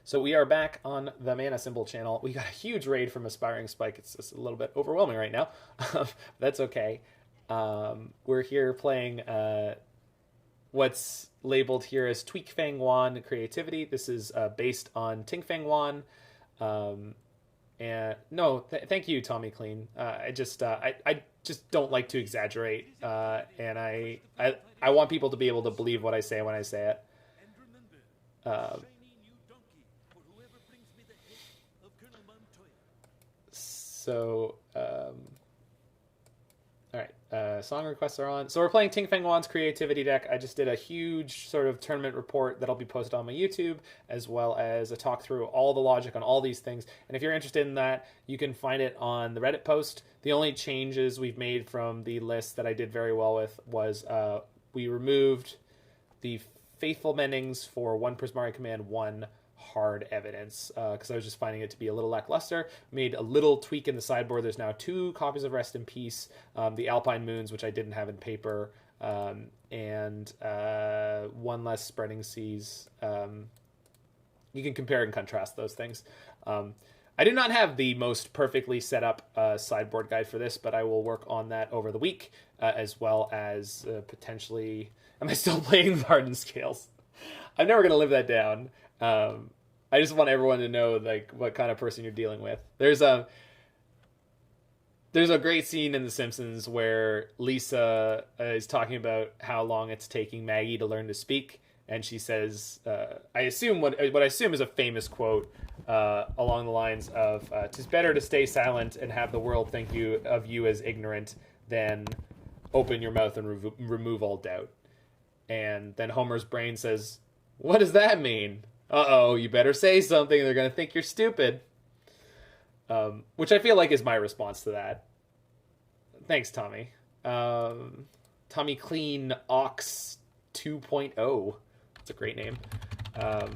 So we are back on the Mana Symbol channel. We got a huge raid from Aspiring Spike. It's just a little bit overwhelming right now. That's okay. We're here playing what's labeled here as Tweak Fang Wan Creativity. This is based on Ting Fang Wan. And no, thank you, Tommy Clean. I just don't like to exaggerate, and I want people to be able to believe what I say when I say it. All right, song requests are on. So we're playing Ting Fang Wan's Creativity deck. I just did a huge sort of tournament report that'll be posted on my YouTube, as well as a talk through all the logic on all these things. And if you're interested in that, you can find it on the Reddit post. The only changes we've made from the list that I did very well with was we removed the Faithful Mendings for 1 Prismari Command, 1 hard evidence, because I was just finding it to be a little lackluster. Made a little tweak in the sideboard. There's now 2 copies of Rest in Peace, the Alpine Moons, which I didn't have in paper, and 1 less Spreading Seas. You can compare and contrast those things. I do not have the most perfectly set up sideboard guide for this, but I will work on that over the week, as well as potentially... Am I still playing Varden Scales? I'm never going to live that down. I just want everyone to know like what kind of person you're dealing with. There's a great scene in The Simpsons where Lisa is talking about how long it's taking Maggie to learn to speak, and she says, I assume what I assume is a famous quote along the lines of, "'Tis better to stay silent and have the world think of you as ignorant than open your mouth and remove all doubt." And then Homer's brain says, "What does that mean? Uh-oh, you better say something. They're going to think you're stupid." Which I feel like is my response to that. Thanks, Tommy. Tommy Clean Ox 2.0. That's a great name. Yeah,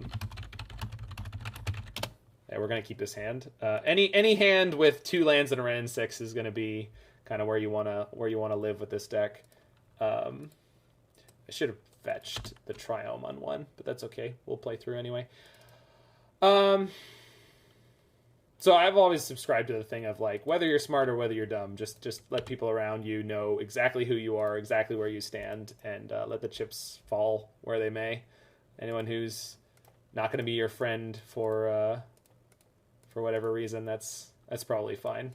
we're going to keep this hand. Any hand with 2 lands and a Wrenn and Six is going to be kind of where you want to live with this deck. I should have fetched the Triome on 1, but that's okay. We'll play through anyway. So I've always subscribed to the thing of like, whether you're smart or whether you're dumb, just let people around you know exactly who you are, exactly where you stand, and let the chips fall where they may. Anyone who's not going to be your friend for whatever reason, that's probably fine.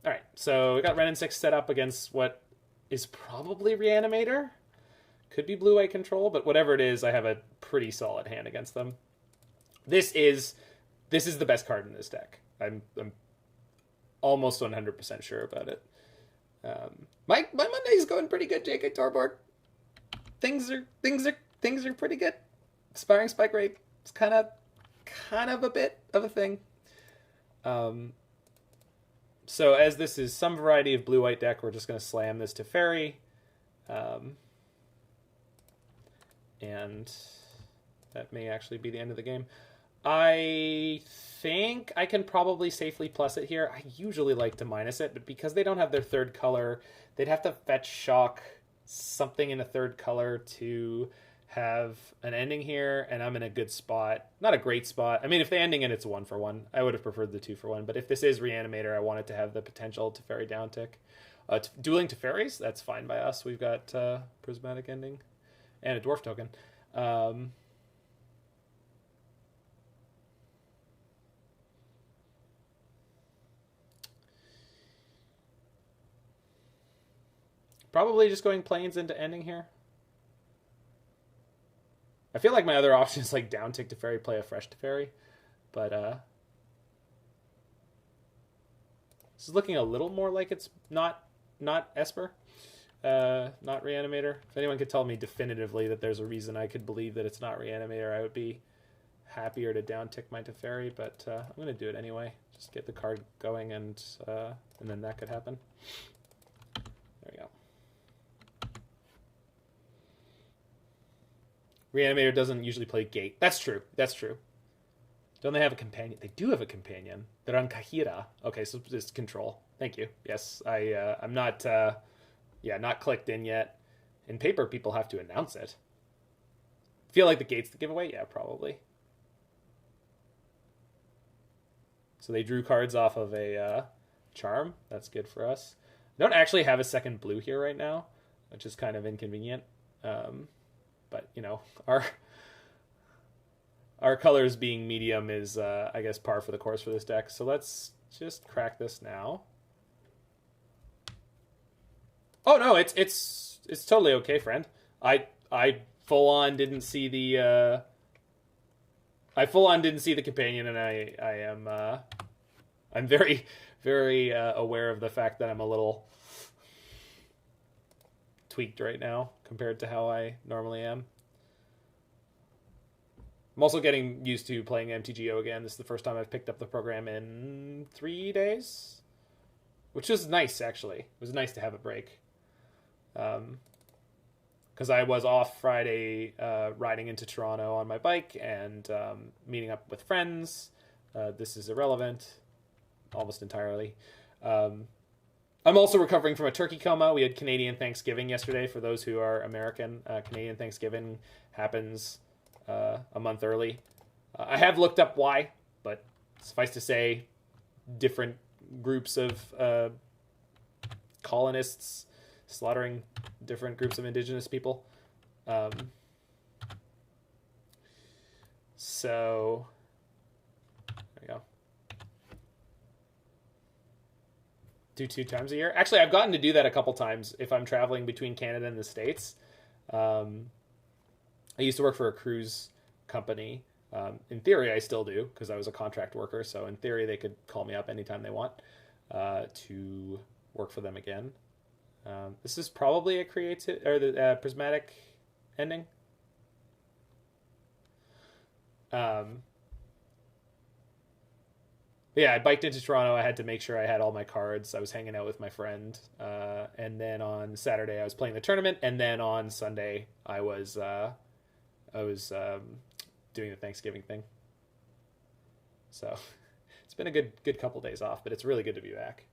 All right, so we got Wrenn and Six set up against what is probably Reanimator. Could be blue-white control, but whatever it is, I have a pretty solid hand against them. This is the best card in this deck. I'm almost 100% sure about it. My Monday's going pretty good, Jake Torbord. Things are pretty good. Aspiring Spike Rate is kind of a bit of a thing. So as this is some variety of blue-white deck, we're just going to slam this Teferi. And that may actually be the end of the game. I think I can probably safely plus it here. I usually like to minus it, but because they don't have their 3rd color, they'd have to fetch shock something in a 3rd color to have an ending here, and I'm in a good spot. Not a great spot. I mean, if the ending and it's a 1-for-1, I would have preferred the 2-for-1, but if this is Reanimator, I want it to have the potential Teferi downtick. Dueling Teferis, that's fine by us. We've got Prismatic Ending and a dwarf token. Probably just going plains into ending here. I feel like my other option is like downtick Teferi, play a fresh Teferi, but this is looking a little more like it's not Esper. Not Reanimator. If anyone could tell me definitively that there's a reason I could believe that it's not Reanimator, I would be happier to downtick my Teferi, but I'm going to do it anyway. Just get the card going, and then that could happen. There we go. Reanimator doesn't usually play Gate. That's true. Don't they have a companion? They do have a companion. They're on Kahira. Okay, so it's control. Thank you. Yes, I'm not... not clicked in yet. In paper, people have to announce it. Feel like the Gate's the giveaway? Yeah, probably. So they drew cards off of a charm. That's good for us. I don't actually have a second blue here right now, which is kind of inconvenient. But, you know, our colors being medium is, I guess, par for the course for this deck. So let's just crack this now. Oh, no, it's totally okay, friend. I full on didn't see the companion, and I'm very, very aware of the fact that I'm a little tweaked right now compared to how I normally am. I'm also getting used to playing MTGO again. This is the first time I've picked up the program in 3 days, which is nice, actually. It was nice to have a break. Because I was off Friday riding into Toronto on my bike and meeting up with friends. This is irrelevant, almost entirely. I'm also recovering from a turkey coma. We had Canadian Thanksgiving yesterday. For those who are American, Canadian Thanksgiving happens a month early. I have looked up why, but suffice to say, different groups of colonists slaughtering different groups of indigenous people. So there we go. Do 2 times a year. Actually, I've gotten to do that a couple times if I'm traveling between Canada and the States. I used to work for a cruise company. In theory, I still do because I was a contract worker. So in theory, they could call me up anytime they want to work for them again. This is probably a creative or the prismatic ending. Yeah, I biked into Toronto. I had to make sure I had all my cards. I was hanging out with my friend, and then on Saturday I was playing the tournament, and then on Sunday I was doing the Thanksgiving thing. So it's been a good couple days off, but it's really good to be back.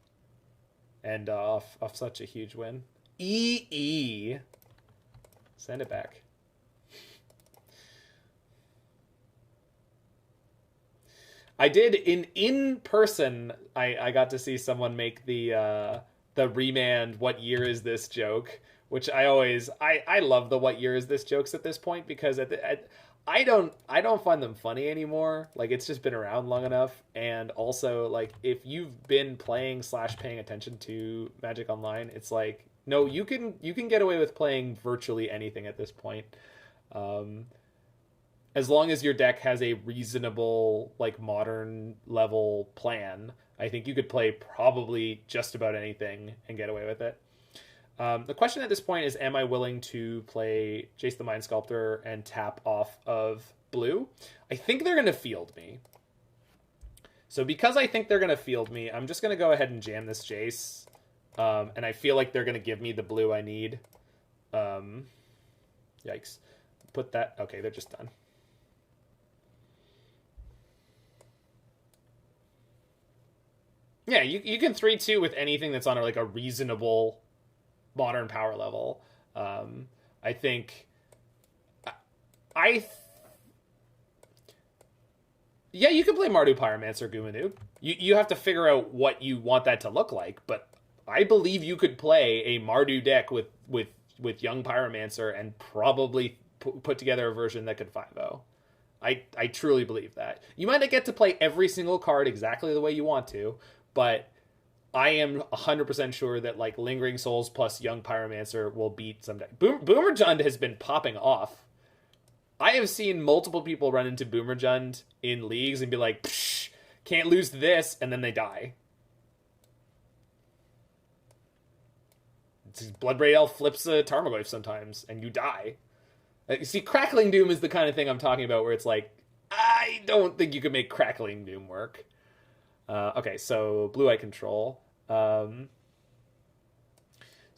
And off such a huge win. EE. Send it back. I did in person. I got to see someone make the Remand "What year is this?" joke, which I love the "What year is this?" jokes at this point because I don't find them funny anymore. Like, it's just been around long enough, and also, like, if you've been playing / paying attention to Magic Online, it's like, no, you can get away with playing virtually anything at this point, as long as your deck has a reasonable, like, modern level plan. I think you could play probably just about anything and get away with it. The question at this point is, am I willing to play Jace the Mind Sculptor and tap off of blue? I think they're going to field me. So because I think they're going to field me, I'm just going to go ahead and jam this Jace. And I feel like they're going to give me the blue I need. Yikes. Put that... Okay, they're just done. Yeah, you can 3-2 with anything that's on like a reasonable modern power level. I think yeah, you can play Mardu Pyromancer Gumanoob. You have to figure out what you want that to look like, but I believe you could play a Mardu deck with Young Pyromancer and probably put together a version that could 5-0. I truly believe that. You might not get to play every single card exactly the way you want to, but I am 100% sure that, like, Lingering Souls plus Young Pyromancer will beat some deck. Boomerjund has been popping off. I have seen multiple people run into Boomerjund in leagues and be like, psh, can't lose to this, and then they die. Bloodbraid Elf flips a Tarmogoyf sometimes, and you die. See, Crackling Doom is the kind of thing I'm talking about where it's like, I don't think you can make Crackling Doom work. Okay, so Blue-Eye Control. So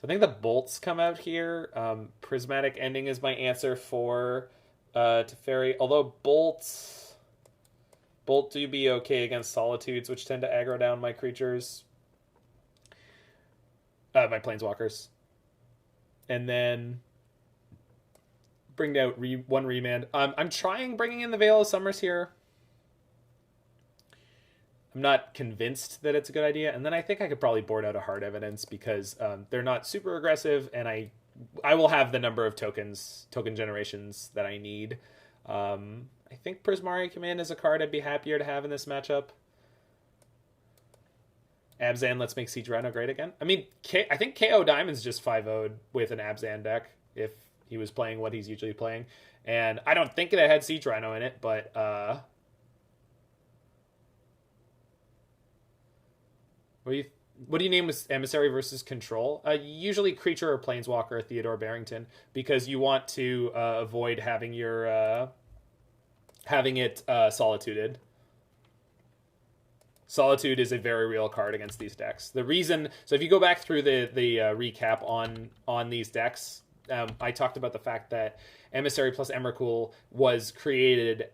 I think the bolts come out here. Prismatic Ending is my answer for Teferi. Although Bolt do be okay against Solitudes, which tend to aggro down my creatures. My Planeswalkers. And then bring out one Remand. I'm trying bringing in the Veil of Summers here. I'm not convinced that it's a good idea. And then I think I could probably board out a hard evidence because they're not super aggressive, and I will have the number of token generations that I need. I think Prismari Command is a card I'd be happier to have in this matchup. Abzan, let's make Siege Rhino great again. I mean, I think KO Diamond's just 5-0'd with an Abzan deck if he was playing what he's usually playing. And I don't think it had Siege Rhino in it, but what do you name with Emissary versus Control? Usually Creature or Planeswalker, Theodore Barrington, because you want to avoid having your having it solituded. Solitude is a very real card against these decks. The reason, so if you go back through the recap on these decks, I talked about the fact that Emissary plus Emrakul was created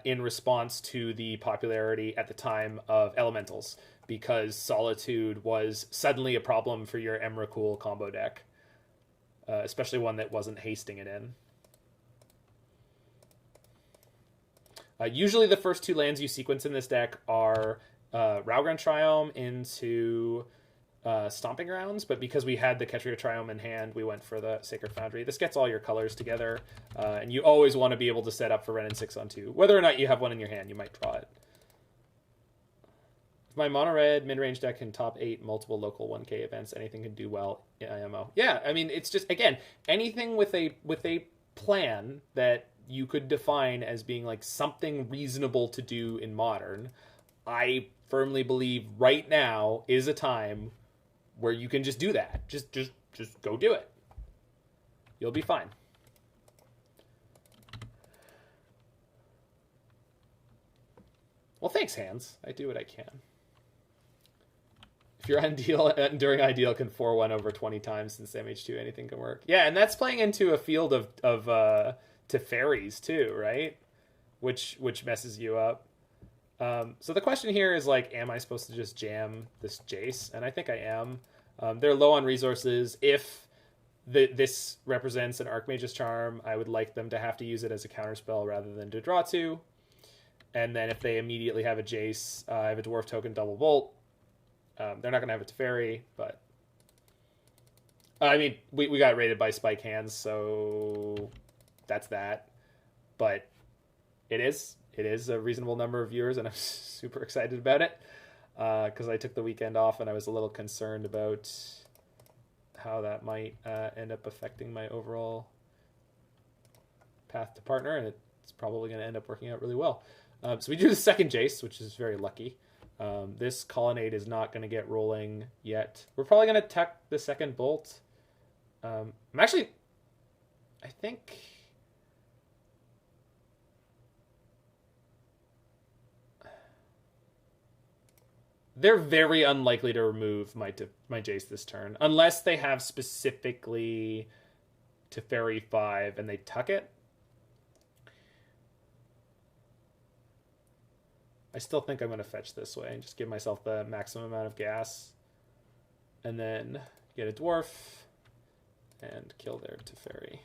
in response to the popularity at the time of Elementals, because Solitude was suddenly a problem for your Emrakul combo deck, especially one that wasn't hasting it in. Usually the first two lands you sequence in this deck are Raugrin Triome into Stomping Grounds, but because we had the Ketria Triome in hand, we went for the Sacred Foundry. This gets all your colors together, and you always want to be able to set up for Wrenn and Six on 2. Whether or not you have one in your hand, you might draw it. If my mono-red mid-range deck can top 8 multiple local 1K events, anything can do well in IMO. Yeah, I mean, it's just, again, anything with a plan that you could define as being like something reasonable to do in Modern, I firmly believe right now is a time where you can just do that. Just go do it. You'll be fine. Well, thanks, Hans. I do what I can. If you're on deal during ideal, can 4-1 over 20 times since MH2, anything can work. Yeah, and that's playing into a field of Teferis too, right? Which messes you up. So the question here is like, am I supposed to just jam this Jace? And I think I am. They're low on resources. If this represents an Archmage's Charm, I would like them to have to use it as a counterspell rather than to draw 2. And then if they immediately have a Jace, I have a Dwarf token Double Bolt. They're not going to have a Teferi, but I mean, we got rated by Spike Hands, so that's that. But it is a reasonable number of viewers, and I'm super excited about it because I took the weekend off and I was a little concerned about how that might end up affecting my overall path to partner, and it's probably going to end up working out really well. So we do the second Jace, which is very lucky. This Colonnade is not going to get rolling yet. We're probably going to tech the second Bolt. I think... They're very unlikely to remove my Jace this turn, unless they have specifically Teferi 5 and they tuck it. I still think I'm going to fetch this way and just give myself the maximum amount of gas. And then get a Dwarf and kill their Teferi.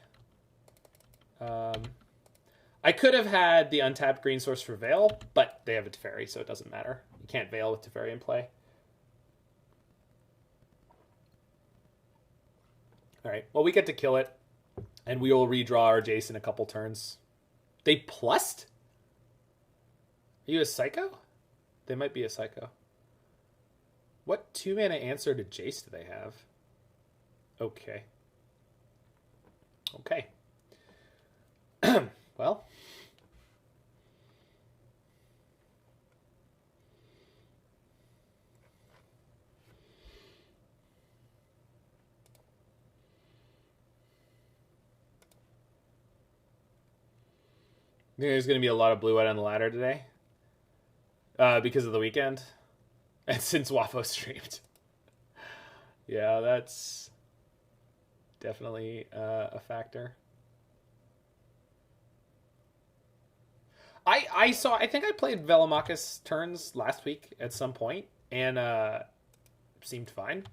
I could have had the untapped green source for Veil, but they have a Teferi, so it doesn't matter. You can't Veil with Teferi in play. Alright, well, we get to kill it, and we will redraw our Jace in a couple turns. They plussed? Are you a Psycho? They might be a Psycho. What 2-mana answer to Jace do they have? Okay. Okay. Well. There's going to be a lot of blue-white on the ladder today. Because of the weekend. And since Waffo streamed. Yeah, that's definitely a factor. I think I played Velomachus turns last week at some point, and seemed fine.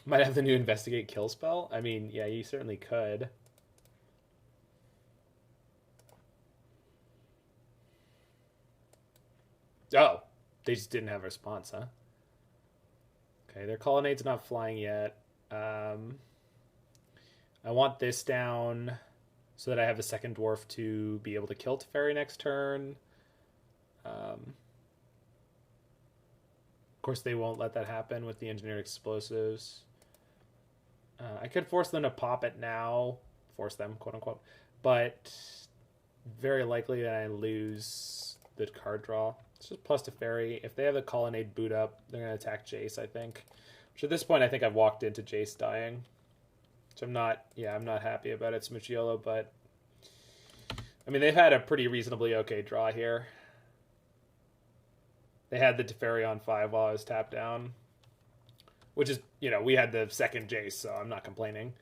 Might have the new Investigate Kill spell. I mean, yeah, you certainly could. Oh, they just didn't have a response, huh? Okay, their Colonnade's not flying yet. I want this down so that I have a second dwarf to be able to kill Teferi next turn. Of course, they won't let that happen with the engineered explosives. I could force them to pop it now. Force them, quote unquote. But very likely that I lose the card draw. It's just plus Teferi. If they have the Colonnade boot up, they're going to attack Jace, I think. Which at this point, I think I've walked into Jace dying. Which I'm not happy about it, Smucciolo, but I mean, they've had a pretty reasonably okay draw here. They had the Teferi on 5 while I was tapped down. Which is, we had the second Jace, so I'm not complaining.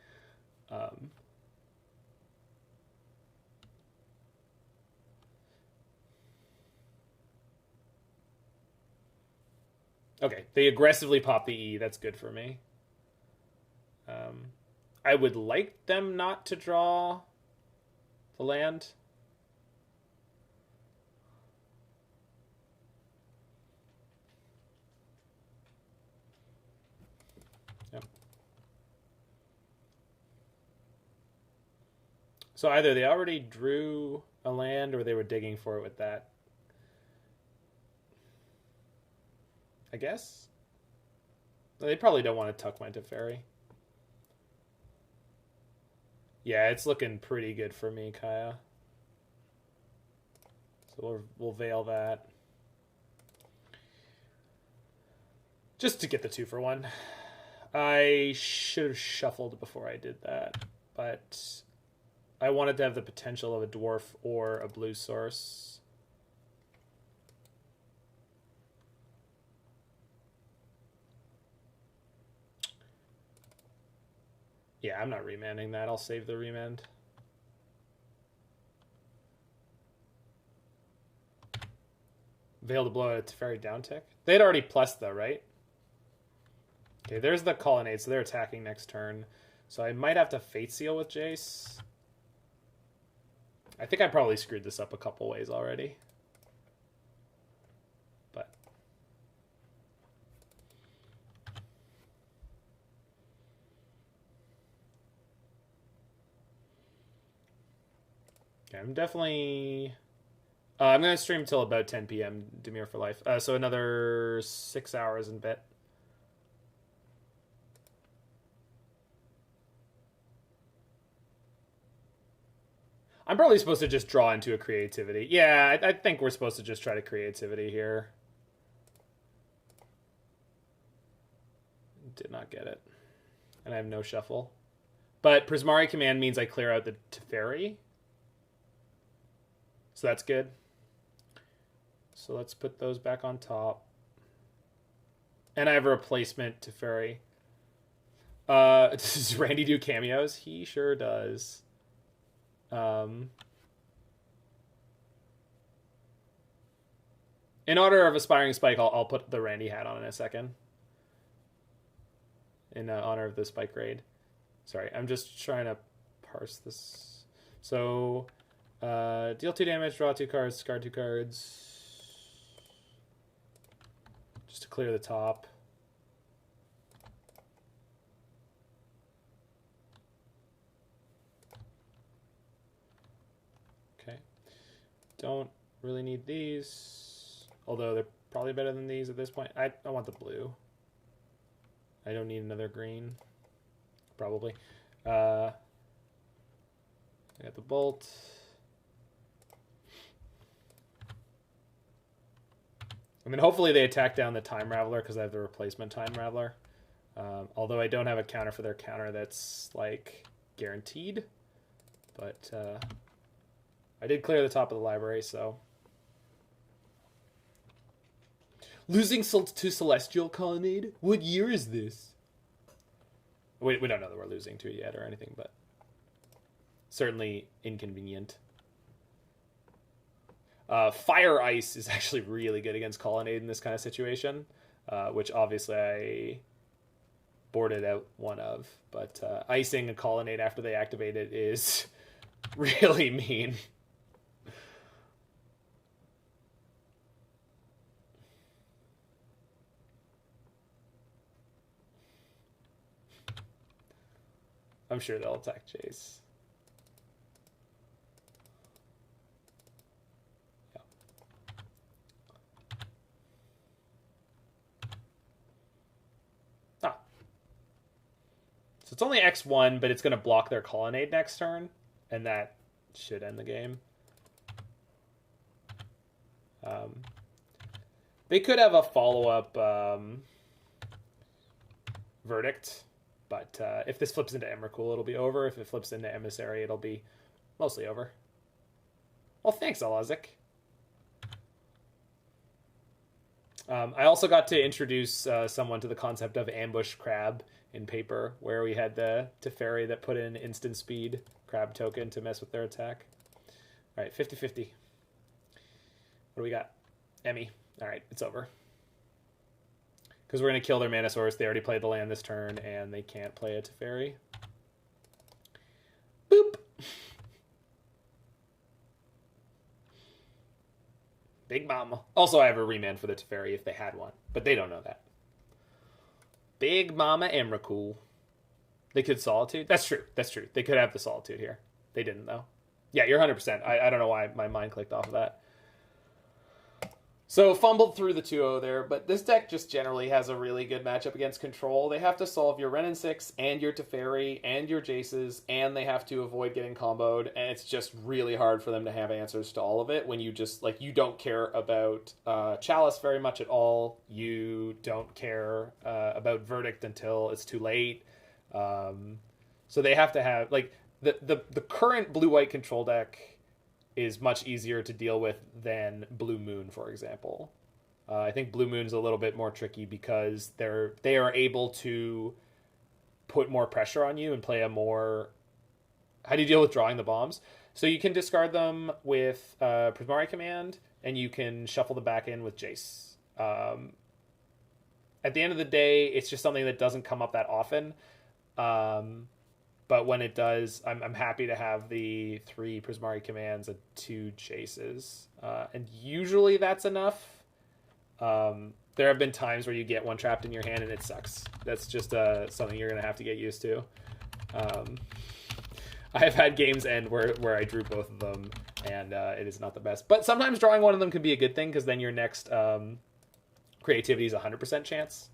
Okay, they aggressively pop the E. That's good for me. I would like them not to draw the land. Yep. So either they already drew a land or they were digging for it with that. I guess? They probably don't want to tuck my Teferi. Yeah, it's looking pretty good for me, Kaya. So we'll veil that. Just to get the 2-for-1. I should have shuffled before I did that, but I wanted to have the potential of a dwarf or a blue source. Yeah, I'm not remanding that. I'll save the remand. Veil to blow a Teferi down tick. They had already plus though, right? Okay, there's the Colonnade, so they're attacking next turn. So I might have to Fate Seal with Jace. I think I probably screwed this up a couple ways already. But okay, I'm definitely... I'm going to stream till about 10 p.m. Demir for life. So another 6 hours and bit. I'm probably supposed to just draw into a creativity. Yeah, I think we're supposed to just try to creativity here. Did not get it. And I have no shuffle. But Prismari Command means I clear out the Teferi. So that's good. So let's put those back on top. And I have a replacement Teferi. Does Randy do cameos? He sure does. In honor of Aspiring Spike, I'll put the Randy hat on in a second. In honor of the Spike raid. Sorry, I'm just trying to parse this. So, deal 2 damage, draw 2 cards, discard 2 cards. Just to clear the top. Okay. Don't really need these. Although they're probably better than these at this point. I want the blue. I don't need another green. Probably. I got the bolt. And then hopefully they attack down the Time Raveler because I have the replacement Time Raveler. Although I don't have a counter for their counter that's like guaranteed. But I did clear the top of the library, so. Losing to Celestial Colonnade? What year is this? We don't know that we're losing to it yet or anything, but certainly inconvenient. Fire Ice is actually really good against Colonnade in this kind of situation, which obviously boarded out one of. But icing a Colonnade after they activate it is really mean. I'm sure they'll attack Jace. Yeah. Ah. So it's only X1, but it's going to block their Colonnade next turn, and that should end the game. They could have a follow-up Verdict. But if this flips into Emrakul, it'll be over. If it flips into Emissary, it'll be mostly over. Well, thanks, Alazik. I also got to introduce someone to the concept of Ambush Crab in paper, where we had the Teferi that put in instant speed crab token to mess with their attack. All right, 50-50. What do we got? Emmy. All right, it's over. Because we're going to kill their mana source. They already played the land this turn, and they can't play a Teferi. Boop! Big Mama. Also, I have a Remand for the Teferi if they had one, but they don't know that. Big Mama Emrakul. They could Solitude? That's true. That's true. They could have the Solitude here. They didn't, though. Yeah, you're 100%. I don't know why my mind clicked off of that. So fumbled through the 2-0 there, but this deck just generally has a really good matchup against control. They have to solve your Wrenn and Six and your Teferi and your Jaces, and they have to avoid getting comboed, and it's just really hard for them to have answers to all of it when you just, like, you don't care about Chalice very much at all. You don't care about Verdict until it's too late. So they have to have, like, the current blue-white control deck is much easier to deal with than Blue Moon, for example. I think Blue Moon's a little bit more tricky because they are able to put more pressure on you and play a more... How do you deal with drawing the bombs? So you can discard them with Prismari Command, and you can shuffle them back in with Jace. At the end of the day, it's just something that doesn't come up that often. But when it does, I'm happy to have the 3 Prismari Commands and 2 Jaces. And usually that's enough. There have been times where you get one trapped in your hand and it sucks. That's just something you're going to have to get used to. I have had games end where I drew both of them, and it is not the best. But sometimes drawing one of them can be a good thing, because then your next creativity is 100% chance.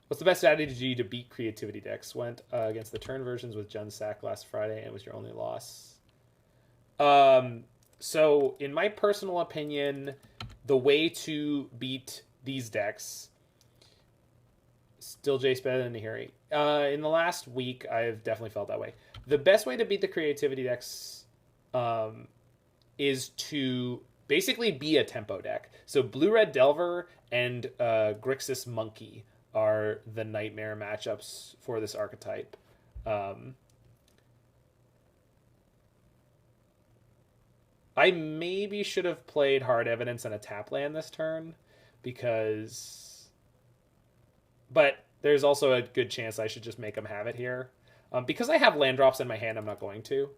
What's the best strategy to beat creativity decks? Went against the turn versions with Jun Sack last Friday, and it was your only loss. So, in my personal opinion, the way to beat these decks... Still Jace better than Nahiri. In the last week, I've definitely felt that way. The best way to beat the creativity decks is to basically be a tempo deck. So Blue-Red Delver and Grixis Monkey are the nightmare matchups for this archetype. I maybe should have played Hard Evidence and a tap land this turn, because... But there's also a good chance I should just make them have it here. Because I have land drops in my hand, I'm not going to.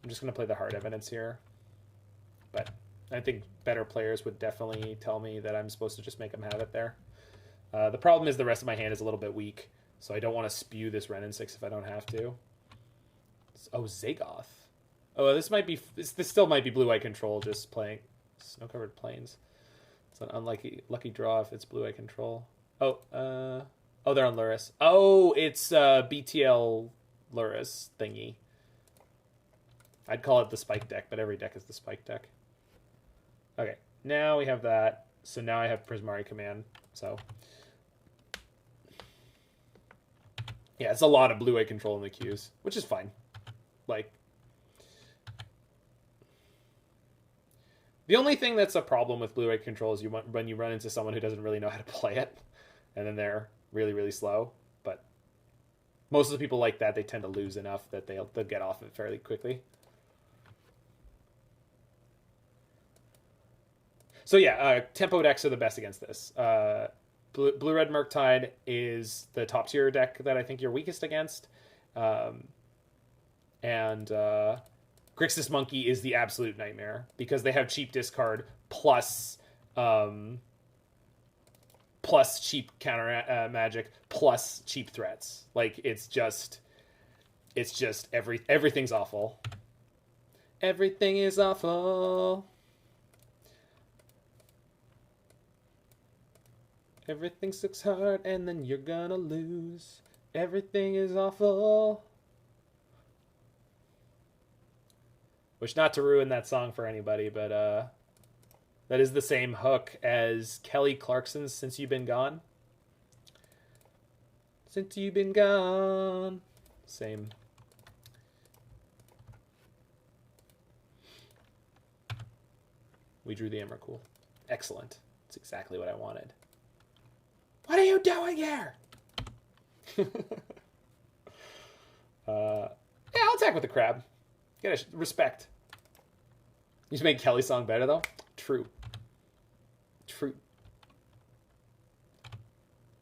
I'm just going to play the Hard Evidence here. But I think better players would definitely tell me that I'm supposed to just make them have it there. The problem is the rest of my hand is a little bit weak, so I don't want to spew this Wrenn and Six if I don't have to. Oh, Zagoth. Oh, this might be... This still might be blue-eye control, just playing Snow-Covered Plains. It's an lucky draw if it's blue-eye control. Oh, they're on Luris. Oh, it's BTL Luris thingy. I'd call it the Spike deck, but every deck is the Spike deck. Okay, now we have that. So now I have Prismari Command. So... Yeah, it's a lot of blue-eye control in the queues, which is fine. Like... The only thing that's a problem with blue-eye control is when you run into someone who doesn't really know how to play it. And then they're really, really slow. But most of the people like that, they tend to lose enough that they'll get off it fairly quickly. So yeah, tempo decks are the best against this. Blue Red Murktide is the top tier deck that I think you're weakest against. And Grixis Monkey is the absolute nightmare because they have cheap discard plus cheap counter magic plus cheap threats. Like it's just everything's awful. Everything is awful. Everything sucks hard and then you're gonna lose. Everything is awful. Which, not to ruin that song for anybody, but that is the same hook as Kelly Clarkson's Since You've Been Gone. Since you've been gone. Same. We drew the Emrakul. Excellent. That's exactly what I wanted. What are you doing here? Yeah, I'll attack with the crab. Gotta respect. You just made Kelly's song better, though? True. True.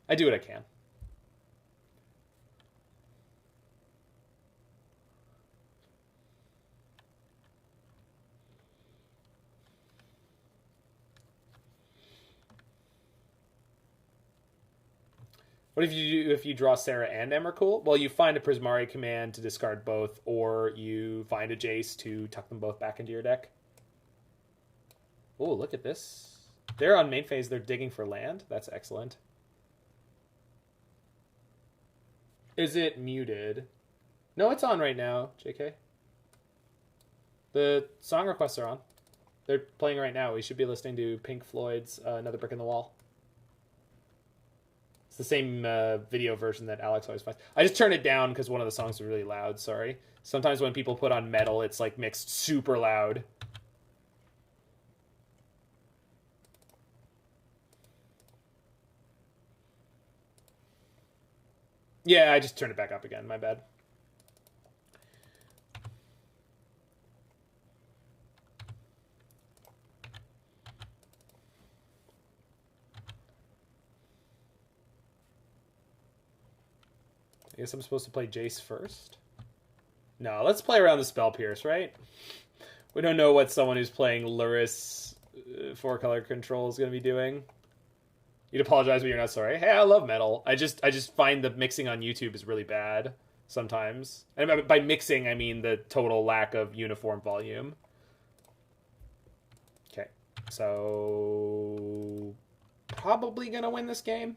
I do what I can. What if you do if you draw Serra and Emrakul? Well, you find a Prismari Command to discard both, or you find a Jace to tuck them both back into your deck. Oh, look at this. They're on main phase. They're digging for land. That's excellent. Is it muted? No, it's on right now, JK. The song requests are on. They're playing right now. We should be listening to Pink Floyd's Another Brick in the Wall. The same video version that Alex always finds. I just turned it down because one of the songs was really loud. Sorry. Sometimes when people put on metal, it's like mixed super loud. Yeah, I just turned it back up again. My bad. I guess I'm supposed to play Jace first? No, let's play around the Spell Pierce, right? We don't know what someone who's playing Luris 4-color control is going to be doing. You'd apologize, but you're not sorry. Hey, I love metal. I just find the mixing on YouTube is really bad sometimes. And by mixing, I mean the total lack of uniform volume. Okay, so probably going to win this game.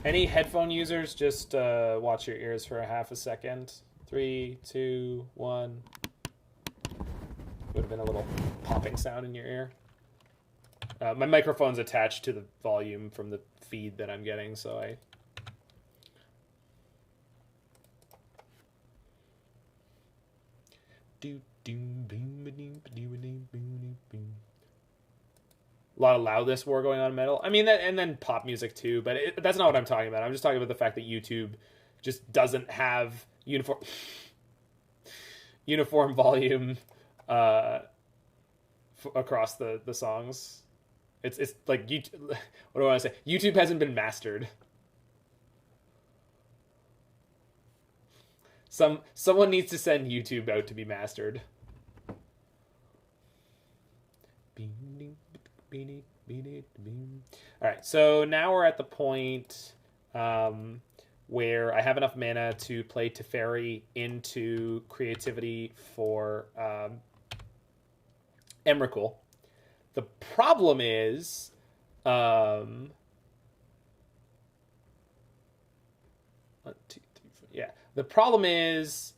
Any headphone users, just watch your ears for a half a second. 3, 2, 1. Would have been a little popping sound in your ear. My microphone's attached to the volume from the feed that I'm getting, so I... A lot of loudness war going on in metal. I mean, that, and then pop music too, but that's not what I'm talking about. I'm just talking about the fact that YouTube just doesn't have uniform volume across the songs. It's like YouTube, what do I want to say? YouTube hasn't been mastered. Someone needs to send YouTube out to be mastered. Alright, so now we're at the point where I have enough mana to play Teferi into Creativity for Emrakul. The problem is one, two, three, four, yeah. The problem is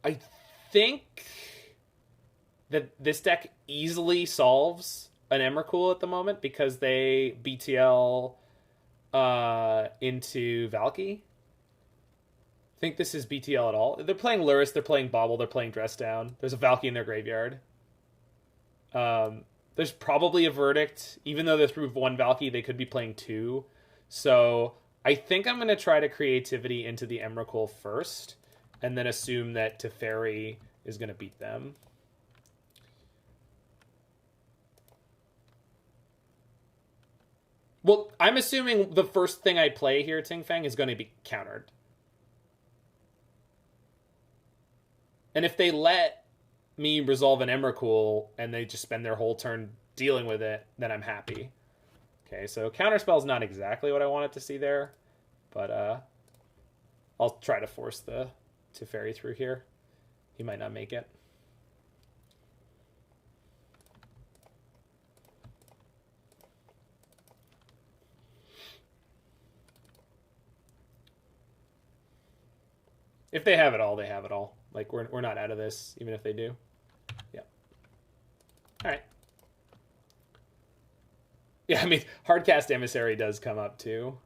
I think that this deck easily solves an Emrakul at the moment because they BTL into Valky. I think this is BTL at all. They're playing Luris, they're playing Bauble, they're playing Dress Down. There's a Valky in their graveyard. There's probably a Verdict. Even though they're through one Valky, they could be playing two. So I think I'm going to try to Creativity into the Emrakul first, and then assume that Teferi is going to beat them. Well, I'm assuming the first thing I play here, Ting Feng, is going to be countered. And if they let me resolve an Emrakul and they just spend their whole turn dealing with it, then I'm happy. Okay, so Counterspell's not exactly what I wanted to see there, but I'll try to force the Teferi through here. He might not make it. If they have it all, they have it all. Like, we're not out of this, even if they do. Yeah. All right. Yeah, I mean, Hardcast Emissary does come up, too.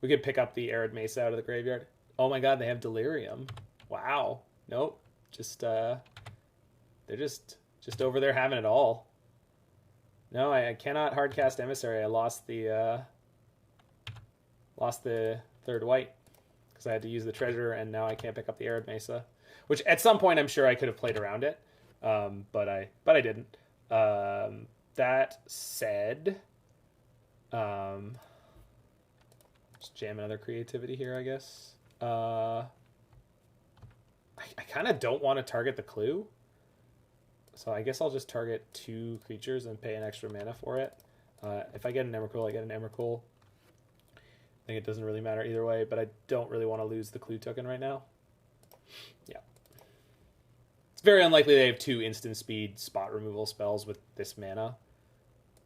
We could pick up the Arid Mesa out of the graveyard. Oh my god, they have Delirium. Wow. Nope. Just, they're just over there having it all. No, I cannot Hardcast Emissary. I lost the third white. Because I had to use the treasure, and now I can't pick up the Arid Mesa. Which, at some point, I'm sure I could have played around it. But I didn't. That said... just jam another creativity here, I guess. I kind of don't want to target the clue. So I guess I'll just target 2 creatures and pay an extra mana for it. If I get an Emrakul, I get an Emrakul. I think it doesn't really matter either way, but I don't really want to lose the clue token right now. Yeah. It's very unlikely they have 2 instant speed spot removal spells with this mana.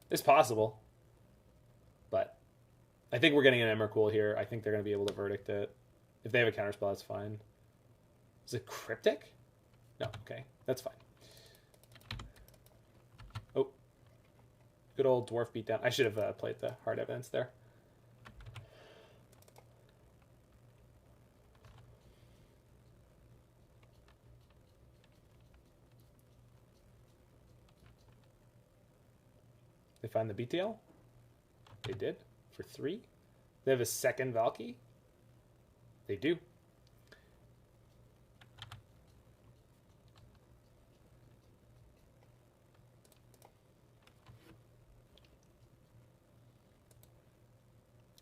It's possible. But I think we're getting an Emrakul here. I think they're going to be able to verdict it. If they have a counterspell, that's fine. Is it Cryptic? No, okay. That's fine. Oh. Good old Dwarf beatdown. I should have played the hard evidence there. They find the BTL? They did. For 3. They have a second Valky? They do.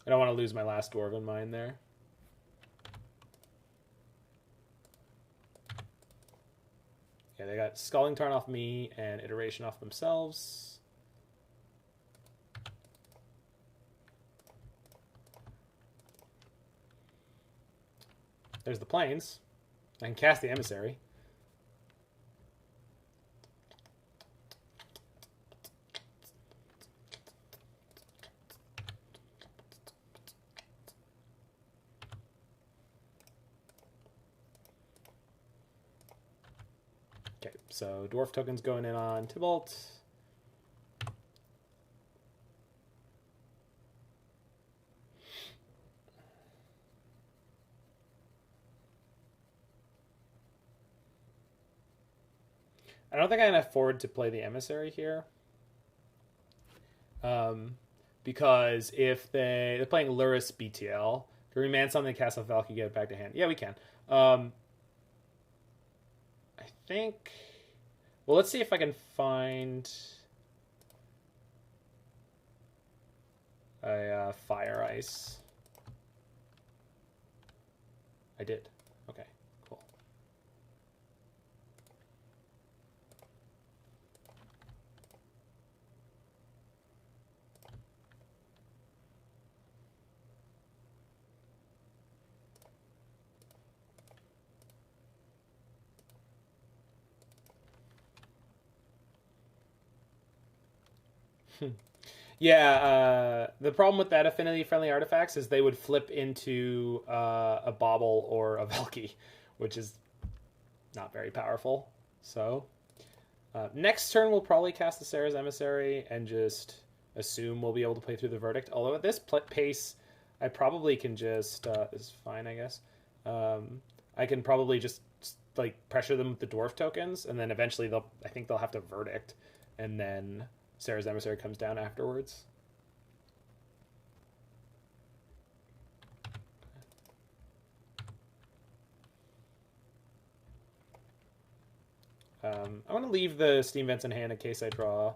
I don't want to lose my last Dwarven Mine there. Yeah, they got Scalding Tarn off me and Iteration off themselves. There's the plains. I can cast the Emissary. Okay, so Dwarf token's going in on Tybalt. I don't think I can afford to play the Emissary here. Because if they're playing Luris BTL, to remand something, cast a Valky, get it back to hand. Yeah, we can. I think... Well, let's see if I can find a Fire Ice. I did. Okay, cool. Yeah, the problem with that affinity-friendly artifacts is they would flip into a Bauble or a Valky, which is not very powerful. So, next turn we'll probably cast the Serra's Emissary and just assume we'll be able to play through the Verdict. Although at this pace, I probably can just... this is fine, I guess. I can probably just like pressure them with the Dwarf tokens, and then eventually I think they'll have to Verdict, and then... Serra's Emissary comes down afterwards. I want to leave the Steam Vents in hand in case I draw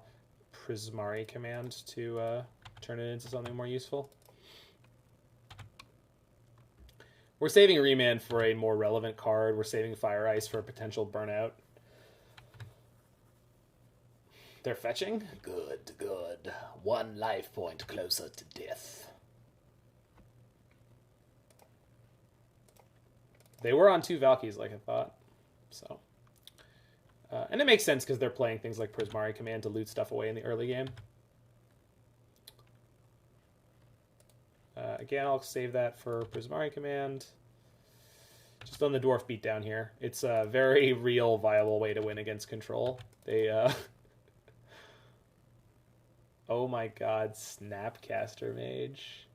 Prismari Command to turn it into something more useful. We're saving Remand for a more relevant card. We're saving Fire Ice for a potential burnout. They're fetching? Good, good. 1 life point closer to death. They were on 2 Valkies, like I thought. So, and it makes sense because they're playing things like Prismari Command to loot stuff away in the early game. Again, I'll save that for Prismari Command. Just on the Dwarf beatdown here. It's a very real, viable way to win against control. They, oh my god, Snapcaster Mage.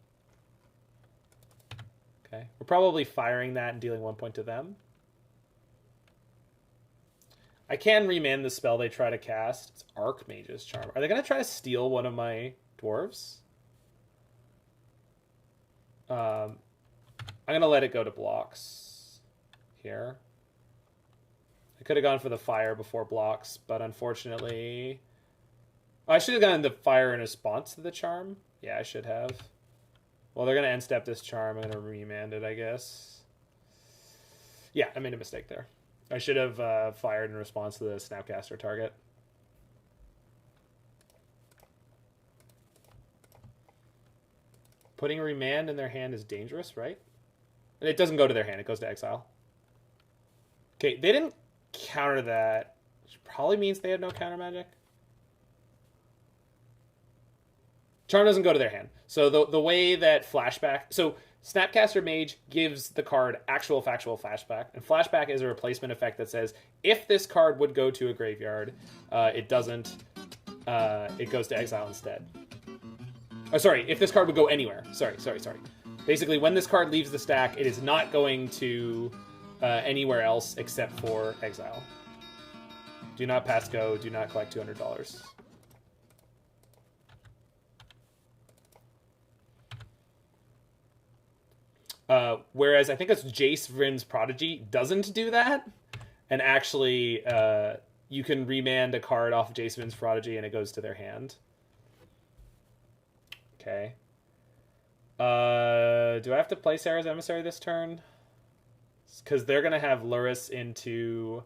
Okay, we're probably firing that and dealing 1 point to them. I can remand the spell they try to cast. It's Archmage's Charm. Are they going to try to steal one of my dwarves? I'm going to let it go to blocks here. I could have gone for the fire before blocks, but unfortunately... I should have gone the fire in response to the charm. Yeah, I should have. Well, they're going to end step this charm. I'm going to remand it, I guess. Yeah, I made a mistake there. I should have fired in response to the Snapcaster target. Putting a remand in their hand is dangerous, right? It doesn't go to their hand. It goes to exile. Okay, they didn't counter that, which probably means they had no counter magic. Charm doesn't go to their hand. So the way that flashback... So Snapcaster Mage gives the card actual factual flashback. And flashback is a replacement effect that says, if this card would go to a graveyard, it doesn't. It goes to exile instead. Oh, sorry, if this card would go anywhere. Sorry. Basically, when this card leaves the stack, it is not going to anywhere else except for exile. Do not pass go. Do not collect $200. Whereas I think it's Jace Vryn's Prodigy doesn't do that. And actually, you can remand a card off of Jace Vryn's Prodigy and it goes to their hand. Okay. Do I have to play Serra's Emissary this turn? Because they're going to have Luris into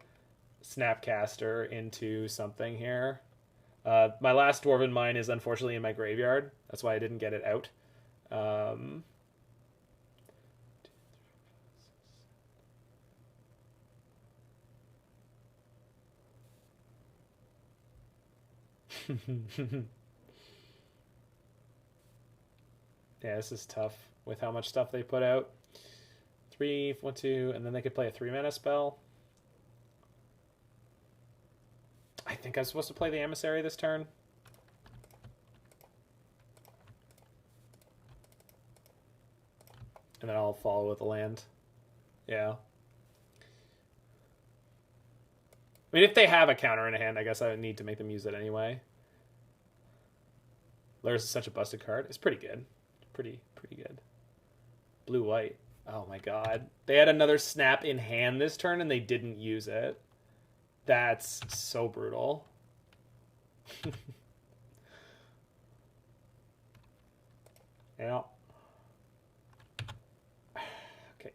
Snapcaster into something here. My last Dwarven Mine is unfortunately in my graveyard. That's why I didn't get it out. Yeah, this is tough with how much stuff they put out. 3, 1, 2, and then they could play a 3-mana spell. I think I'm supposed to play the Emissary this turn. And then I'll follow with the land. Yeah. I mean, if they have a counter in a hand, I guess I would need to make them use it anyway. Luris is such a busted card. It's pretty good. Pretty good. Blue-white. Oh my god. They had another snap in hand this turn and they didn't use it. That's so brutal. Yeah. Okay.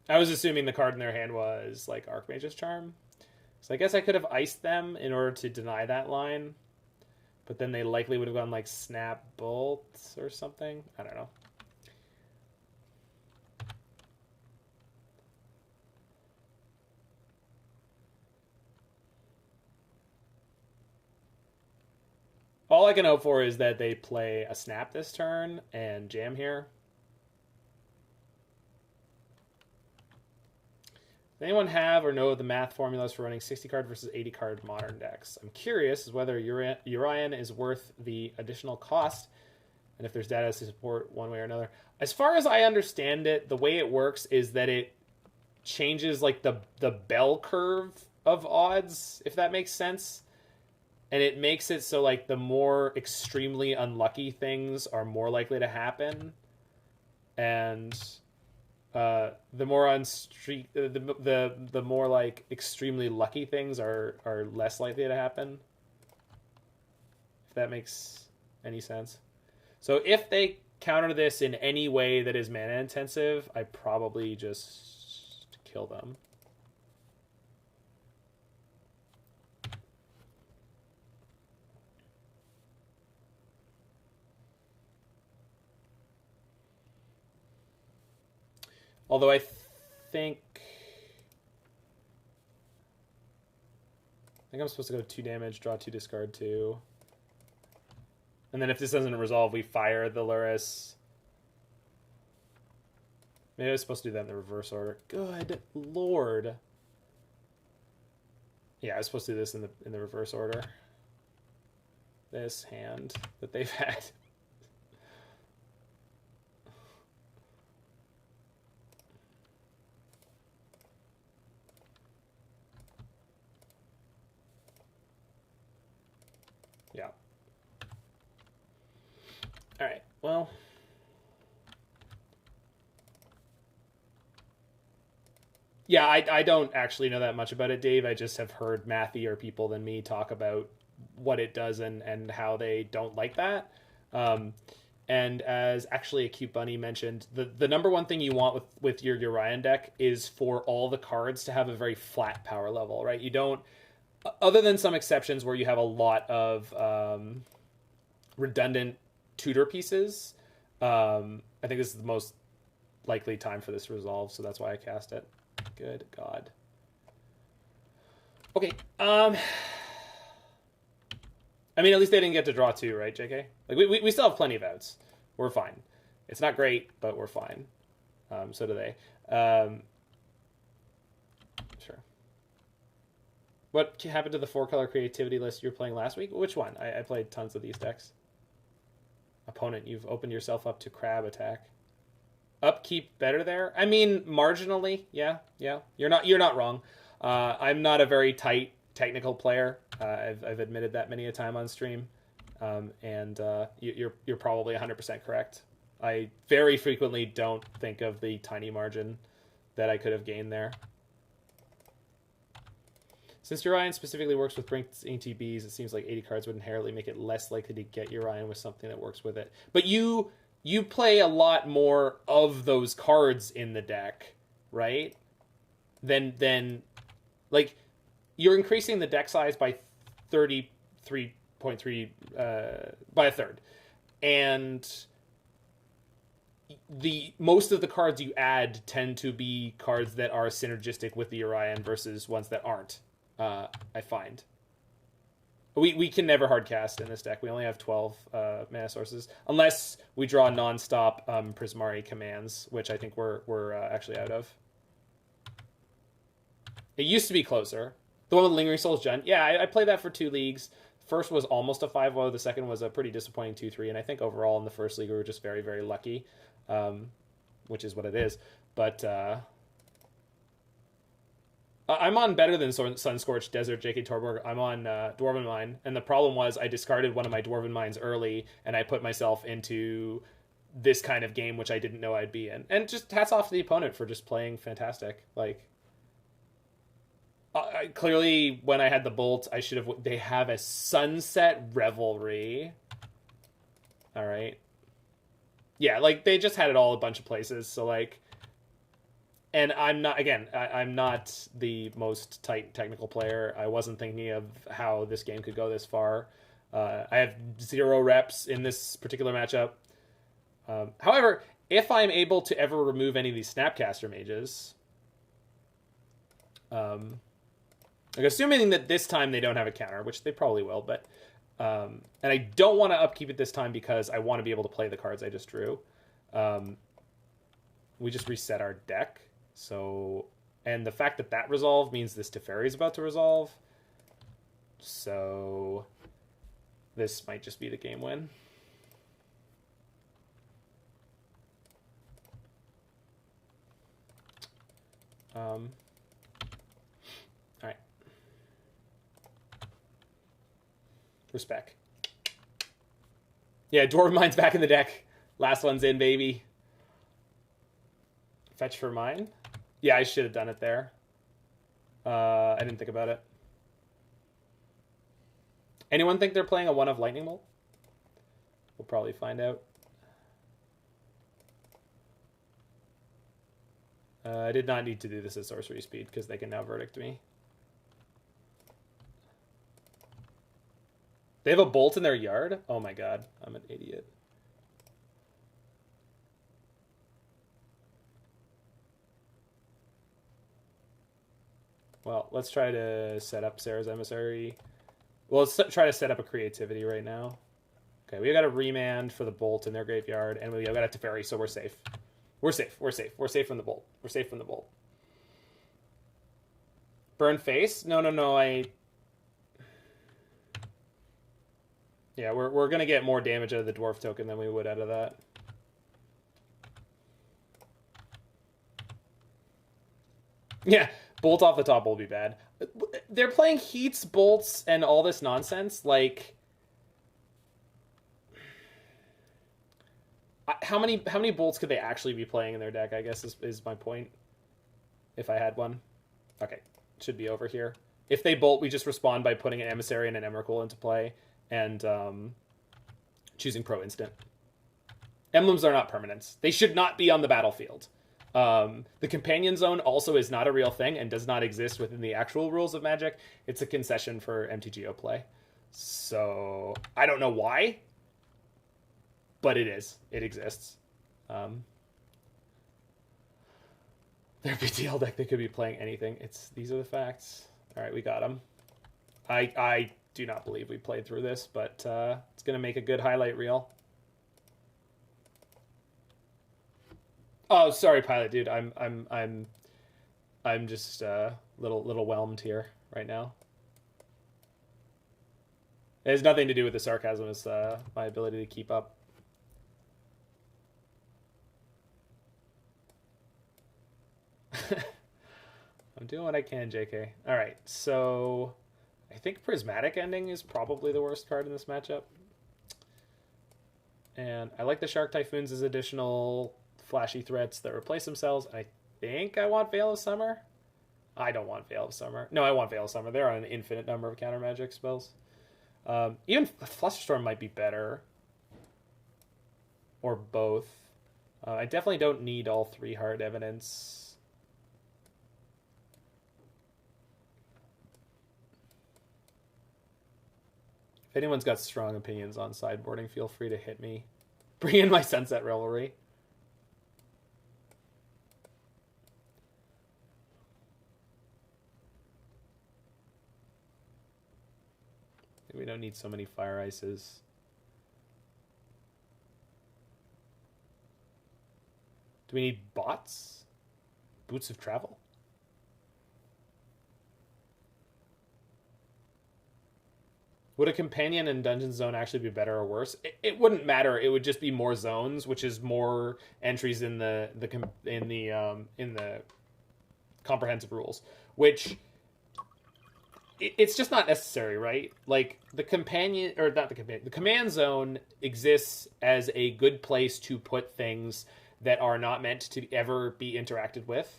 I was assuming the card in their hand was like Archmage's Charm. So I guess I could have iced them in order to deny that line. But then they likely would have gone like Snap Bolt or something. I don't know. All I can hope for is that they play a Snap this turn and jam here. Does anyone have or know the math formulas for running 60-card versus 80-card modern decks? I'm curious as whether Urian is worth the additional cost, and if there's data to support one way or another. As far as I understand it, the way it works is that it changes like the bell curve of odds, if that makes sense. And it makes it so like the more extremely unlucky things are more likely to happen. And the more on street, the more like extremely lucky things are less likely to happen. If that makes any sense. So if they counter this in any way that is mana intensive, I probably just kill them. Although I think I'm supposed to go 2 damage, draw 2, discard 2. And then if this doesn't resolve, we fire the Lurrus. Maybe I was supposed to do that in the reverse order. Good lord. Yeah, I was supposed to do this in the reverse order. This hand that they've had. Yeah. All right. Well, yeah, I don't actually know that much about it, Dave. I just have heard mathier people than me talk about what it does and how they don't like that. And as actually a cute bunny mentioned, the number one thing you want with your Urian deck is for all the cards to have a very flat power level, right? You don't, other than some exceptions where you have a lot of redundant tutor pieces, I think this is the most likely time for this to resolve, so that's why I cast it. Good God. Okay. I mean, at least they didn't get to draw 2, right, JK? Like we still have plenty of outs. We're fine. It's not great, but we're fine. So do they. Sure. What happened to the 4-color creativity list you were playing last week? Which one? I played tons of these decks. Opponent, you've opened yourself up to crab attack. Upkeep better there? I mean, marginally, yeah. You're not wrong. I'm not a very tight technical player. I've admitted that many a time on stream, and you're probably 100% correct. I very frequently don't think of the tiny margin that I could have gained there. Since Urian specifically works with Brink's ATBs, it seems like 80 cards would inherently make it less likely to get Urian with something that works with it. But you play a lot more of those cards in the deck, right? Then like, you're increasing the deck size by 33.3 by a third, and most of the cards you add tend to be cards that are synergistic with the Urian versus ones that aren't. I find we can never hardcast in this deck. We only have 12 mana sources unless we draw non-stop Prismari commands, which I think we're actually out of. It used to be closer. The one with Lingering Souls Gen. Yeah, I played that for 2 leagues. First was almost a 5-0. The second was a pretty disappointing 2-3. And I think overall in the first league we were just very, very lucky, which is what it is. But I'm on better than Sunscorched Desert, J.K. Torborg. I'm on Dwarven Mine. And the problem was I discarded one of my Dwarven Mines early, and I put myself into this kind of game, which I didn't know I'd be in. And just hats off to the opponent for just playing fantastic. Like, clearly, when I had the Bolt, I should have... They have a Sunset Revelry. All right. Yeah, like, they just had it all a bunch of places. So, like... And I'm not... Again, I'm not the most tight technical player. I wasn't thinking of how this game could go this far. I have 0 reps in this particular matchup. However, if I'm able to ever remove any of these Snapcaster mages... like, assuming that this time they don't have a counter, which they probably will, but and I don't want to upkeep it this time because I want to be able to play the cards I just drew. We just reset our deck, so, and the fact that that resolved means this Teferi is about to resolve, so this might just be the game win. Respect. Yeah, Dwarven Mine's back in the deck. Last one's in, baby. Fetch for mine? Yeah, I should have done it there. I didn't think about it. Anyone think they're playing a 1 of Lightning Bolt? We'll probably find out. I did not need to do this at sorcery speed because they can now verdict me. They have a bolt in their yard? Oh my god, I'm an idiot. Well, let's try to set up Serra's Emissary. Well, let's try to set up a creativity right now. Okay, we got a Remand for the bolt in their graveyard, and we got a Teferi, so we're safe. We're safe. We're safe. We're safe from the bolt. We're safe from the bolt. Burn face? No. Yeah, we're gonna get more damage out of the dwarf token than we would out of that. Yeah, bolt off the top will be bad. They're playing heats, bolts, and all this nonsense. Like, how many bolts could they actually be playing in their deck? I guess is my point. If I had one, okay, it should be over here. If they bolt, we just respond by putting an Emissary and an Emrakul into play and choosing pro instant. Emblems are not permanents. They should not be on the battlefield. The companion zone also is not a real thing and does not exist within the actual rules of Magic. It's a concession for MTGO play. So I don't know why, but it is. It exists. Their BTL deck, they could be playing anything. These are the facts. All right, we got them. I do not believe we played through this, but it's gonna make a good highlight reel. Oh, sorry, Pilot dude. I'm just little whelmed here right now. It has nothing to do with the sarcasm. It's my ability to keep up. I'm doing what I can, JK. All right, so I think Prismatic Ending is probably the worst card in this matchup. And I like the Shark Typhoons as additional flashy threats that replace themselves. I think I want Veil of Summer. I don't want Veil of Summer. No, I want Veil of Summer. They're on an infinite number of counter magic spells. Even Flusterstorm might be better. Or both. I definitely don't need all 3 hard evidence. If anyone's got strong opinions on sideboarding, feel free to hit me. Bring in my Sunset Revelry. We don't need so many Fire Ices. Do we need bots? Boots of Travel? Would a companion in Dungeon Zone actually be better or worse? It wouldn't matter. It would just be more zones, which is more entries in the comprehensive rules, which it's just not necessary, right? Like the companion, or not the companion, the command zone exists as a good place to put things that are not meant to ever be interacted with,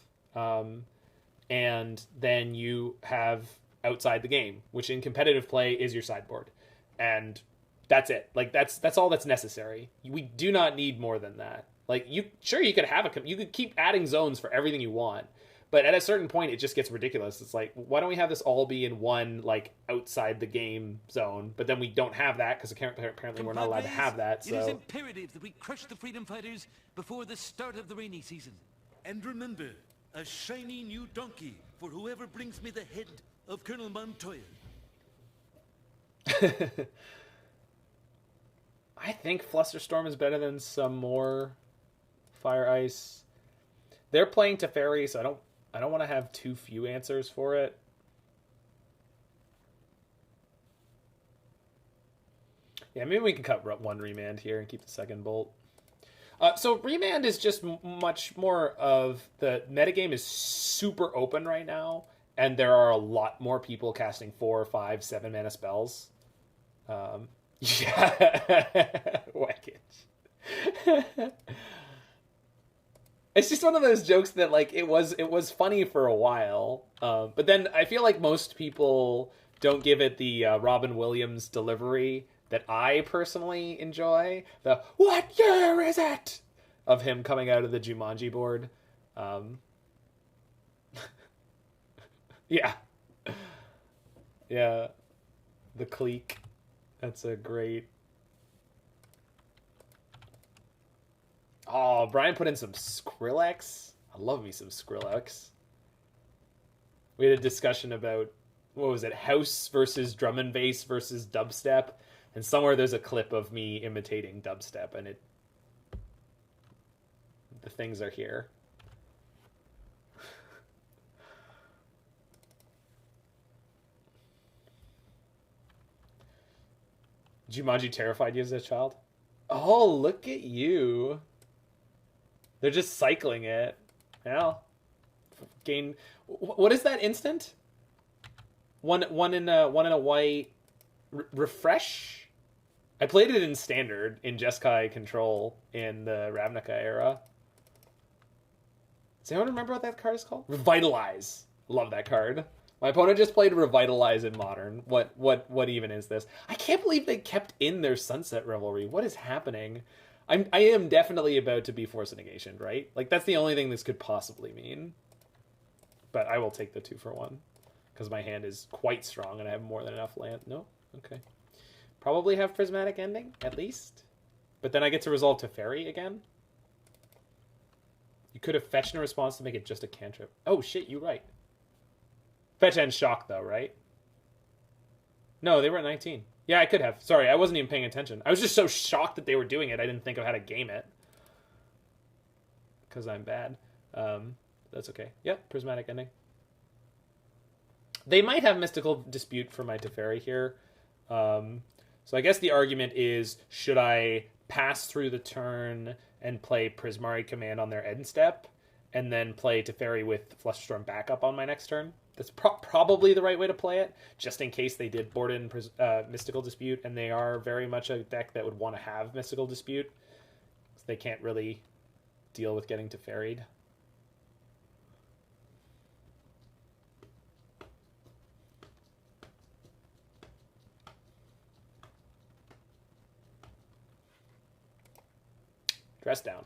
and then you have outside the game, which in competitive play is your sideboard, and that's it. Like that's all that's necessary. We do not need more than that. Like you could have you could keep adding zones for everything you want, but at a certain point it just gets ridiculous. It's like, why don't we have this all be in one, like, outside the game zone? But then we don't have that because apparently we're not allowed to have that. So it is imperative that we crush the freedom fighters before the start of the rainy season. And remember, a shiny new donkey for whoever brings me the head of Colonel Montoya. I think Flusterstorm is better than some more Fire Ice. They're playing Teferi, so I don't want to have too few answers for it. Yeah, maybe we can cut one Remand here and keep the second bolt. So Remand is just much more of the metagame is super open right now, and there are a lot more people casting 4, 5, 7 mana spells. Yeah, Wreckage. It's just one of those jokes that like it was funny for a while, but then I feel like most people don't give it the Robin Williams delivery that I personally enjoy. The "What year is it?" of him coming out of the Jumanji board. Yeah, yeah, the clique. That's a great. Oh, Brian put in some Skrillex. I love me some Skrillex. We had a discussion about, what was it, house versus drum and bass versus dubstep. And somewhere there's a clip of me imitating dubstep, and the things are here. Jumanji terrified you as a child? Oh, look at you. They're just cycling it. Yeah. Gain. What is that instant? One in a white. Refresh. I played it in standard in Jeskai control in the Ravnica era. Does anyone remember what that card is called? Revitalize. Love that card. My opponent just played Revitalize in Modern. What even is this? I can't believe they kept in their Sunset Revelry. What is happening? I am definitely about to be Force of Negation, right? Like, that's the only thing this could possibly mean. But I will take the 2-for-1. Because my hand is quite strong and I have more than enough land. No? Okay. Probably have Prismatic Ending, at least. But then I get to resolve Teferi again. You could have fetched in response to make it just a cantrip. Oh, shit, you're right. Fetch and shock, though, right? No, they were at 19. Yeah, I could have. Sorry, I wasn't even paying attention. I was just so shocked that they were doing it, I didn't think of how to game it. Because I'm bad. That's okay. Yep, Prismatic Ending. They might have Mystical Dispute for my Teferi here. So I guess the argument is, should I pass through the turn and play Prismari Command on their end step, and then play Teferi with Flusterstorm backup on my next turn? That's probably the right way to play it, just in case they did board in Mystical Dispute, and they are very much a deck that would want to have Mystical Dispute. So they can't really deal with getting Teferi'd. Dress down.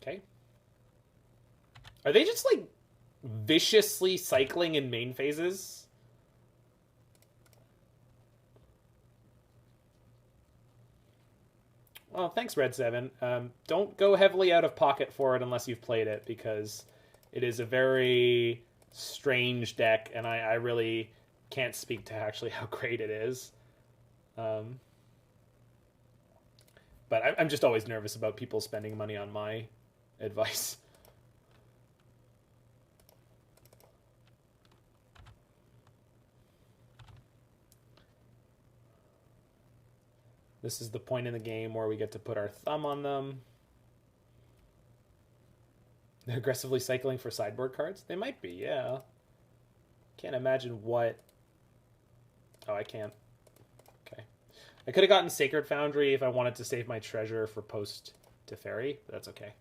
Okay. Are they just, like, viciously cycling in main phases? Well, thanks, Red 7. Don't go heavily out of pocket for it unless you've played it, because it is a very strange deck, and I really can't speak to actually how great it is. But I'm just always nervous about people spending money on my advice. This is the point in the game where we get to put our thumb on them. They're aggressively cycling for sideboard cards? They might be, yeah. Can't imagine what... Oh, I can't. Okay. I could have gotten Sacred Foundry if I wanted to save my treasure for post Teferi, but that's okay.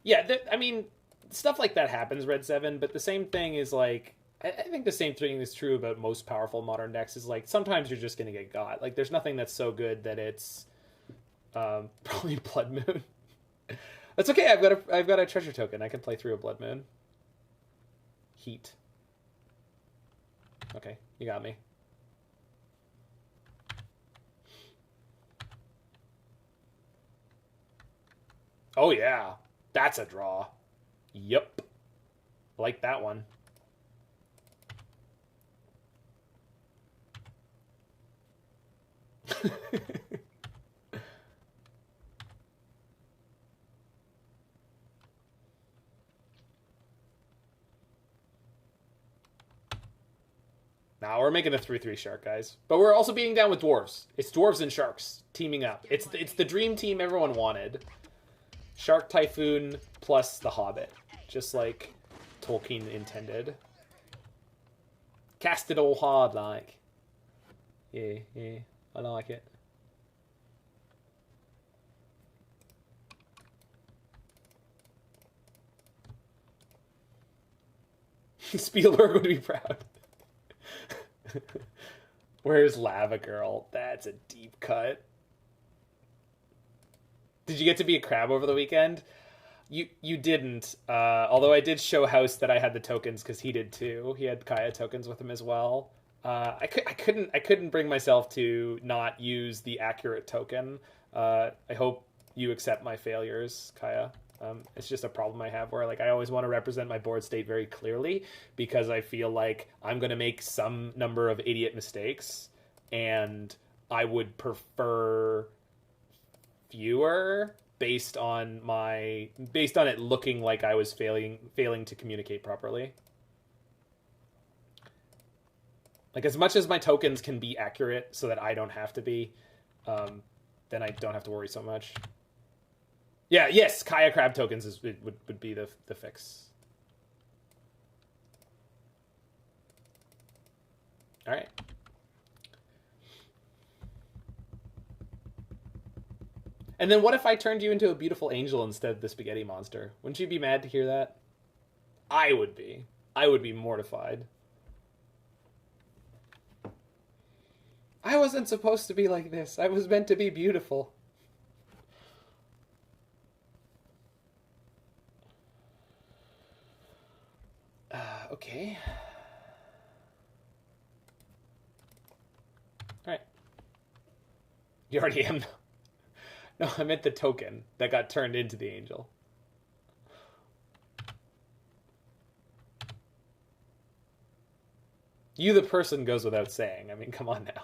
Yeah, I mean... Stuff like that happens, Red 7, but the same thing is, like... I think the same thing is true about most powerful modern decks, is, like, sometimes you're just going to get got. Like, there's nothing that's so good that it's... probably Blood Moon. That's okay, I've got a treasure token. I can play through a Blood Moon. Heat. Okay, you got me. Oh, yeah. That's a draw. Yep. Like that one. Now we're making a 3-3 shark, guys. But we're also beating down with dwarves. It's dwarves and sharks teaming up. It's the dream team everyone wanted. Shark Typhoon plus the Hobbit. Just like Tolkien intended. Cast it all hard, like. Yeah. I like it. Spielberg would be proud. Where's Lava Girl? That's a deep cut. Did you get to be a crab over the weekend? You didn't. Although I did show House that I had the tokens because he did too. He had Kaya tokens with him as well. I couldn't bring myself to not use the accurate token. I hope you accept my failures, Kaya. It's just a problem I have where like I always want to represent my board state very clearly because I feel like I'm going to make some number of idiot mistakes and I would prefer fewer based on it looking like I was failing to communicate properly. Like as much as my tokens can be accurate so that I don't have to be, then I don't have to worry so much. Yeah, yes, Kaya Crab tokens would be the fix. All right. And then what if I turned you into a beautiful angel instead of the spaghetti monster? Wouldn't you be mad to hear that? I would be. I would be mortified. I wasn't supposed to be like this. I was meant to be beautiful. Okay. Alright. You already am. No, I meant the token that got turned into the angel. You, the person, goes without saying. I mean, come on now.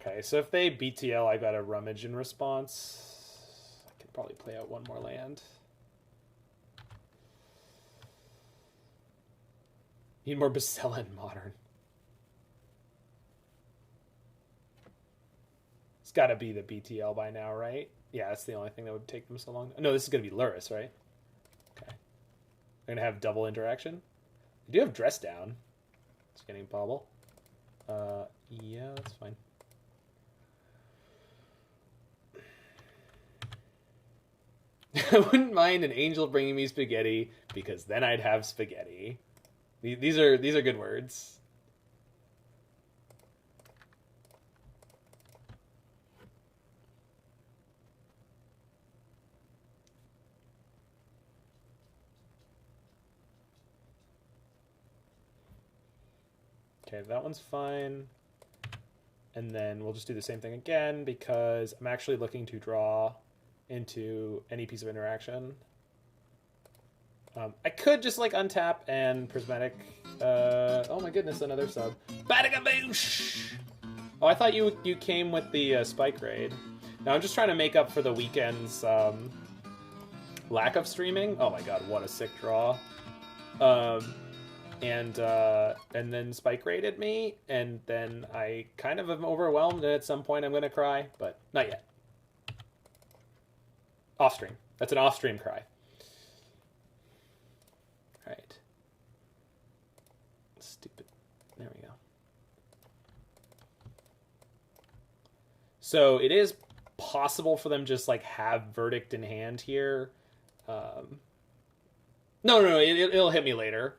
Okay, so if they BTL, I got a rummage in response. I could probably play out one more land. Need more Basella in Modern. It's got to be the BTL by now, right? Yeah, that's the only thing that would take them so long. No, this is going to be Luris, right? Okay. They're going to have double interaction. They do have Dress Down. It's getting Bobble. Yeah, that's fine. I wouldn't mind an angel bringing me spaghetti because then I'd have spaghetti. These are good words. Okay, that one's fine. And then we'll just do the same thing again because I'm actually looking to draw into any piece of interaction. I could just like untap and prismatic. Oh my goodness, another sub. Badagaboosh! Oh, I thought you came with the spike raid. Now I'm just trying to make up for the weekend's lack of streaming. Oh my god, what a sick draw. And then spike raided me, and then I kind of am overwhelmed, and at some point I'm gonna cry, but not yet. Off stream. That's an off stream cry. All right. Stupid. There we go. So it is possible for them just like have Verdict in hand here. No, it'll hit me later.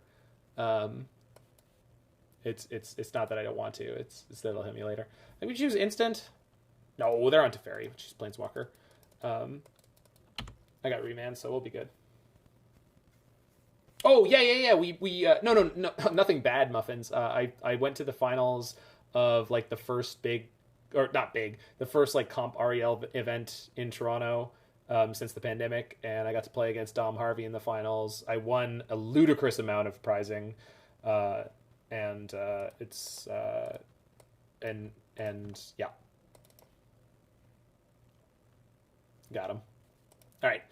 It's not that I don't want to. It's that it'll hit me later. Maybe choose instant. No, they're on Teferi, which is Planeswalker. I got Remand, so we'll be good. Oh yeah. We no, nothing bad, Muffins. I went to the finals of like the first big, or not big, the first like comp REL event in Toronto since the pandemic, and I got to play against Dom Harvey in the finals. I won a ludicrous amount of prizing, and it's and yeah, got him. All right.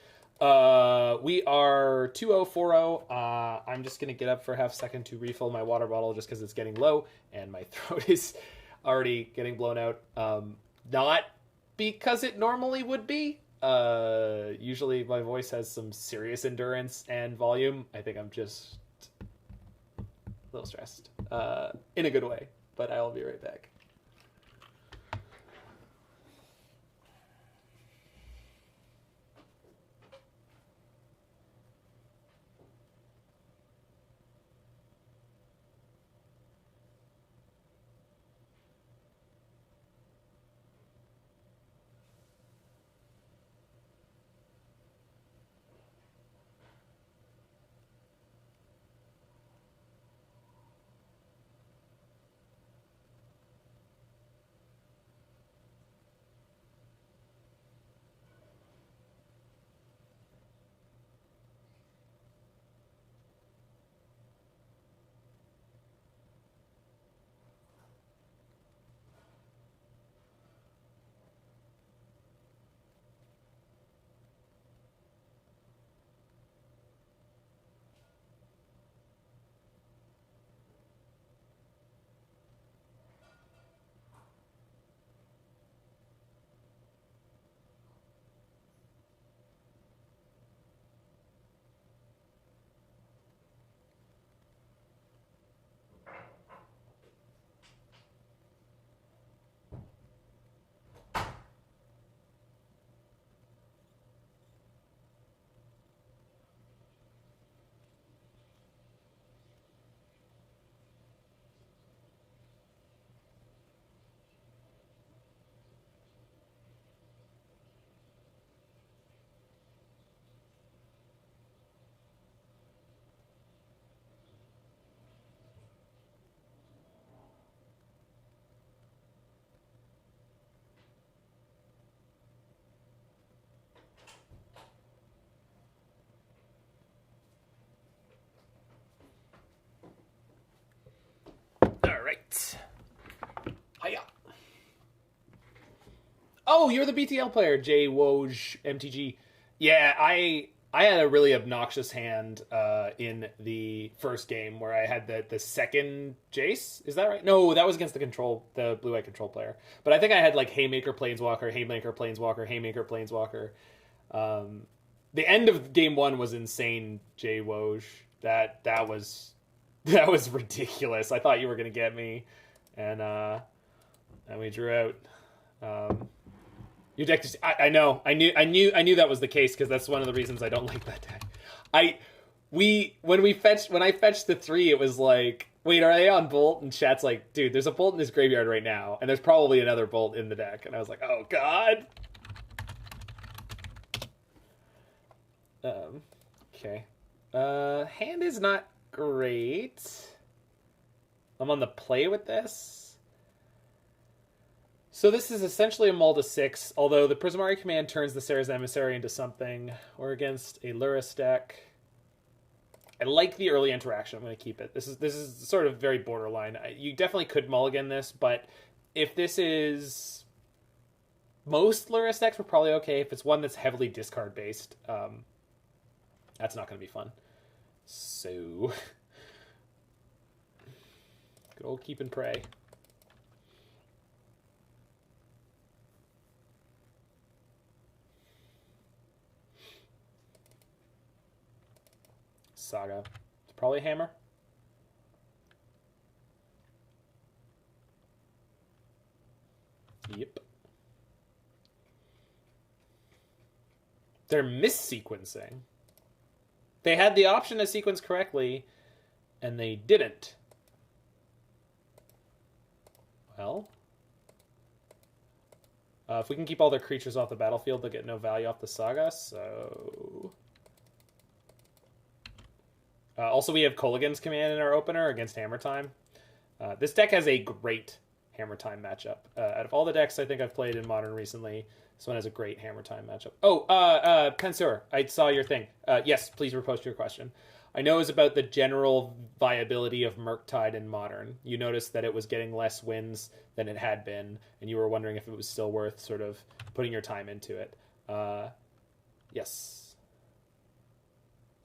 We are 2040. I'm just going to get up for a half second to refill my water bottle just because it's getting low and my throat is already getting blown out. Not because it normally would be. Usually my voice has some serious endurance and volume. I think I'm just little stressed. In a good way, but I'll be right back. All right. Hiya. Oh, you're the BTL player, J Woj MTG. Yeah, I had a really obnoxious hand in the first game where I had the second Jace. Is that right? No, that was against the blue-white control player. But I think I had like Haymaker Planeswalker, Haymaker Planeswalker, Haymaker Planeswalker. The end of game one was insane, J Woj. That was ridiculous. I thought you were gonna get me, and we drew out. Your deck just, I know. I knew that was the case because that's one of the reasons I don't like that deck. When I fetched the 3, it was like, wait, are they on Bolt? And chat's like, dude, there's a Bolt in this graveyard right now, and there's probably another Bolt in the deck. And I was like, oh god. Okay. Hand is not great. I'm on the play with this. So this is essentially a mull to 6, although the Prismari Command turns the Serra's Emissary into something. We're against a Lurrus deck. I like the early interaction. I'm going to keep it. This is sort of very borderline. You definitely could mulligan this, but if this is... Most Lurrus decks were probably okay. If it's one that's heavily discard-based, that's not going to be fun. So... Good old keep and pray. Saga. It's probably Hammer. Yep. They're mis-sequencing. They had the option to sequence correctly, and they didn't. Well. If we can keep all their creatures off the battlefield, they'll get no value off the Saga, so... also, we have Kolaghan's Command in our opener against Hammer Time. This deck has a great Hammer Time matchup. Out of all the decks I think I've played in Modern recently, this one has a great Hammer Time matchup. Oh, Pensur, I saw your thing. Yes, please repost your question. I know it's about the general viability of Murktide in Modern. You noticed that it was getting less wins than it had been, and you were wondering if it was still worth sort of putting your time into it. Yes.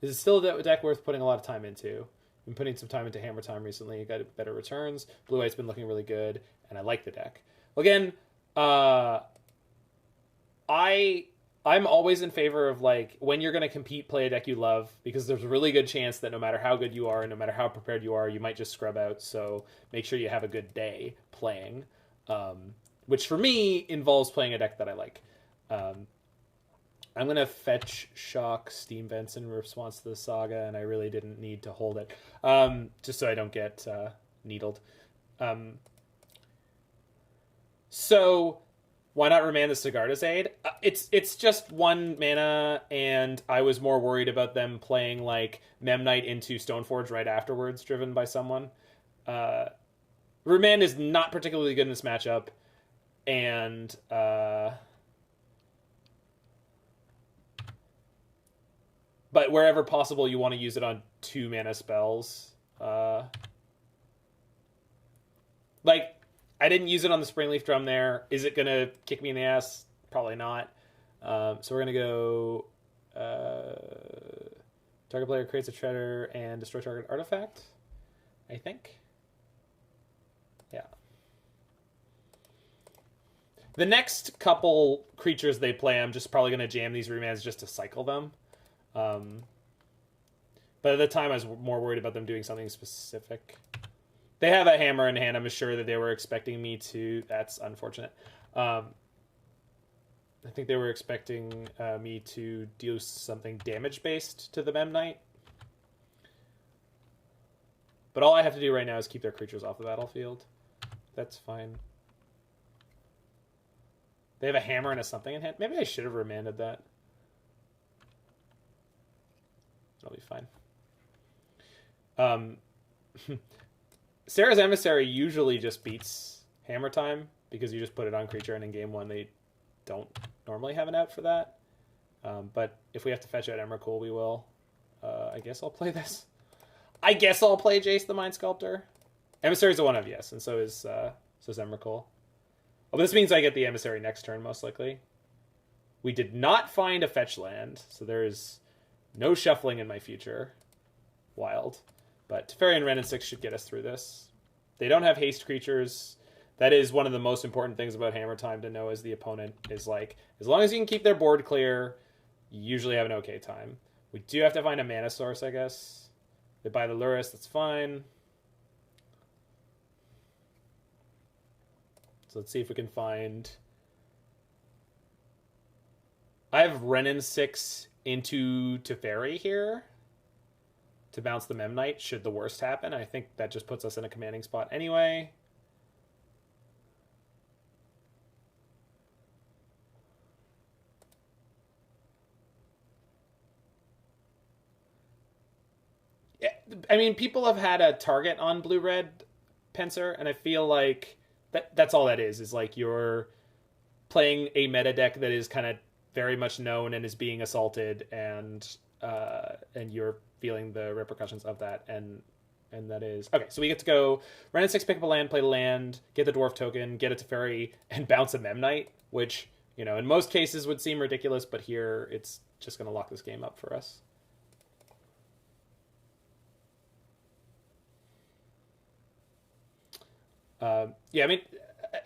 Is it still a deck worth putting a lot of time into? I've been putting some time into Hammer Time recently. Got better returns. Blue White's been looking really good, and I like the deck. Again, I I'm always in favor of, like, when you're going to compete, play a deck you love, because there's a really good chance that no matter how good you are and no matter how prepared you are, you might just scrub out. So make sure you have a good day playing, which for me involves playing a deck that I like. I'm going to fetch Shock Steam Vents in response to the Saga, and I really didn't need to hold it, just so I don't get needled. So why not Remand the Sigarda's Aid? It's just 1 mana, and I was more worried about them playing like Memnite into Stoneforge right afterwards, driven by someone. Remand is not particularly good in this matchup, and but wherever possible, you want to use it on 2 mana spells. Like, I didn't use it on the Springleaf Drum there. Is it going to kick me in the ass? Probably not. So we're going to go... target player creates a treasure and destroy target artifact, I think. Yeah. The next couple creatures they play, I'm just probably going to jam these remands just to cycle them. But at the time, I was more worried about them doing something specific. They have a hammer in hand. I'm sure that they were expecting me to... That's unfortunate. I think they were expecting me to do something damage-based to the Memnite. But all I have to do right now is keep their creatures off the battlefield. That's fine. They have a hammer and a something in hand. Maybe I should have remanded that. It'll be fine. Serra's Emissary usually just beats Hammer Time because you just put it on creature, and in game 1 they don't normally have an out for that. But if we have to fetch out Emrakul, we will. I guess I'll play this. I guess I'll play Jace the Mind Sculptor. Emissary's a 1-of, yes, and so is Emrakul. Oh, but this means I get the Emissary next turn, most likely. We did not find a fetch land, so there is no shuffling in my future. Wild. But Teferi and Wrenn and Six should get us through this. They don't have haste creatures. That is one of the most important things about Hammer Time to know as the opponent, is like, as long as you can keep their board clear, you usually have an okay time. We do have to find a mana source, I guess. They buy the Lurrus, that's fine. So let's see if we can find... I have Wrenn and Six into Teferi here to bounce the Memnite should the worst happen. I think that just puts us in a commanding spot anyway. Yeah, I mean, people have had a target on blue-red Pencer, and I feel like that's all that is like you're playing a meta deck that is kind of very much known and is being assaulted, and you're feeling the repercussions of that, and that is... Okay, so we get to go Wrenn and Six, pick up a land, play the land, get the Dwarf token, get a Teferi, and bounce a Memnite, which, you know, in most cases would seem ridiculous, but here it's just going to lock this game up for us. Yeah, I mean,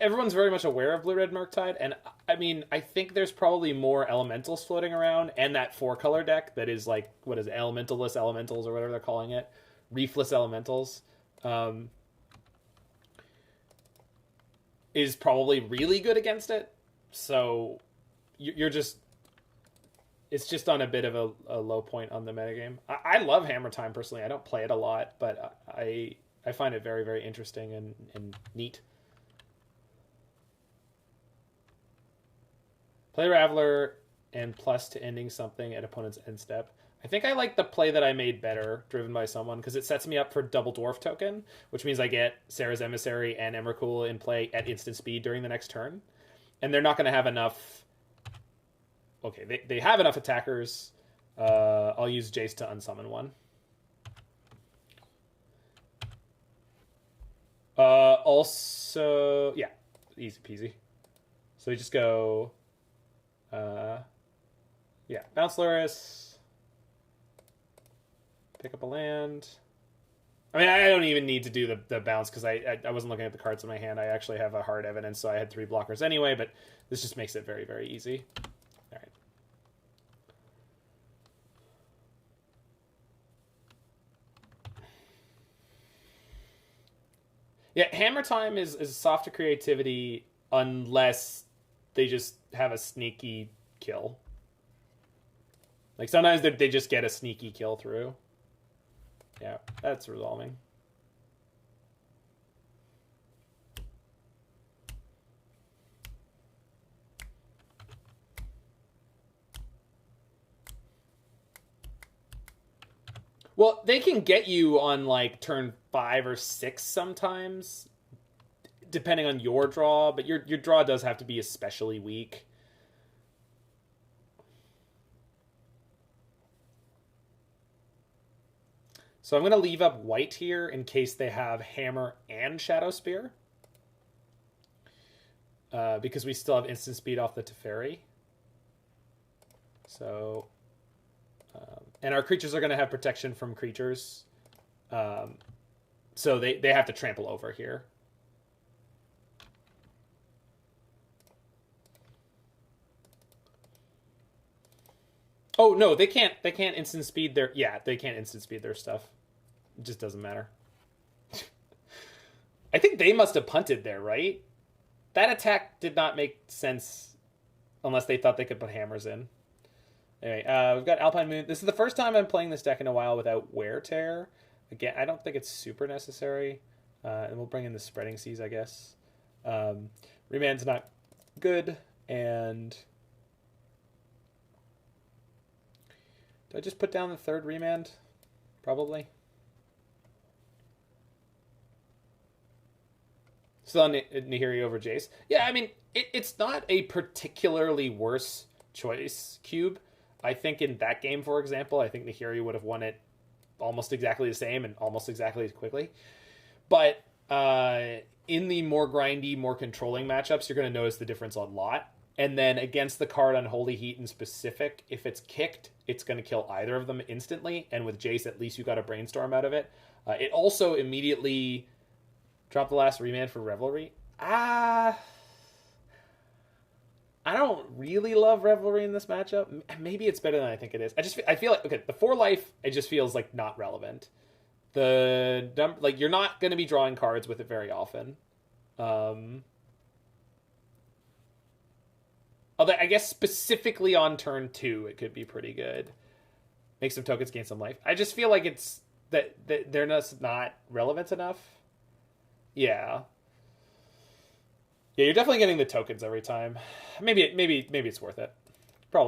everyone's very much aware of Blue-Red Murktide, and I mean, I think there's probably more elementals floating around, and that 4-color deck that is like, what is it, elemental-less elementals, or whatever they're calling it, reefless elementals, is probably really good against it. So you're just... It's just on a bit of a low point on the metagame. I love Hammer Time, personally. I don't play it a lot, but I find it very, very interesting and neat. Play Raveler and plus to ending something at opponent's end step. I think I like the play that I made better, driven by someone, because it sets me up for double Dwarf token, which means I get Serra's Emissary and Emrakul in play at instant speed during the next turn. And they're not going to have enough... Okay, they have enough attackers. I'll use Jace to unsummon one. Also... Yeah, easy peasy. So we just go... yeah, bounce Lurrus. Pick up a land. I mean, I don't even need to do the bounce because I wasn't looking at the cards in my hand. I actually have a hard evidence, so I had 3 blockers anyway, but this just makes it very, very easy. All right. Hammer Time is soft to creativity unless they just have a sneaky kill. Like, sometimes they just get a sneaky kill through. Yeah, that's resolving. Well, they can get you on, like, turn 5 or 6 sometimes, depending on your draw, but your draw does have to be especially weak. So I'm going to leave up white here in case they have Hammer and Shadow Spear. Because we still have instant speed off the Teferi. So... and our creatures are going to have protection from creatures. So they have to trample over here. Oh, no, they can't instant speed their... Yeah, they can't instant speed their stuff. It just doesn't matter. I think they must have punted there, right? That attack did not make sense unless they thought they could put hammers in. Anyway, we've got Alpine Moon. This is the first time I'm playing this deck in a while without Wear Tear. Again, I don't think it's super necessary. And we'll bring in the Spreading Seas, I guess. Remand's not good, and... Do I just put down the third Remand? Probably. Still on Nahiri over Jace. Yeah, I mean, it's not a particularly worse choice, Cube. I think in that game, for example, I think Nahiri would have won it almost exactly the same and almost exactly as quickly. But in the more grindy, more controlling matchups, you're going to notice the difference a lot. And then against the card Unholy Heat in specific, if it's kicked, it's going to kill either of them instantly. And with Jace, at least you got a Brainstorm out of it. It also immediately dropped the last Remand for Revelry. I don't really love Revelry in this matchup. Maybe it's better than I think it is. I feel like, okay, the 4 life, it just feels like not relevant. You're not going to be drawing cards with it very often. Although I guess specifically on turn 2, it could be pretty good. Make some tokens, gain some life. I just feel like it's that they're just not relevant enough. Yeah. Yeah, you're definitely getting the tokens every time. Maybe it's worth it.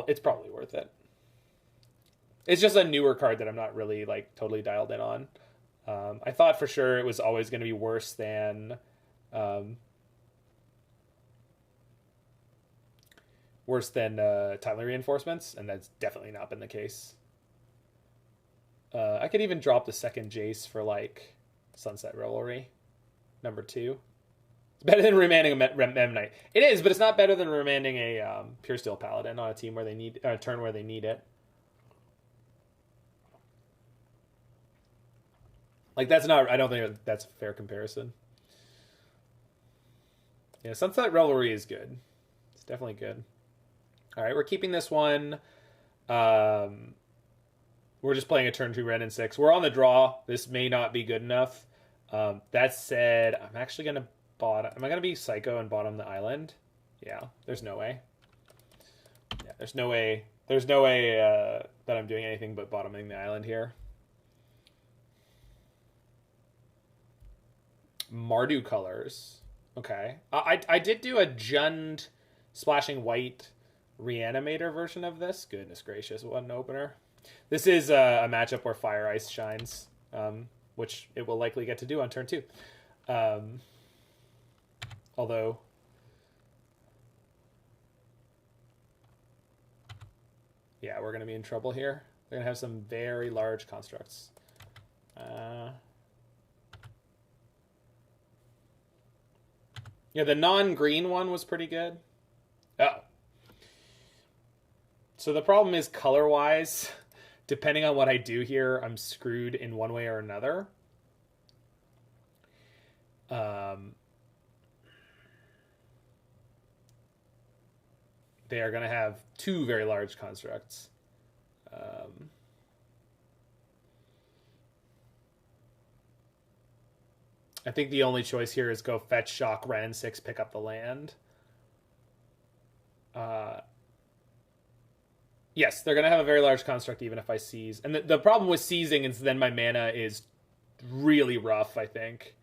It's probably worth it. It's just a newer card that I'm not really like totally dialed in on. I thought for sure it was always going to be worse than timely reinforcements, and that's definitely not been the case. I could even drop the second Jace for like Sunset Revelry, number 2. It's better than remanding a Mem Knight. It is, but it's not better than remanding a Pure Steel Paladin on a team where they need a turn where they need it. Like that's not. I don't think that's a fair comparison. Yeah, Sunset Revelry is good. It's definitely good. All right, we're keeping this one. We're just playing a turn 2 Wrenn and Six. We're on the draw. This may not be good enough. That said, I'm actually going to bottom. Am I going to be psycho and bottom the island? Yeah, there's no way. Yeah, there's no way. There's no way that I'm doing anything but bottoming the island here. Mardu colors. Okay. I did do a Jund splashing white reanimator version of this. Goodness gracious, what an opener. This is a matchup where Fire Ice shines, which it will likely get to do on turn 2. Although... yeah, we're going to be in trouble here. They're going to have some very large constructs. Yeah, the non-green one was pretty good. Oh. So the problem is color-wise, depending on what I do here, I'm screwed in one way or another. They are going to have 2 very large constructs. I think the only choice here is go fetch, shock, Wrenn and Six, pick up the land. Yes, they're going to have a very large construct even if I seize. And the problem with seizing is then my mana is really rough, I think.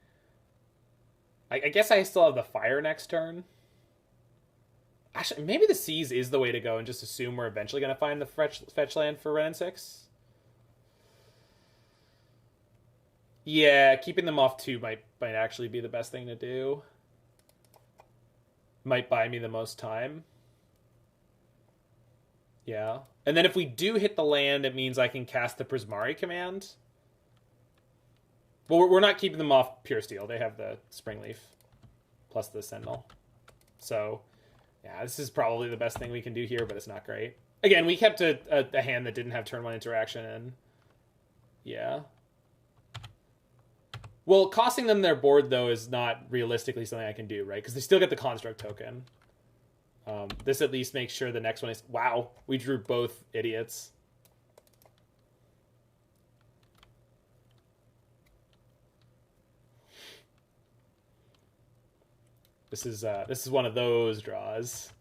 I guess I still have the fire next turn. Actually, maybe the seize is the way to go and just assume we're eventually going to find the fetch land for Wrenn and Six. Yeah, keeping them off 2 might actually be the best thing to do. Might buy me the most time. Yeah. And then if we do hit the land, it means I can cast the Prismari Command. Well, we're not keeping them off Pure Steel. They have the Springleaf plus the Sentinel. So, yeah, this is probably the best thing we can do here, but it's not great. Again, we kept a hand that didn't have turn 1 interaction, and yeah. Well, costing them their board, though, is not realistically something I can do, right? Because they still get the Construct token. This at least makes sure the next one is... Wow, we drew both idiots. This is one of those draws.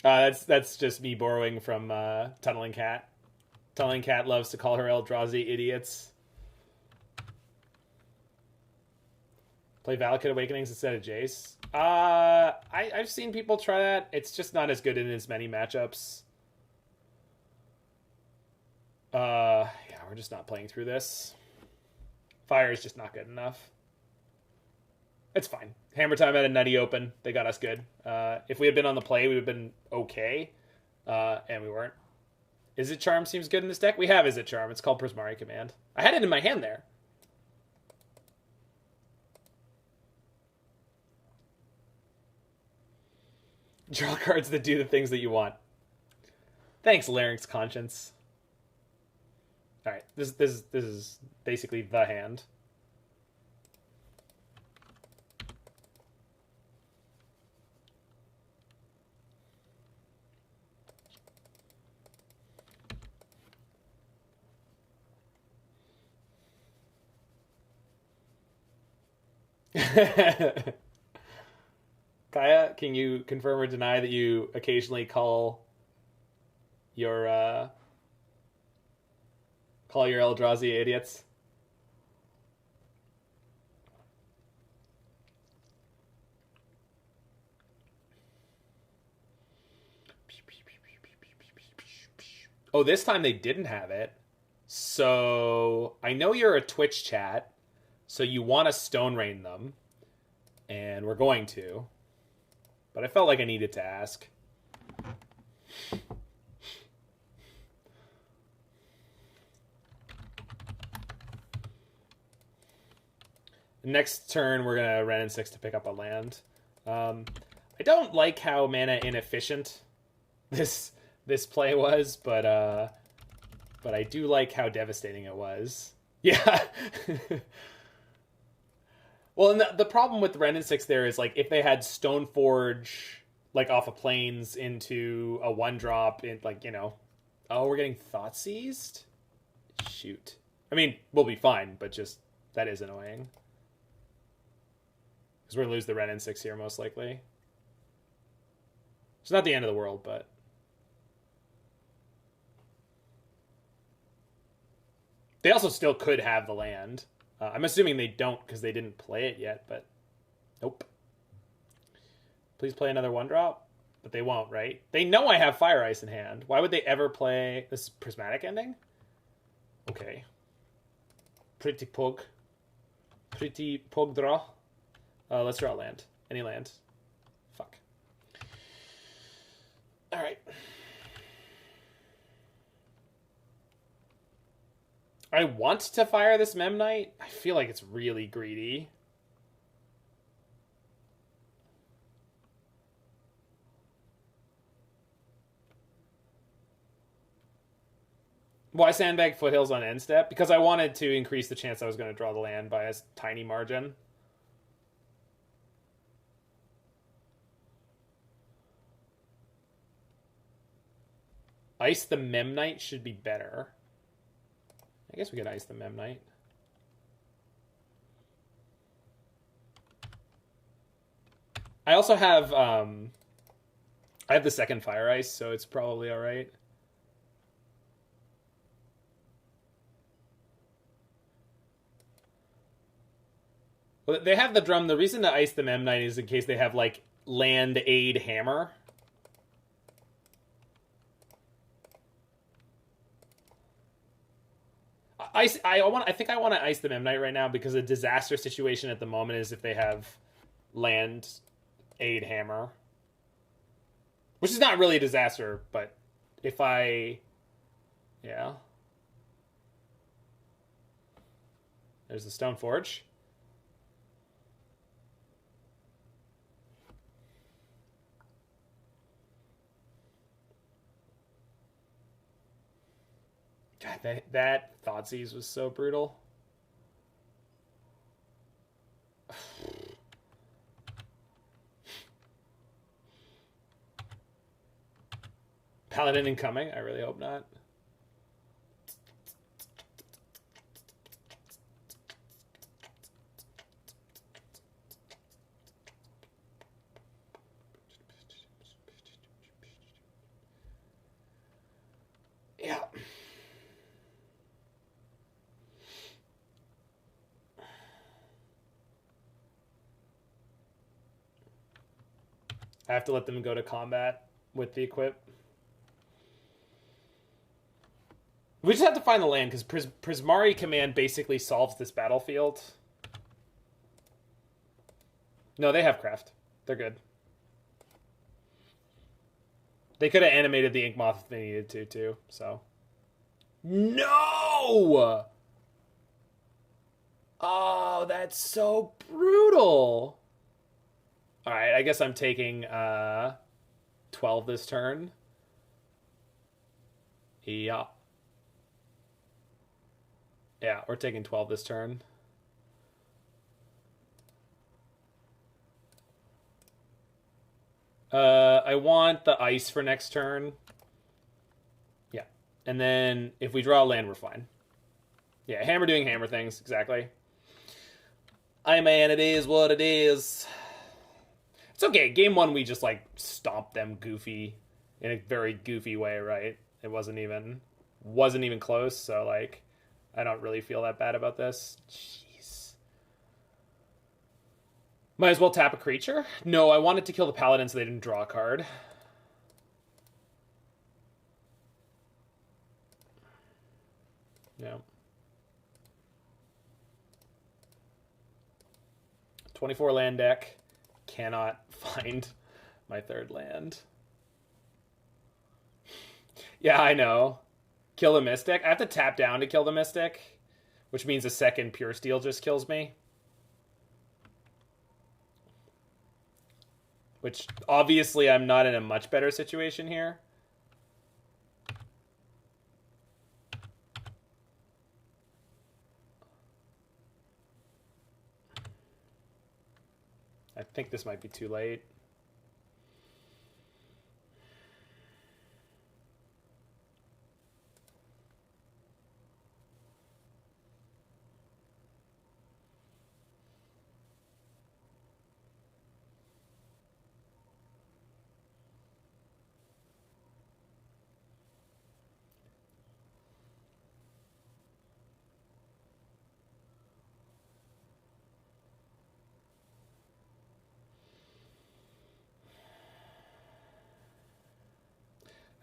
That's just me borrowing from Tunneling Cat. Tunneling Cat loves to call her Eldrazi idiots. Play Valakut Awakenings instead of Jace. I've seen people try that. It's just not as good in as many matchups. Yeah, we're just not playing through this. Fire is just not good enough. It's fine. Hammer Time had a nutty open. They got us good. If we had been on the play, we would have been okay. And we weren't. Izzet Charm seems good in this deck. We have Izzet Charm. It's called Prismari Command. I had it in my hand there. Draw cards that do the things that you want. Thanks, Larynx Conscience. All right, this is basically the hand. Kaya, can you confirm or deny that you occasionally call your Eldrazi idiots? Oh, this time they didn't have it. So I know you're a Twitch chat, so you want to Stone Rain them, and we're going to. But I felt like I needed to ask. Next turn, we're going to Wrenn and Six to pick up a land. I don't like how mana inefficient this play was, but I do like how devastating it was. Yeah. Well, and the problem with Wrenn and Six there is, like, if they had Stoneforge, like, off of Plains into a 1-drop, in, like, you know... Oh, we're getting Thought Seized? Shoot. I mean, we'll be fine, but just... That is annoying. Because we're going to lose the Wrenn and Six here, most likely. It's not the end of the world, but... They also still could have the land. I'm assuming they don't because they didn't play it yet, but nope. Please play another 1-drop, but they won't, right? They know I have Fire Ice in hand. Why would they ever play this Prismatic Ending? Okay. Pretty pug draw. Let's draw a land. Any land. Fuck. All right. I want to fire this Memnite. I feel like it's really greedy. Why sandbag Foothills on end step? Because I wanted to increase the chance I was going to draw the land by a tiny margin. Ice the Memnite should be better. I guess we could ice the Memnite. I also have I have the second Fire Ice, so it's probably all right. Well, they have the drum. The reason to ice the Memnite is in case they have like land aid hammer. I think I want to ice the Memnite right now because a disaster situation at the moment is if they have land aid hammer, which is not really a disaster, but if yeah, there's the Stone Forge. God, that Thoughtseize was so brutal. Paladin incoming? I really hope not. Yeah. I have to let them go to combat with the equip. We just have to find the land, because Prismari Command basically solves this battlefield. No, they have craft. They're good. They could have animated the Ink Moth if they needed to, too, so. No! Oh, that's so brutal. Alright, I guess I'm taking 12 this turn. Yeah. Yeah, we're taking 12 this turn. I want the ice for next turn. Yeah. And then if we draw a land, we're fine. Yeah, hammer doing hammer things, exactly. Hey man, it is what it is. It's okay. Game 1, we just like stomped them goofy in a very goofy way, right? It wasn't even close, so like I don't really feel that bad about this. Jeez. Might as well tap a creature? No, I wanted to kill the paladin so they didn't draw a card. Yeah. 24 land deck. Cannot find my third land. Yeah, I know. Kill the Mystic. I have to tap down to kill the Mystic, which means a second Pure Steel just kills me. Which, obviously, I'm not in a much better situation here. I think this might be too late.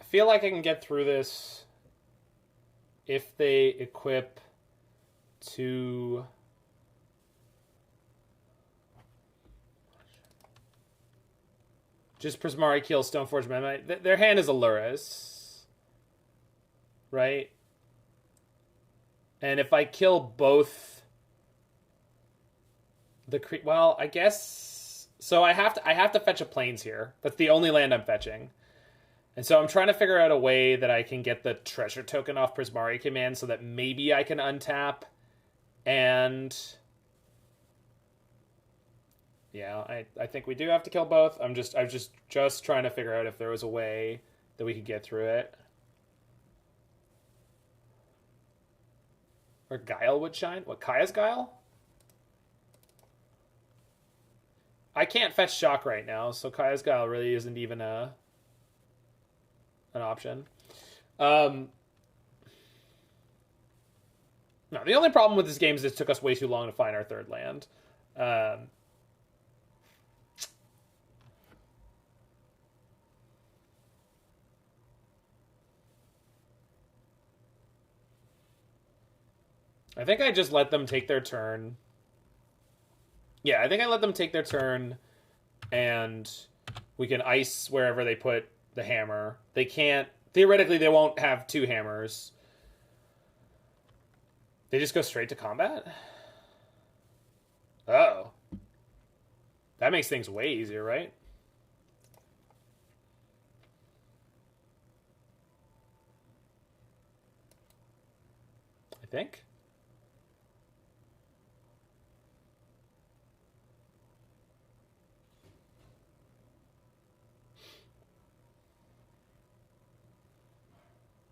I feel like I can get through this if they equip to... Just Prismari kill Stoneforge Memnite. Their hand is Aluris. Right? And if I kill both well, I guess so I have to fetch a plains here. That's the only land I'm fetching. And so I'm trying to figure out a way that I can get the treasure token off Prismari Command so that maybe I can untap. And yeah, I think we do have to kill both. I was just trying to figure out if there was a way that we could get through it. Or Guile would shine? What, Kaya's Guile? I can't fetch Shock right now, so Kaya's Guile really isn't even an option. No, the only problem with this game is it took us way too long to find our third land. I think I just let them take their turn. Yeah, I think I let them take their turn, and we can ice wherever they put the hammer. They can't... Theoretically, they won't have two hammers. They just go straight to combat? Oh. That makes things way easier, right? I think.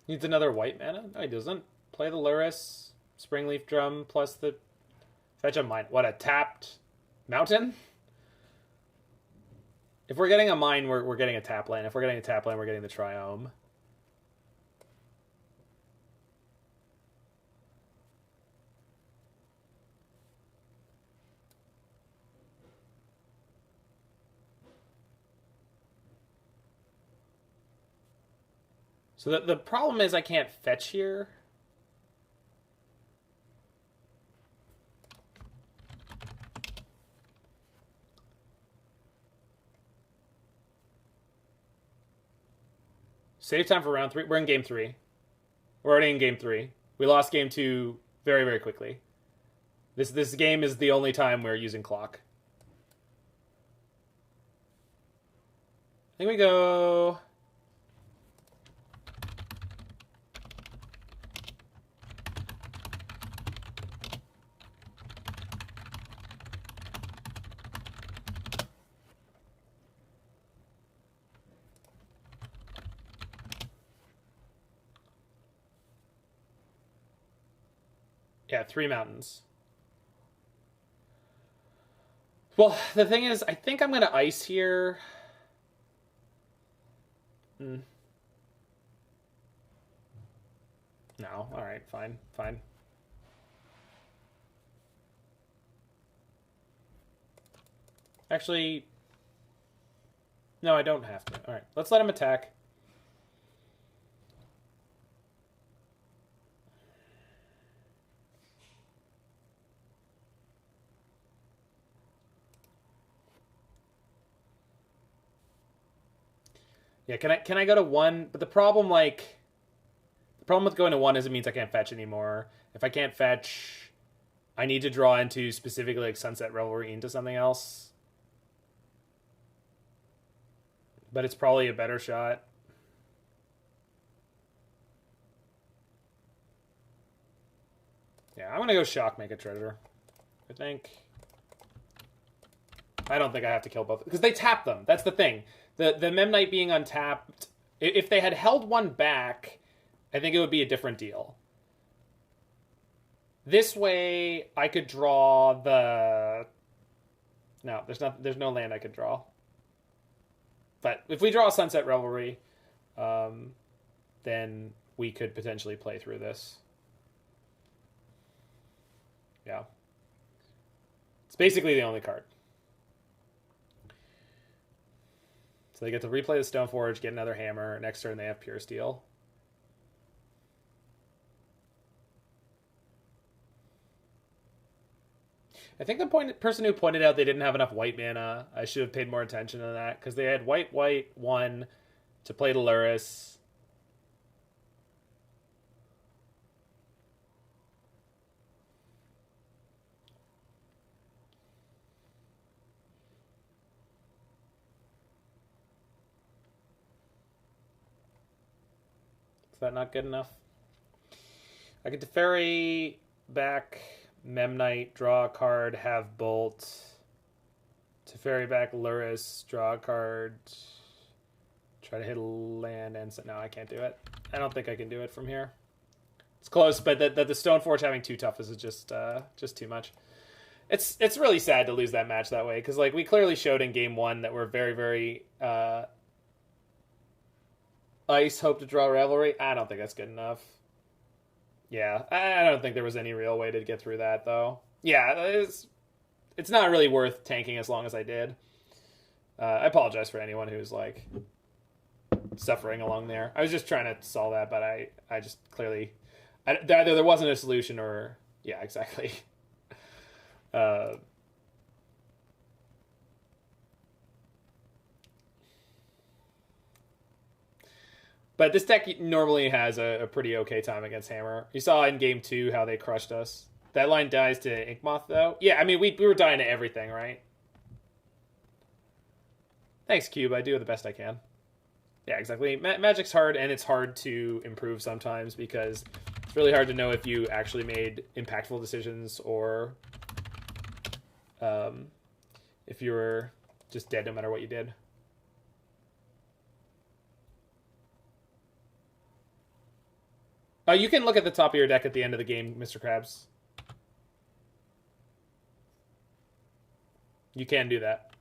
Needs another white mana? No, he doesn't. Play the Luris, Springleaf Drum, plus the... Fetch a mine. What, a tapped mountain? If we're getting a mine, we're getting a tap land. If we're getting a tap land, we're getting the Triome. So the problem is I can't fetch here. Save time for round 3. We're in game 3. We're already in game 3. We lost game 2 very, very quickly. This game is the only time we're using clock. I think we go... Yeah, 3 mountains. Well, the thing is, I think I'm going to ice here. No. Alright, fine. Fine. Actually... No, I don't have to. Alright, let's let him attack. Yeah, can I go to 1? But the problem with going to 1 is it means I can't fetch anymore. If I can't fetch, I need to draw into specifically like Sunset Revelry into something else. But it's probably a better shot. Yeah, I'm gonna go Shock, make a treasure. I think. I don't think I have to kill both because they tap them. That's the thing. The Memnite being untapped, if they had held one back, I think it would be a different deal. This way, I could draw the... No, there's no land I could draw. But if we draw a Sunset Revelry, then we could potentially play through this. Yeah. It's basically the only card. So they get to replay the Stoneforge, get another hammer. Next turn they have Pure Steel. I think the person who pointed out they didn't have enough white mana, I should have paid more attention to that, because they had white, 1 to play the Luris. Is that not good enough? I get Teferi back Memnite, draw a card, have Bolt. Teferi back Luris, draw a card. Try to hit a land and... No, I can't do it. I don't think I can do it from here. It's close, but the Stoneforge having 2 toughness is just too much. It's really sad to lose that match that way, because like we clearly showed in game 1 that we're very, very ice, hope to draw Revelry. I don't think that's good enough. Yeah, I don't think there was any real way to get through that, though. Yeah, it's not really worth tanking as long as I did. I apologize for anyone who's like suffering along there. I was just trying to solve that, but I just clearly either there wasn't a solution or yeah, exactly. But this deck normally has a pretty okay time against Hammer. You saw in game 2 how they crushed us. That line dies to Inkmoth, though. Yeah, I mean, we were dying to everything, right? Thanks, Cube. I do the best I can. Yeah, exactly. Magic's hard, and it's hard to improve sometimes because it's really hard to know if you actually made impactful decisions or if you were just dead no matter what you did. You can look at the top of your deck at the end of the game, Mr. Krabs. You can do that.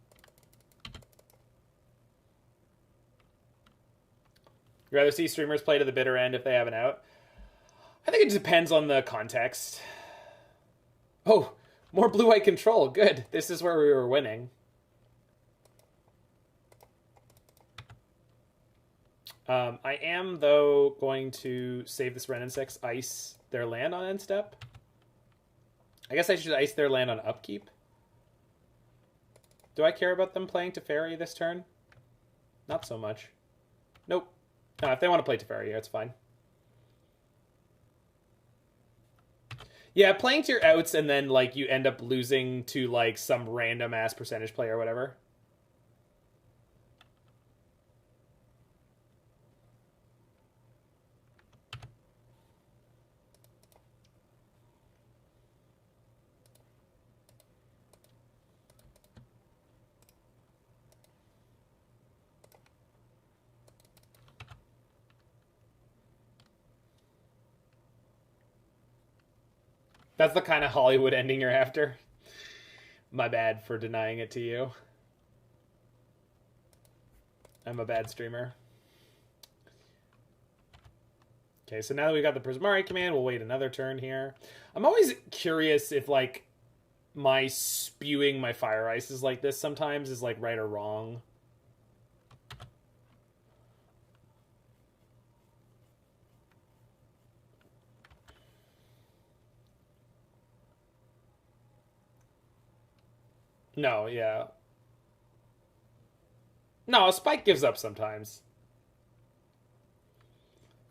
You'd rather see streamers play to the bitter end if they have an out? I think it depends on the context. Oh, more blue-white control. Good. This is where we were winning. I am, though, going to save this Wrenn and Six, ice their land on end step. I guess I should ice their land on upkeep. Do I care about them playing Teferi this turn? Not so much. Nope. No, if they want to play Teferi, it's fine. Yeah, playing to your outs and then, like, you end up losing to, like, some random-ass percentage play or whatever. That's the kind of Hollywood ending you're after. My bad for denying it to you. I'm a bad streamer. Okay, so now that we've got the Prismari Command, we'll wait another turn here. I'm always curious if, like, my spewing my Fire Ices like this sometimes is, like, right or wrong. No, yeah. No, Spike gives up sometimes.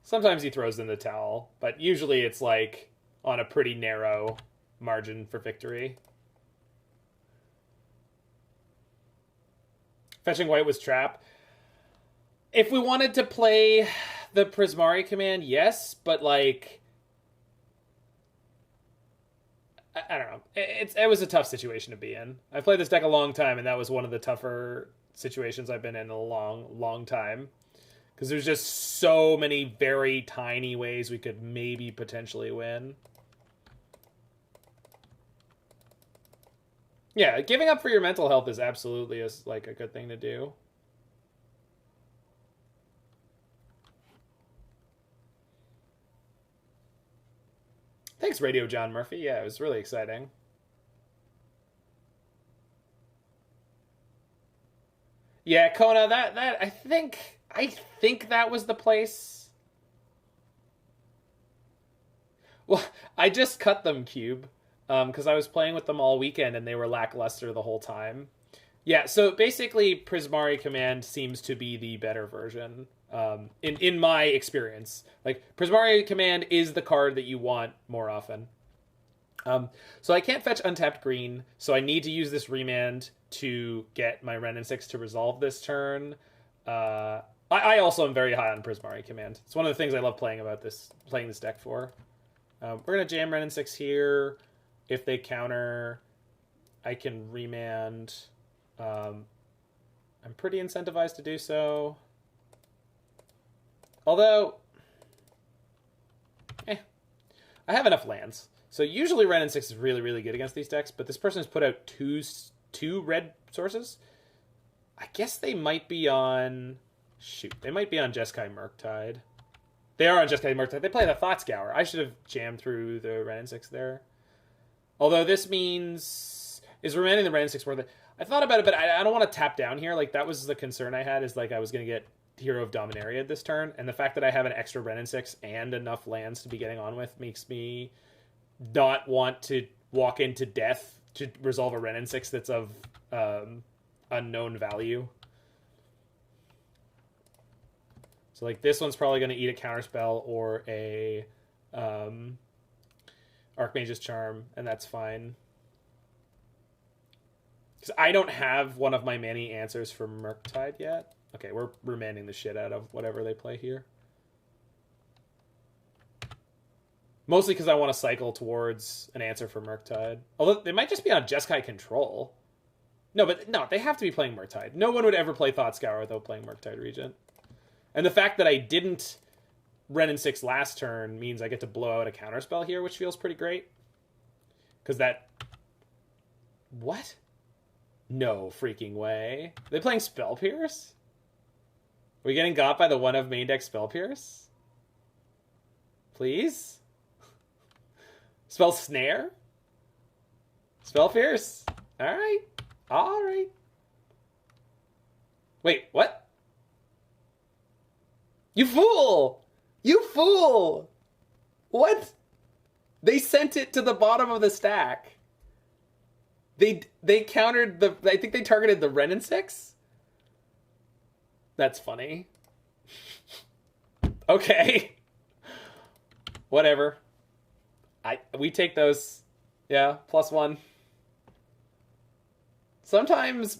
Sometimes he throws in the towel, but usually it's like on a pretty narrow margin for victory. Fetching white was trap. If we wanted to play the Prismari Command, yes, but like I don't know. It was a tough situation to be in. I've played this deck a long time, and that was one of the tougher situations I've been in a long, long time. Because there's just so many very tiny ways we could maybe potentially win. Yeah, giving up for your mental health is absolutely like a good thing to do. Thanks, Radio John Murphy. Yeah, it was really exciting. Yeah, Kona, that I think that was the place. Well, I just cut them, Cube, because I was playing with them all weekend and they were lackluster the whole time. Yeah, so basically Prismari Command seems to be the better version. In my experience, like Prismari Command is the card that you want more often. So I can't fetch untapped green, so I need to use this Remand to get my Wrenn and Six to resolve this turn. I also am very high on Prismari Command. It's one of the things I love playing this deck for. We're gonna jam Wrenn and Six here. If they counter, I can Remand. I'm pretty incentivized to do so. Although, I have enough lands. So usually Wrenn and Six is really, really good against these decks, but this person has put out two red sources. I guess they might be on... Shoot, they might be on Jeskai Murktide. They are on Jeskai Murktide. They play the Thought Scour. I should have jammed through the Wrenn and Six there. Although this means... Is remanding the Wrenn and Six worth it? I thought about it, but I don't want to tap down here. Like, that was the concern I had, is like I was going to get Hero of Dominaria this turn, and the fact that I have an extra Wrenn and Six and enough lands to be getting on with makes me not want to walk into death to resolve a Wrenn and Six that's of unknown value. So like this one's probably going to eat a counterspell or a Archmage's Charm, and that's fine. Because I don't have one of my many answers for Murktide yet. Okay, we're remanding the shit out of whatever they play here. Mostly because I want to cycle towards an answer for Murktide. Although they might just be on Jeskai Control. No, they have to be playing Murktide. No one would ever play Thought Scour without playing Murktide Regent. And the fact that I didn't Wrenn and Six last turn means I get to blow out a counterspell here, which feels pretty great. Because that... What? No freaking way. Are they playing Spell Pierce? Are we getting got by the one of main deck Spell Pierce? Please? Spell Snare? Spell Pierce? Alright. Alright. Wait, what? You fool! You fool! What? They sent it to the bottom of the stack. They countered the... I think they targeted the Wrenn and Six? That's funny. Okay. Whatever. We take those. Yeah, +1. Sometimes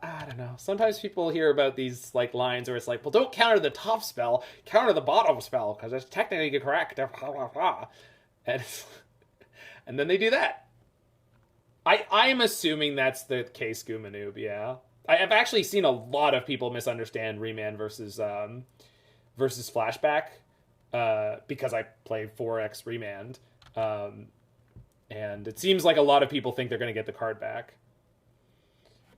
I don't know. Sometimes people hear about these like lines where it's like, well, don't counter the top spell, counter the bottom spell because it's technically correct. And then they do that. I am assuming that's the case, Goomanoob, yeah. I've actually seen a lot of people misunderstand Remand versus Flashback because I play 4X Remand. And it seems like a lot of people think they're going to get the card back.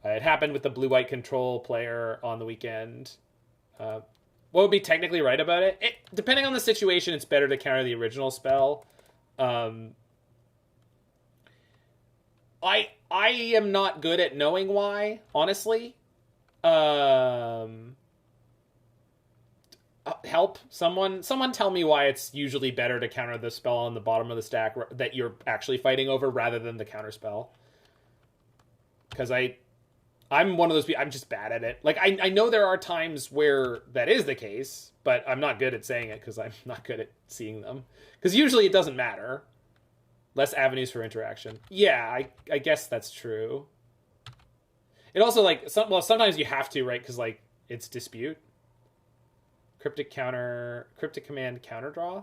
It happened with the blue-white control player on the weekend. What would be technically right about it? Depending on the situation, it's better to counter the original spell. I am not good at knowing why, honestly. Help someone tell me why it's usually better to counter the spell on the bottom of the stack that you're actually fighting over rather than the counter spell. Because I'm one of those people, I'm just bad at it. Like, I know there are times where that is the case, but I'm not good at saying it because I'm not good at seeing them. Because usually it doesn't matter. Less avenues for interaction. Yeah, I guess that's true. It also, like, sometimes you have to, right? Because, like, it's dispute. Cryptic Command counter draw.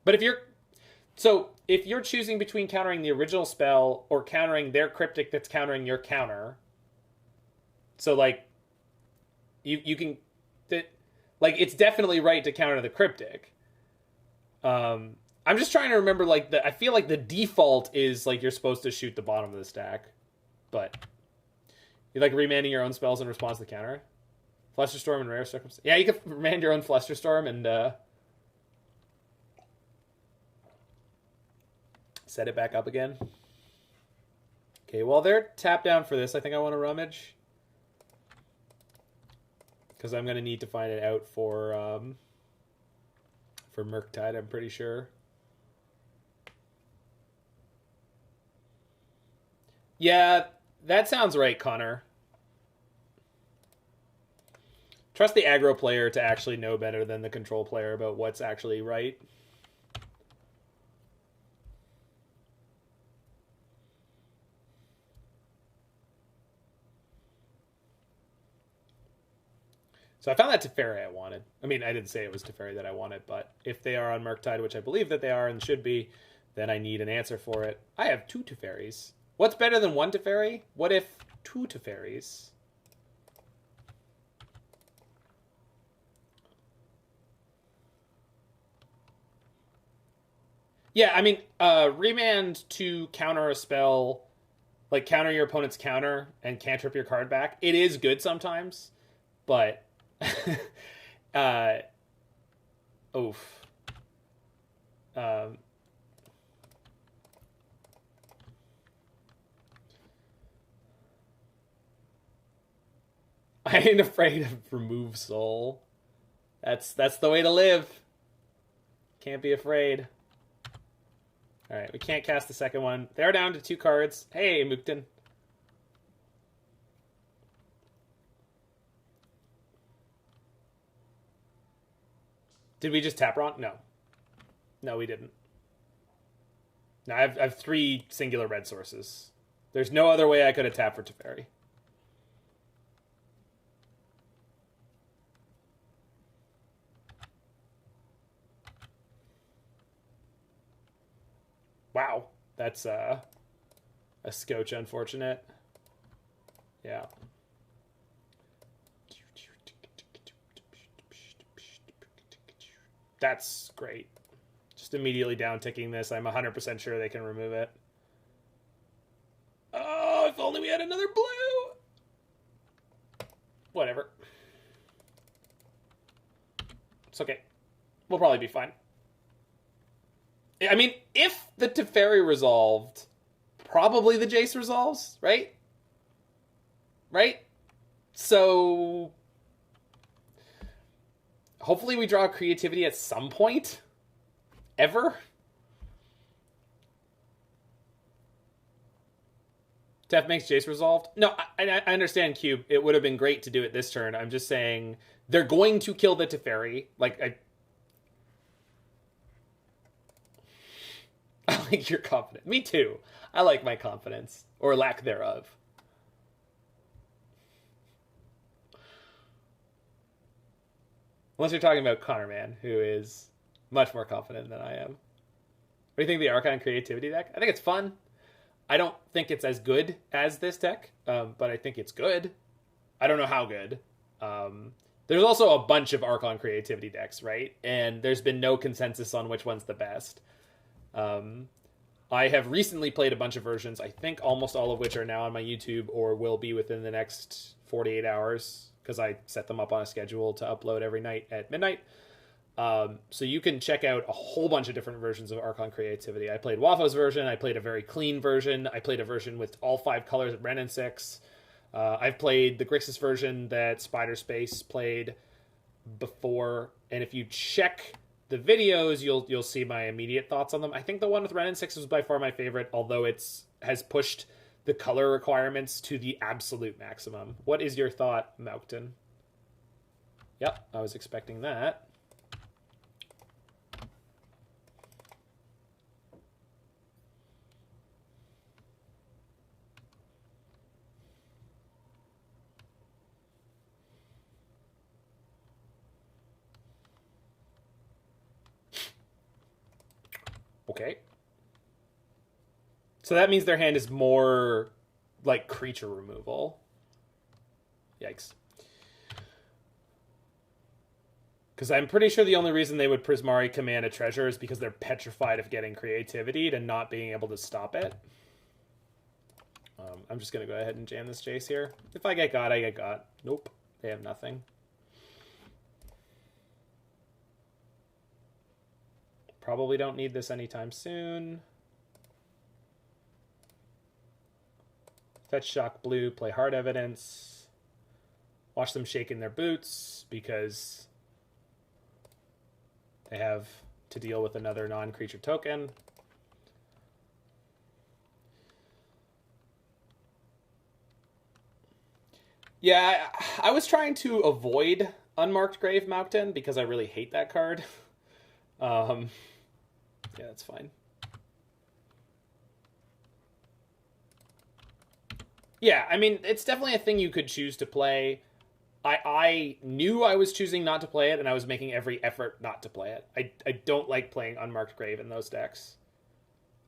But if you're choosing between countering the original spell or countering their cryptic that's countering your counter, so like you can like it's definitely right to counter the cryptic. I'm just trying to remember like I feel like the default is like you're supposed to shoot the bottom of the stack, but you like remanding your own spells in response to the counter. Flusterstorm in rare circumstances. Yeah, you can remand your own Flusterstorm and set it back up again. Okay, while they're tapped down for this, I think I want to rummage. Because I'm going to need to find it out for Murktide, I'm pretty sure. Yeah, that sounds right, Connor. Trust the aggro player to actually know better than the control player about what's actually right. So I found that Teferi I wanted. I mean, I didn't say it was Teferi that I wanted, but if they are on Murktide, which I believe that they are and should be, then I need an answer for it. I have 2 Teferis. What's better than 1 Teferi? What if 2 Teferis? Yeah, I mean, Remand to counter a spell, like counter your opponent's counter and cantrip your card back, it is good sometimes, but oof. I ain't afraid of remove soul. That's the way to live. Can't be afraid. All right, we can't cast the second one. They're down to 2 cards. Hey, Mookton. Did we just tap wrong? No. No, we didn't. No, I have 3 singular red sources. There's no other way I could have tapped for Teferi. Wow, that's a scotch, unfortunate. Yeah. That's great. Just immediately down ticking this. I'm 100% sure they can remove it. Oh, if only we had another blue. Whatever. It's okay. We'll probably be fine. I mean, if the Teferi resolved, probably the Jace resolves, right? Right? So hopefully we draw creativity at some point. Ever? Tef makes Jace resolved? No, I understand, Cube. It would have been great to do it this turn. I'm just saying they're going to kill the Teferi. Like, I like your confidence. Me too. I like my confidence. Or lack thereof. Unless you're talking about Connor Man, who is much more confident than I am. What do you think of the Archon Creativity deck? I think it's fun. I don't think it's as good as this deck, but I think it's good. I don't know how good. There's also a bunch of Archon Creativity decks, right? And there's been no consensus on which one's the best. I have recently played a bunch of versions, I think almost all of which are now on my YouTube or will be within the next 48 hours, because I set them up on a schedule to upload every night at midnight. So you can check out a whole bunch of different versions of Archon Creativity. I played Wafo's version, I played a very clean version, I played a version with all 5 colors at Wrenn and Six. I've played the Grixis version that Spider Space played before, and if you check the videos, you'll see my immediate thoughts on them. I think the one with Wrenn and Six was by far my favorite, although has pushed the color requirements to the absolute maximum. What is your thought, Moukton? Yep, I was expecting that. Okay. So that means their hand is more like creature removal. Yikes. Because I'm pretty sure the only reason they would Prismari Command a treasure is because they're petrified of getting creativity and not being able to stop it. I'm just going to go ahead and jam this Jace here. If I get got, I get got. Nope. They have nothing. Probably don't need this anytime soon. Fetch Shock Blue, play Hard Evidence. Watch them shake in their boots because they have to deal with another non-creature token. Yeah, I was trying to avoid Unmarked Grave Mountain because I really hate that card. Yeah, that's fine. Yeah, I mean, it's definitely a thing you could choose to play. I knew I was choosing not to play it, and I was making every effort not to play it. I don't like playing Unmarked Grave in those decks.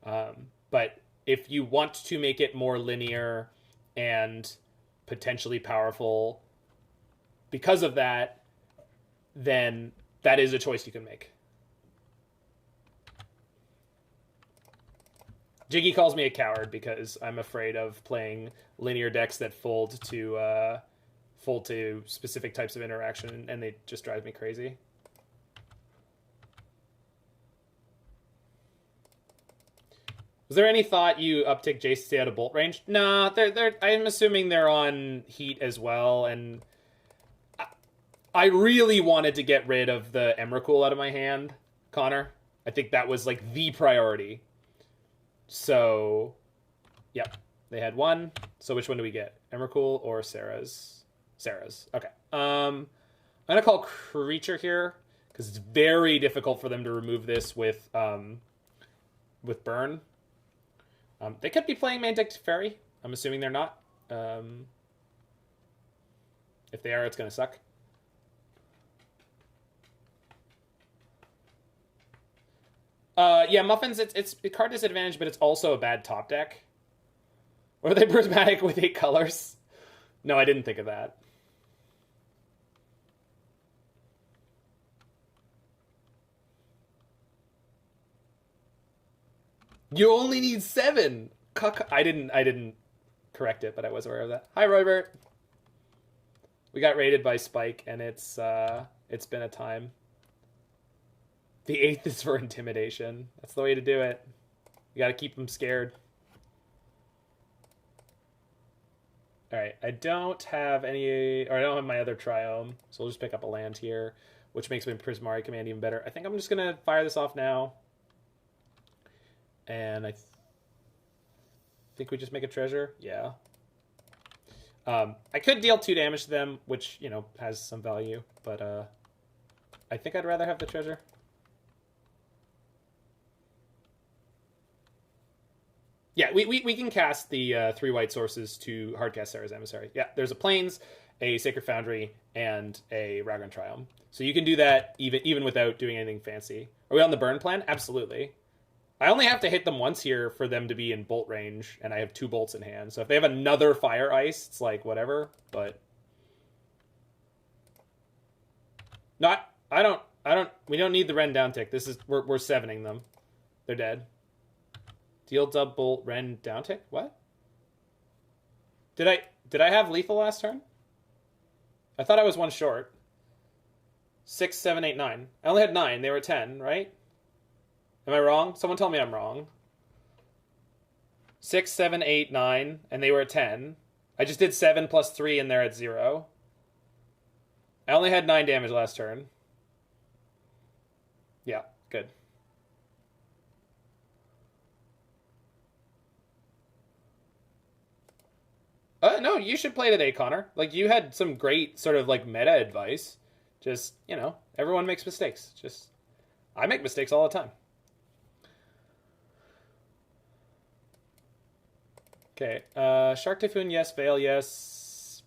But if you want to make it more linear and potentially powerful because of that, then that is a choice you can make. Jiggy calls me a coward because I'm afraid of playing linear decks that fold to specific types of interaction, and they just drive me crazy. Was there any thought you uptick Jace to stay out of bolt range? Nah, I'm assuming they're on heat as well, and I really wanted to get rid of the Emrakul out of my hand, Connor. I think that was like the priority. So, yep, they had one. So which one do we get? Emrakul or Serra's? Serra's. Okay. I'm gonna call Creature here because it's very difficult for them to remove this with burn. They could be playing main deck Teferi. I'm assuming they're not. If they are, it's gonna suck. Yeah, Muffins, it's a card disadvantage, but it's also a bad top deck. Or are they prismatic with 8 colors? No, I didn't think of that. You only need 7! I didn't correct it, but I was aware of that. Hi, Robert. We got raided by Spike, and it's been a time. The 8th is for intimidation. That's the way to do it. You gotta keep them scared. Alright, I don't have any... Or I don't have my other Triome, so we'll just pick up a land here, which makes my Prismari Command even better. I think I'm just gonna fire this off now. And I think we just make a treasure. Yeah. I could deal 2 damage to them, which, you know, has some value, but I think I'd rather have the treasure. Yeah, we can cast the 3 white sources to hardcast Serra's Emissary. Yeah, there's a Plains, a Sacred Foundry, and a Raugrin Triome. So you can do that even without doing anything fancy. Are we on the burn plan? Absolutely. I only have to hit them once here for them to be in bolt range, and I have 2 bolts in hand. So if they have another Fire Ice, it's like, whatever, but... we don't need the Wrenn down tick. This is, we're 7ing them. They're dead. Deal dub bolt Wrenn down tick? What? Did I have lethal last turn? I thought I was 1 short. 6, 7, 8, 9. I only had 9. They were 10, right? Am I wrong? Someone tell me I'm wrong. 6, 7, 8, 9, and they were at 10. I just did 7 plus 3 and they're at 0. I only had 9 damage last turn. Yeah, good. No, you should play today, Connor. Like, you had some great sort of, like, meta advice. Just, you know, everyone makes mistakes. I make mistakes all the time. Okay, Shark Typhoon, yes. Veil, yes.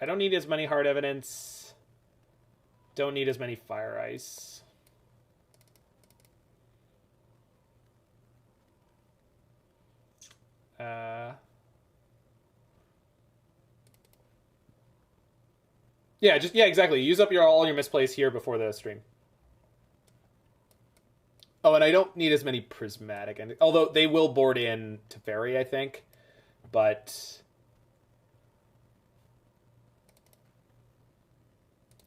I don't need as many hard evidence. Don't need as many Fire Ice. Yeah, exactly. Use up all your misplays here before the stream. Oh, and I don't need as many Prismatic Ending. Although they will board in Teferi, I think. But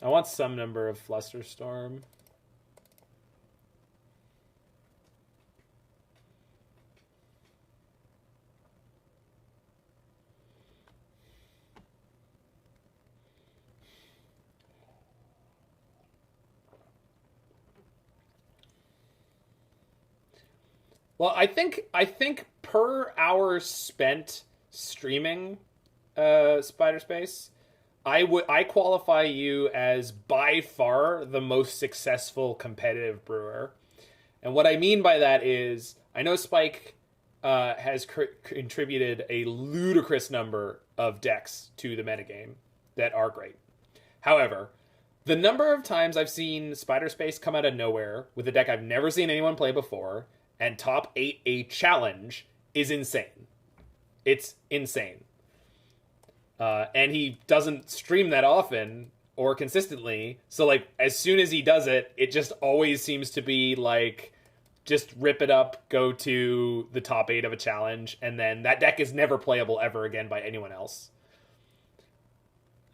I want some number of Flusterstorm. Well, I think per hour spent streaming Spider Space, I qualify you as by far the most successful competitive brewer. And what I mean by that is, I know Spike has contributed a ludicrous number of decks to the metagame that are great. However, the number of times I've seen Spider Space come out of nowhere with a deck I've never seen anyone play before and top 8 a challenge is insane. It's insane. And he doesn't stream that often or consistently. So, like, as soon as he does it, it just always seems to be, like, just rip it up, go to the top 8 of a challenge, and then that deck is never playable ever again by anyone else.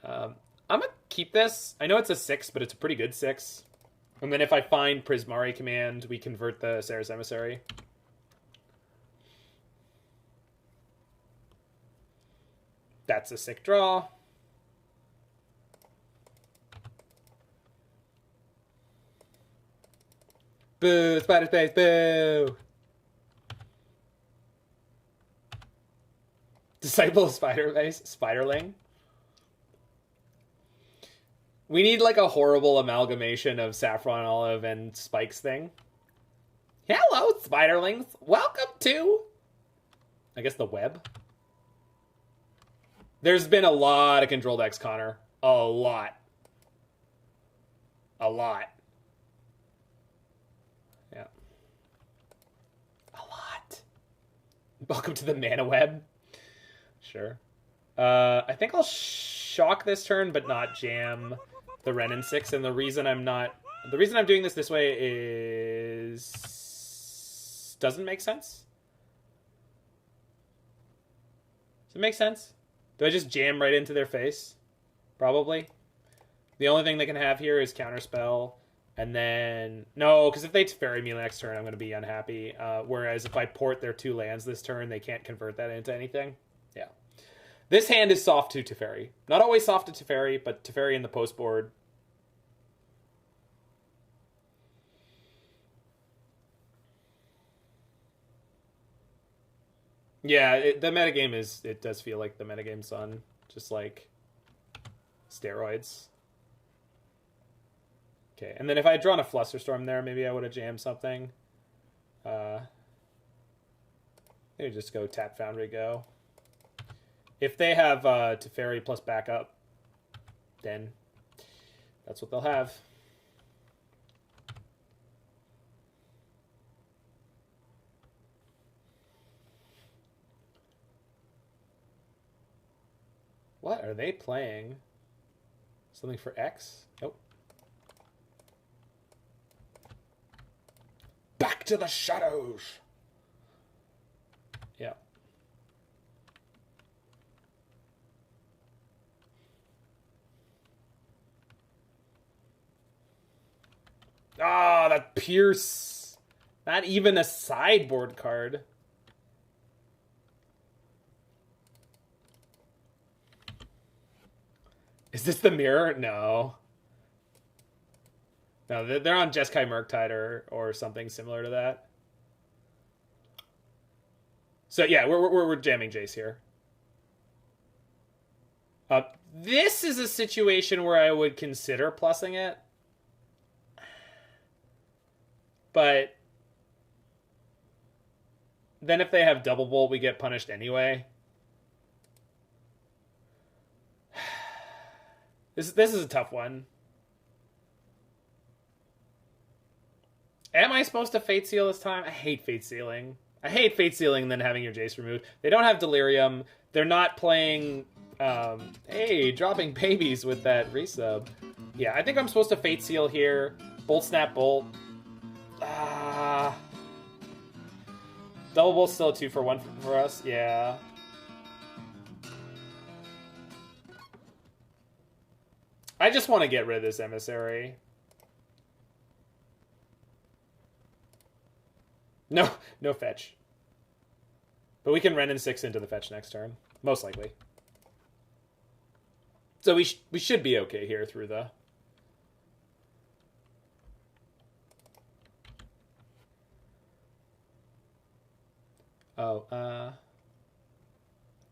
I'm going to keep this. I know it's a 6, but it's a pretty good 6. And then if I find Prismari Command, we convert the Serra's Emissary. That's a sick draw. Boo! Spider Space! Boo! Disciple of Spiderling. We need like a horrible amalgamation of Saffron Olive and Spike's thing. Hello, Spiderlings! Welcome to... I guess the web? There's been a lot of control decks, Connor. A lot. A lot. Yeah. A lot. Welcome to the mana web. Sure. I think I'll shock this turn, but not jam the Wrenn and Six. And the reason I'm doing this way is... Doesn't make sense? Does it make sense? Do I just jam right into their face? Probably. The only thing they can have here is Counterspell. And then... No, because if they Teferi me next turn, I'm going to be unhappy. Whereas if I port their 2 lands this turn, they can't convert that into anything. Yeah. This hand is soft to Teferi. Not always soft to Teferi, but Teferi in the post board. Yeah, the metagame is... It does feel like the metagame's on just like steroids. Okay, and then if I had drawn a Flusterstorm there, maybe I would have jammed something. Maybe just go tap Foundry go. If they have Teferi plus backup, then that's what they'll have. What are they playing? Something for X? Nope. Back to the shadows. Yeah. Ah, that Pierce. Not even a sideboard card. Is this the mirror? No. No, they're on Jeskai Murktide or something similar to that. So yeah, we're jamming Jace here. This is a situation where I would consider plussing it. But then if they have Double Bolt, we get punished anyway. This is a tough one. Am I supposed to Fate Seal this time? I hate Fate Sealing. I hate Fate Sealing and then having your Jace removed. They don't have Delirium. They're not playing... hey, dropping babies with that resub. Yeah, I think I'm supposed to Fate Seal here. Bolt Snap Bolt. Double Bolt's still a 2-for-1 for us. Yeah. I just want to get rid of this Emissary. No fetch. But we can Wrenn and Six into the fetch next turn. Most likely. So we should be okay here through the...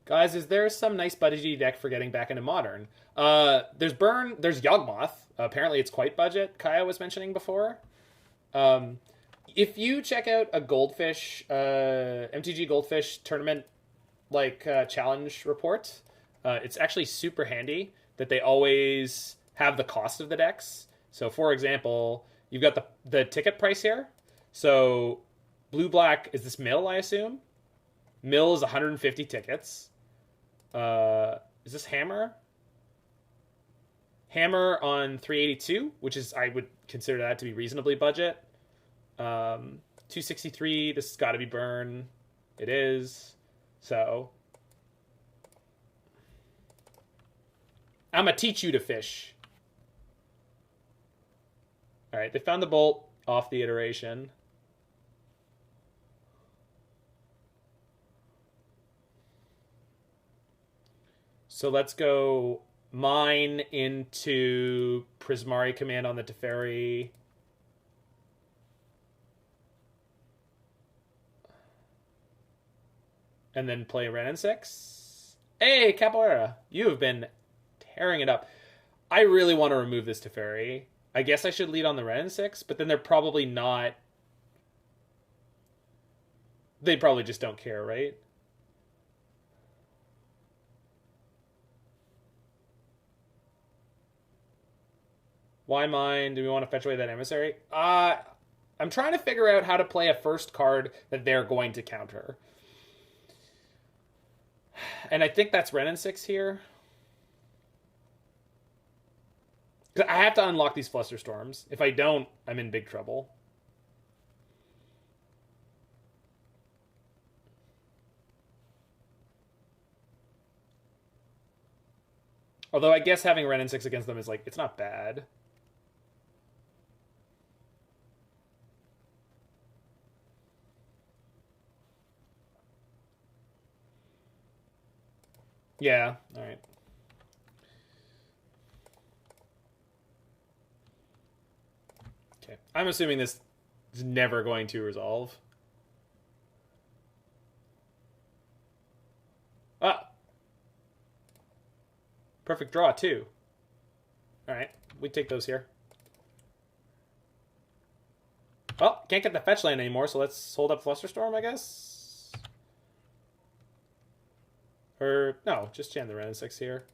Guys, is there some nice budgety deck for getting back into Modern? There's Burn, there's Yawgmoth. Apparently it's quite budget, Kaya was mentioning before. If you check out a Goldfish, MTG Goldfish tournament challenge report, it's actually super handy that they always have the cost of the decks. So for example, you've got the ticket price here. So blue-black, is this mill, I assume? Mill is 150 tickets. Is this Hammer? Hammer on 382, which is, I would consider that to be reasonably budget. 263. This has got to be burn. It is. So I'm gonna teach you to fish. All right, they found the bolt off the iteration. So let's go mine into Prismari Command on the Teferi. And then play Wrenn and Six. Hey, Capoeira, you have been tearing it up. I really want to remove this Teferi. I guess I should lead on the Wrenn and Six, but then they're probably not... They probably just don't care, right? Why mine? Do we want to fetch away that Emissary? I'm trying to figure out how to play a first card that they're going to counter. And I think that's Wrenn and Six here. I have to unlock these Flusterstorms. If I don't, I'm in big trouble. Although I guess having Wrenn and Six against them is like, it's not bad. Yeah, alright. Okay, I'm assuming this is never going to resolve. Ah! Perfect draw, too. Alright, we take those here. Well, can't get the fetch land anymore, so let's hold up Flusterstorm, I guess? Or, no, just jam the Wrenn and Six here.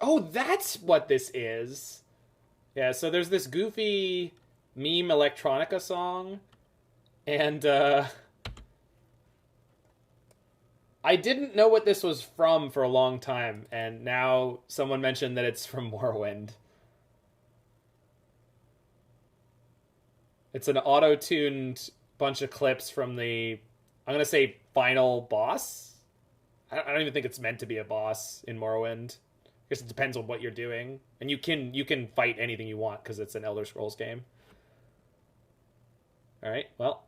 Oh, that's what this is. Yeah, so there's this goofy meme electronica song. And, I didn't know what this was from for a long time, and now someone mentioned that it's from Morrowind. It's an auto-tuned bunch of clips from the, I'm going to say, final boss? I don't even think it's meant to be a boss in Morrowind. I guess it depends on what you're doing. And you can fight anything you want, because it's an Elder Scrolls game. Alright, well.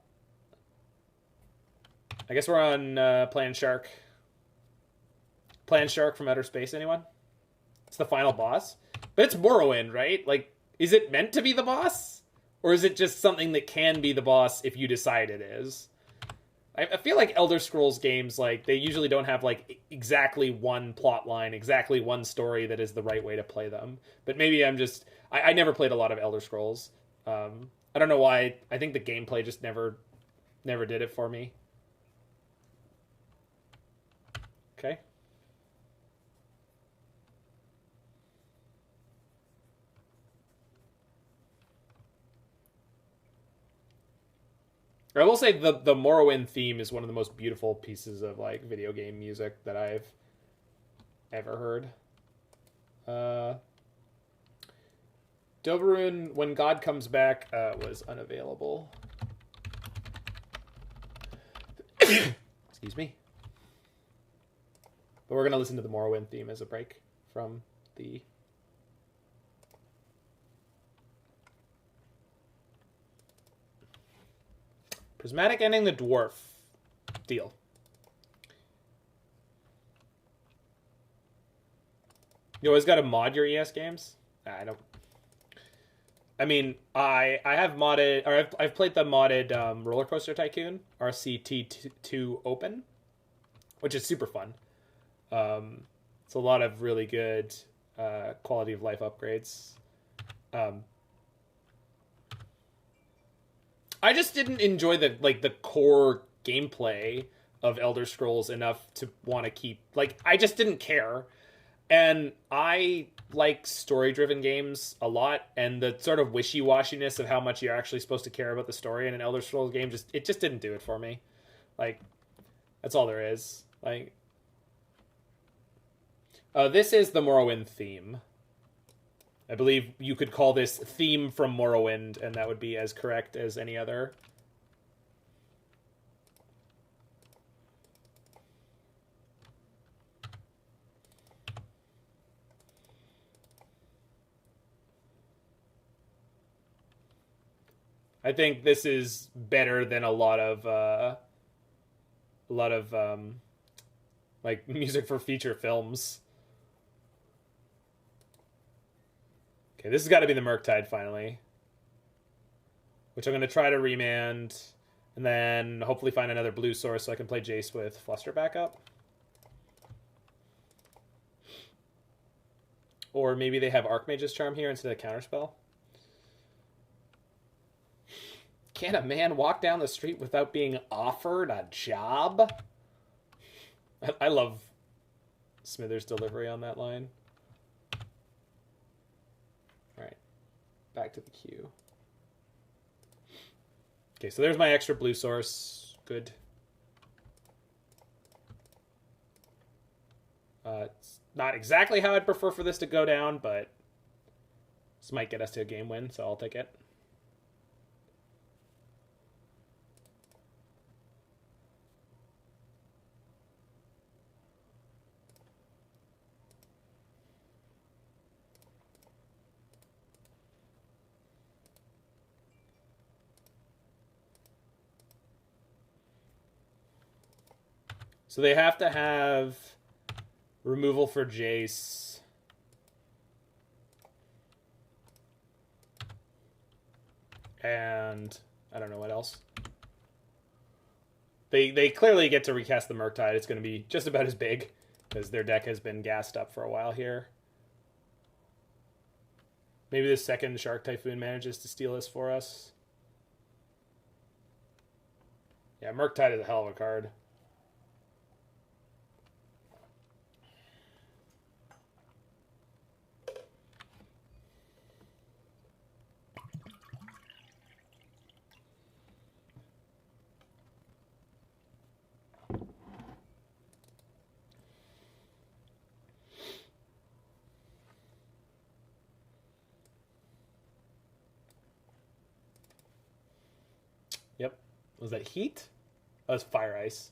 I guess we're on Plan Shark. Plan Shark from Outer Space, anyone? It's the final boss. But it's Morrowind, right? Like, is it meant to be the boss? Or is it just something that can be the boss if you decide it is? I feel like Elder Scrolls games, like, they usually don't have, like, exactly one plot line, exactly one story that is the right way to play them. But maybe I'm just... I never played a lot of Elder Scrolls. I don't know why. I think the gameplay just never did it for me. Okay. I will say the Morrowind theme is one of the most beautiful pieces of like video game music that I've ever heard. Doberun, When God Comes Back, was unavailable. Excuse me. But we're going to listen to the Morrowind theme as a break from the... Prismatic Ending the Dwarf. Deal. You always got to mod your ES games? I don't... I mean, I have modded... Or I've played the modded Roller Coaster Tycoon, RCT2 Open, which is super fun. It's a lot of really good quality of life upgrades. I just didn't enjoy the core gameplay of Elder Scrolls enough to want to keep... Like, I just didn't care. And I like story-driven games a lot, and the sort of wishy-washiness of how much you're actually supposed to care about the story in an Elder Scrolls game, it just didn't do it for me. Like, that's all there is. Like, oh, this is the Morrowind theme. I believe you could call this theme from Morrowind, and that would be as correct as any other. I think this is better than a lot of like music for feature films. Okay, this has got to be the Murktide finally, which I'm going to try to remand, and then hopefully find another blue source so I can play Jace with Fluster back up. Or maybe they have Archmage's Charm here instead of Counterspell. Can a man walk down the street without being offered a job? I love Smithers' delivery on that line. All right, back to the queue. Okay, so there's my extra blue source. Good. It's not exactly how I'd prefer for this to go down, but this might get us to a game win, so I'll take it. So they have to have removal for Jace. And I don't know what else. They clearly get to recast the Murktide. It's going to be just about as big because their deck has been gassed up for a while here. Maybe the second Shark Typhoon manages to steal this for us. Yeah, Murktide is a hell of a card. Yep. Was that heat? That was fire ice.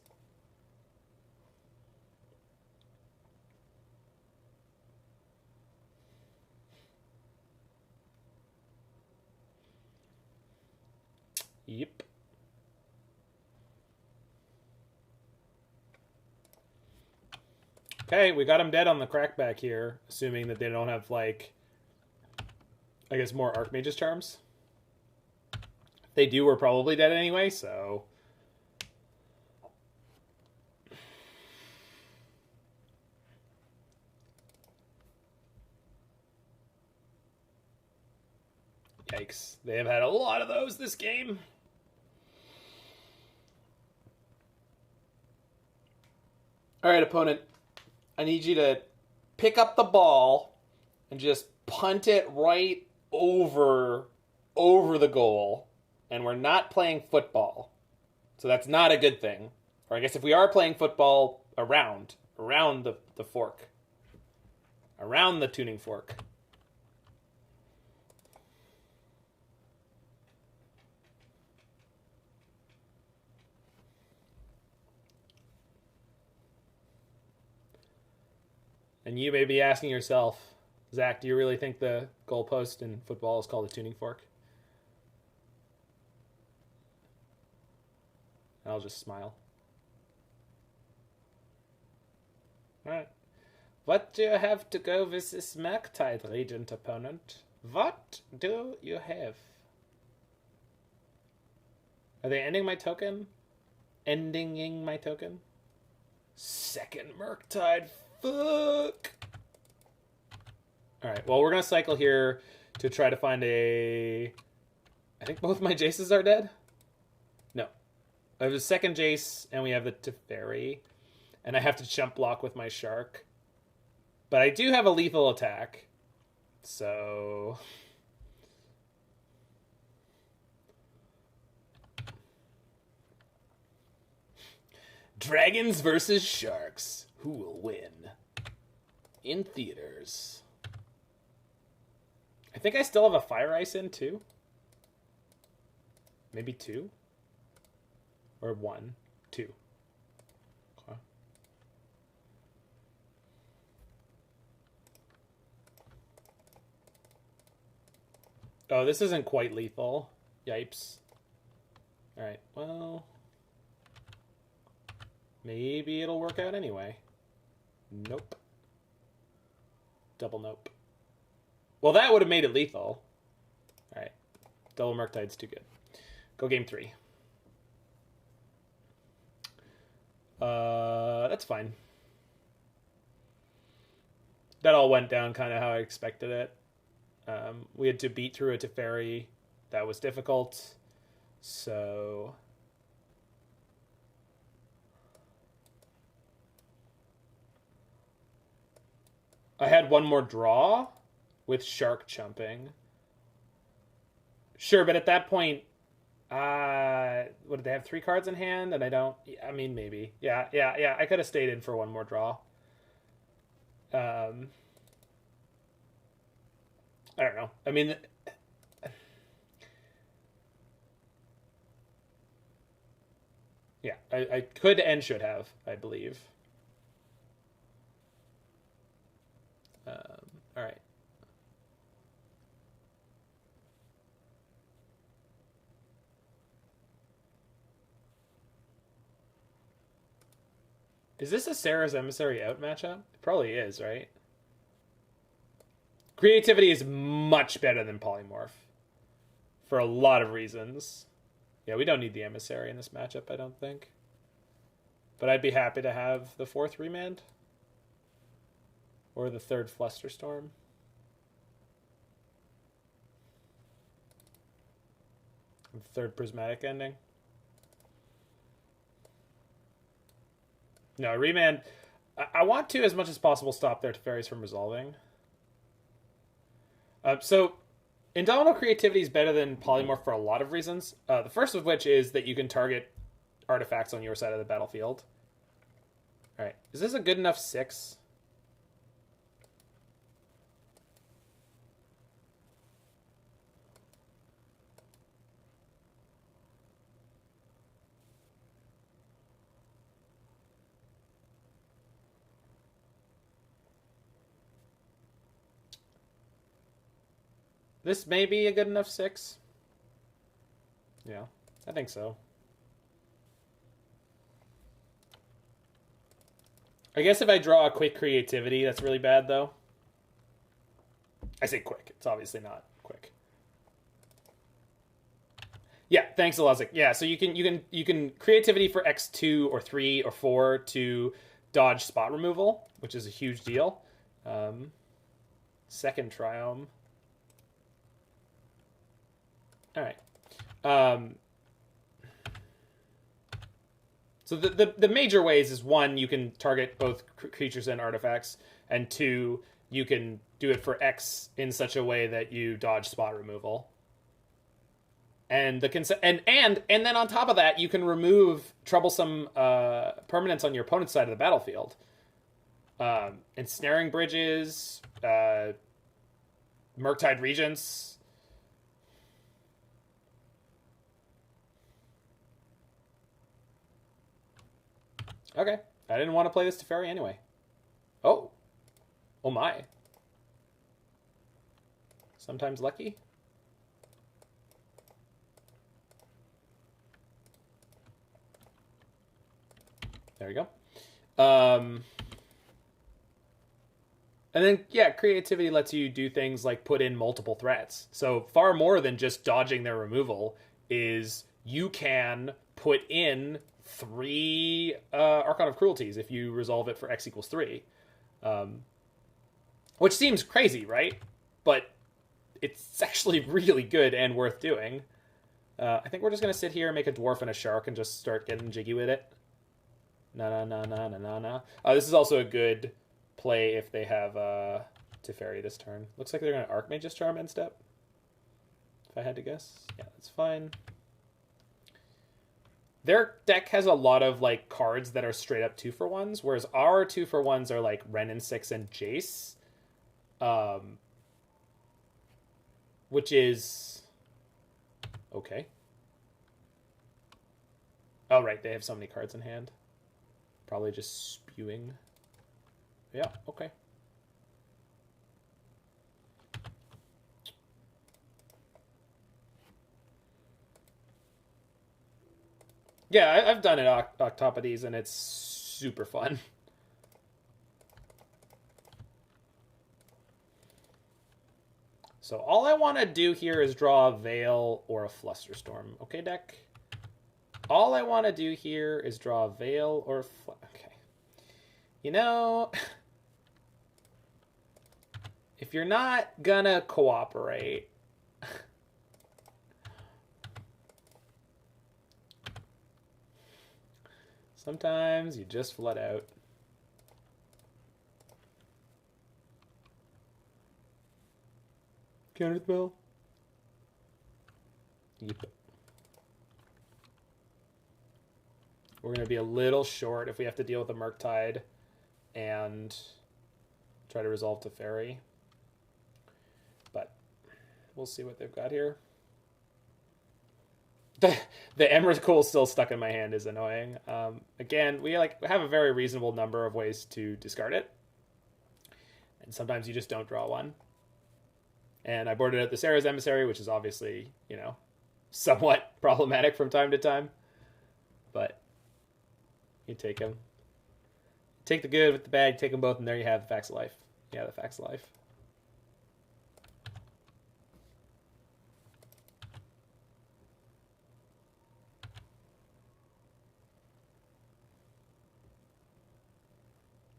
Yep. Okay, we got him dead on the crackback here, assuming that they don't have, like, I guess more Archmage's Charms. If they do, we're probably dead anyway, so... Yikes. They have had a lot of those this game. Alright, opponent. I need you to pick up the ball and just punt it right over the goal. And we're not playing football. So that's not a good thing. Or I guess if we are playing football, around the fork. Around the tuning fork. And you may be asking yourself, Zach, do you really think the goalpost in football is called a tuning fork? I'll just smile. Alright. What do you have to go with this Murktide Regent, opponent? What do you have? Are they ending my token? Ending my token? Second Murktide. Fuck. Alright, well, we're going to cycle here to try to find a... I think both my Jaces are dead? No. I have a second Jace, and we have the Teferi. And I have to jump block with my Shark. But I do have a lethal attack. So... Dragons versus Sharks. Who will win? In theaters. I think I still have a Fire Ice in, too. Maybe 2? Or 1? 2. Okay. Oh, this isn't quite lethal. Yipes. Alright, well... maybe it'll work out anyway. Nope. Double nope. Well, that would have made it lethal. Alright. Double Murktide's too good. Go game 3. That's fine. That all went down kind of how I expected it. We had to beat through a Teferi. That was difficult. So... I had one more draw with Shark Chumping. Sure, but at that point, what did they have? 3 cards in hand, and I don't. I mean, maybe. Yeah. I could have stayed in for one more draw. I don't know. I mean, yeah, I could and should have, I believe. All right. Is this a Serra's Emissary out matchup? It probably is, right? Creativity is much better than Polymorph. For a lot of reasons. Yeah, we don't need the Emissary in this matchup, I don't think. But I'd be happy to have the 4th Remand. Or the 3rd Flusterstorm. The 3rd Prismatic Ending. No, Remand... I want to, as much as possible, stop their Teferis from resolving. So, Indomitable Creativity is better than Polymorph for a lot of reasons. The first of which is that you can target artifacts on your side of the battlefield. Alright, is this a good enough 6? This may be a good enough 6. Yeah, I think so. I guess if I draw a quick Creativity, that's really bad, though. I say quick. It's obviously not quick. Yeah, thanks, Elazic. Yeah, so you can Creativity for X2 or 3 or 4 to dodge spot removal, which is a huge deal. Second Triome. All right. So the major ways is 1, you can target both creatures and artifacts, and 2, you can do it for X in such a way that you dodge spot removal. And and then on top of that, you can remove troublesome permanents on your opponent's side of the battlefield. Ensnaring Bridges, Murktide Regents. Okay. I didn't want to play this Teferi anyway. Oh. Oh my. Sometimes lucky. There you go. And then, yeah, Creativity lets you do things like put in multiple threats. So far more than just dodging their removal is you can put in 3 Archon of Cruelties if you resolve it for X equals 3. Which seems crazy, right? But it's actually really good and worth doing. I think we're just going to sit here, make a Dwarf and a Shark, and just start getting jiggy with it. Na. This is also a good play if they have Teferi this turn. Looks like they're going to Archmage's Charm end step. If I had to guess. Yeah, that's fine. their deck has a lot of like cards that are straight up 2-for-1s, whereas our 2-for-1s are like Wrenn and Six and Jace, which is okay. Oh right, they have so many cards in hand. Probably just spewing. Yeah, okay. Yeah, I've done it Octopodes, and it's super fun. So all I want to do here is draw a Veil or a Flusterstorm. Okay, deck? All I want to do here is draw a Veil or a okay. You know, if you're not gonna cooperate... Sometimes you just flood out. Counterspell? Yep. We're going to be a little short if we have to deal with the Murktide and try to resolve Teferi. But we'll see what they've got here. The Emrakul still stuck in my hand is annoying. Again, we have a very reasonable number of ways to discard it. And sometimes you just don't draw one. And I boarded out the Serra's Emissary, which is obviously, you know, somewhat problematic from time to time. But you take them. Take the good with the bad, take them both, and there you have the facts of life. Yeah, the facts of life.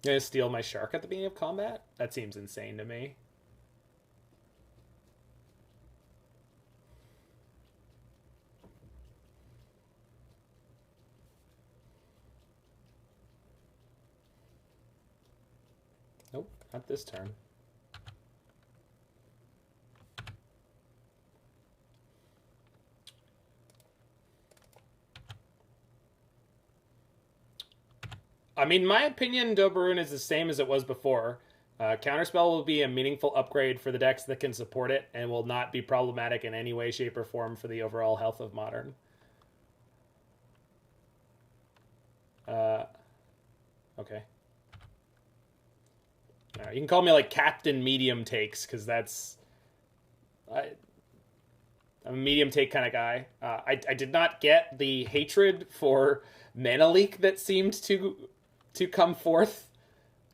You're gonna steal my shark at the beginning of combat? That seems insane to me. Nope, not this turn. I mean, my opinion, Dobroon is the same as it was before. Counterspell will be a meaningful upgrade for the decks that can support it and will not be problematic in any way, shape, or form for the overall health of Modern. Okay. You can call me like Captain Medium Takes, because that's... I'm a medium take kind of guy. I did not get the hatred for Mana Leak that seemed to come forth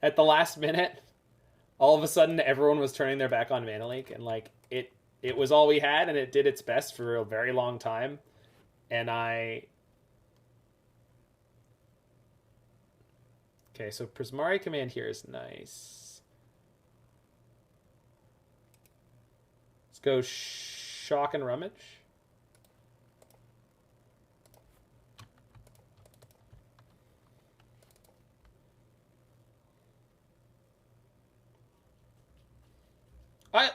at the last minute. All of a sudden, everyone was turning their back on Mana Leak, and like it was all we had, and it did its best for a very long time. And okay, so Prismari Command here is nice. Let's go Shock and Rummage.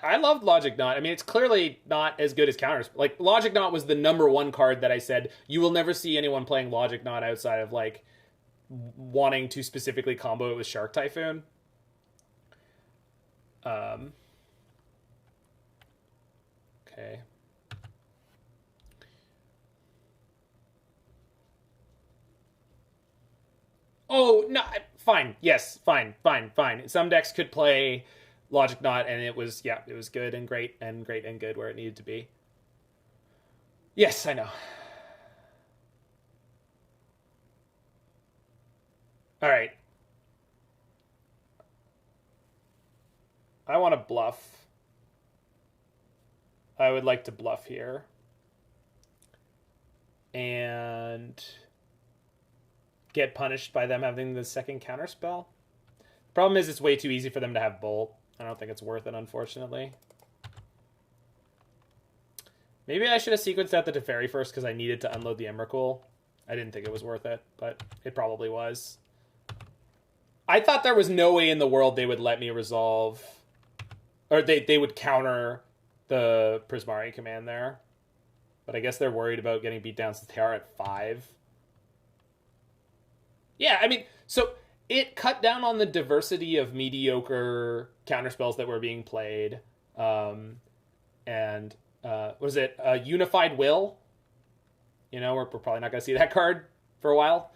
I loved Logic Knot. I mean, it's clearly not as good as Counters. Like, Logic Knot was the #1 card that I said, you will never see anyone playing Logic Knot outside of, like, wanting to specifically combo it with Shark Typhoon. Okay. Oh, no, fine. Yes, fine. Some decks could play Logic Knot, and it was good and great and good where it needed to be. Yes, I know. All right. I want to bluff. I would like to bluff here. And get punished by them having the second counterspell. Problem is, it's way too easy for them to have Bolt. I don't think it's worth it, unfortunately. Maybe I should have sequenced out the Teferi first because I needed to unload the Emrakul. I didn't think it was worth it, but it probably was. I thought there was no way in the world they would let me resolve... Or they would counter the Prismari Command there. But I guess they're worried about getting beat down since they are at 5. Yeah, I mean, so it cut down on the diversity of mediocre counterspells that were being played. And was it Unified Will? You know, we're probably not going to see that card for a while.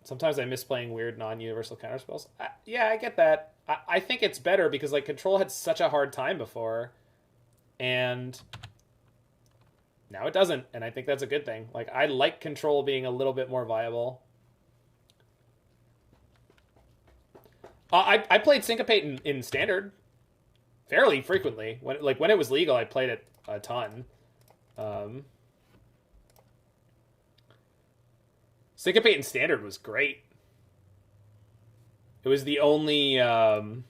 Sometimes I miss playing weird non-universal counterspells. Yeah, I get that. I think it's better because like Control had such a hard time before, and now it doesn't, and I think that's a good thing. Like, I like Control being a little bit more viable. I played Syncopate in Standard fairly frequently. When it was legal, I played it a ton. Syncopate in Standard was great. It was the only like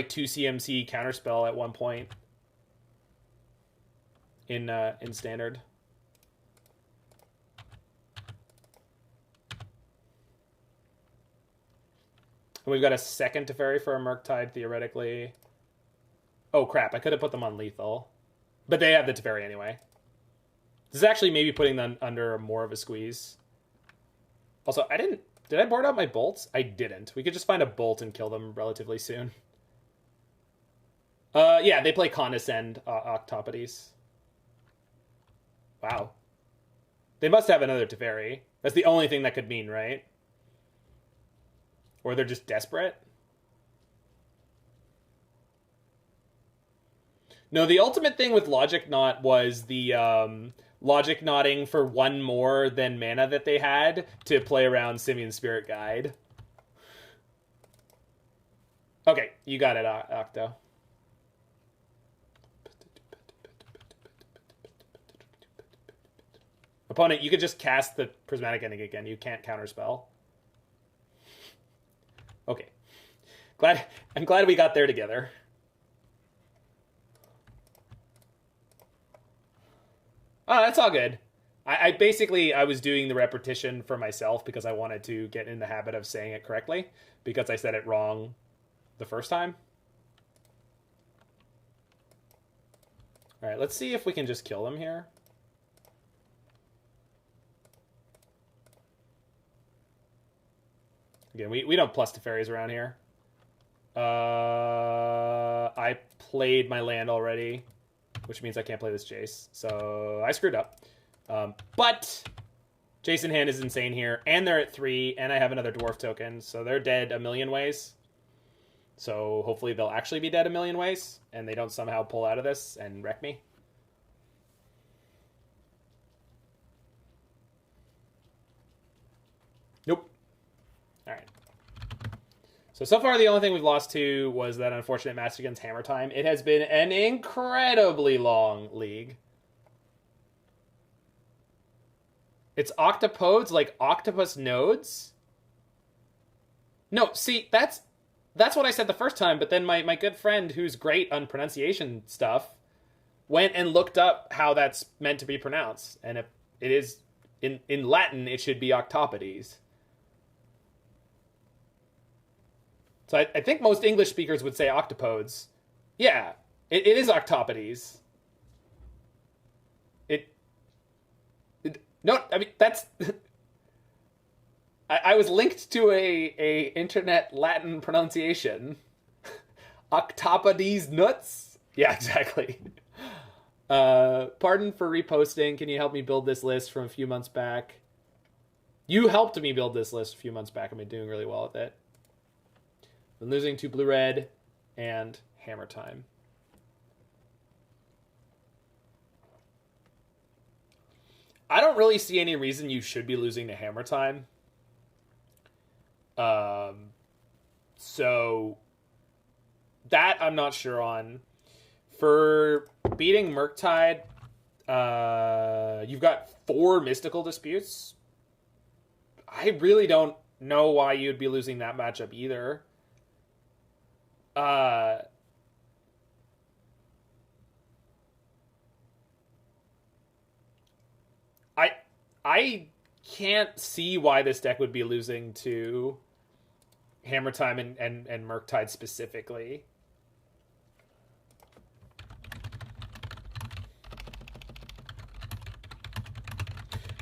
2 CMC counterspell at one point in Standard. And we've got a second Teferi for a Murktide, theoretically. Oh crap, I could have put them on lethal. But they have the Teferi anyway. This is actually maybe putting them under more of a squeeze. Also, did I board out my bolts? I didn't. We could just find a bolt and kill them relatively soon. Yeah, they play Condescend Octopodes. Wow. They must have another Teferi. That's the only thing that could mean, right? Or they're just desperate? No, the ultimate thing with Logic Knot was the Logic Knotting for one more than mana that they had to play around Simian Spirit Guide. Okay, you got it, Octo. Opponent, you could just cast the Prismatic Ending again. You can't counterspell. Okay. I'm glad we got there together. Oh, that's all good. I basically was doing the repetition for myself because I wanted to get in the habit of saying it correctly because I said it wrong the first time. All right, let's see if we can just kill them here. Again, we don't plus Teferis around here. I played my land already, which means I can't play this Jace. So I screwed up. But Jace in hand is insane here, and they're at 3, and I have another dwarf token, so they're dead a million ways. So hopefully they'll actually be dead a million ways, and they don't somehow pull out of this and wreck me. Nope. All right. So far, the only thing we've lost to was that unfortunate match against Hammer Time. It has been an incredibly long league. It's octopodes like octopus nodes? No, see, that's what I said the first time, but then my good friend, who's great on pronunciation stuff, went and looked up how that's meant to be pronounced. And if it is, in Latin, it should be octopodes. So I think most English speakers would say octopodes. Yeah, it is octopodes. No, I mean, that's... I was linked to a internet Latin pronunciation. Octopodes nuts? Yeah, exactly. Pardon for reposting. Can you help me build this list from a few months back? You helped me build this list a few months back. I've been doing really well with it. Been losing to Blue-Red and Hammer Time. I don't really see any reason you should be losing to Hammer Time. So that I'm not sure on. For beating Murktide, you've got 4 Mystical Disputes. I really don't know why you'd be losing that matchup either. I can't see why this deck would be losing to Hammer Time and Murktide specifically.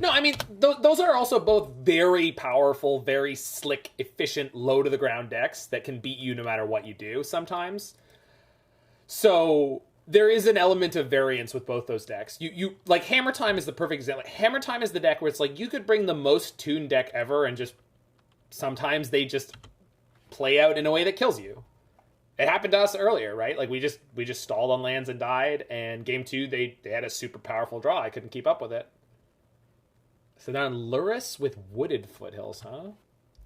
No, No, I mean, those are also both very powerful, very slick, efficient, low-to-the-ground decks that can beat you no matter what you do sometimes. So there is an element of variance with both those decks. You like, Hammer Time is the perfect example. Hammer Time is the deck where it's like, you could bring the most tuned deck ever and just sometimes they just play out in a way that kills you. It happened to us earlier, right? Like, we just stalled on lands and died, and game 2, they had a super powerful draw. I couldn't keep up with it. So they're on Lurrus with Wooded Foothills, huh?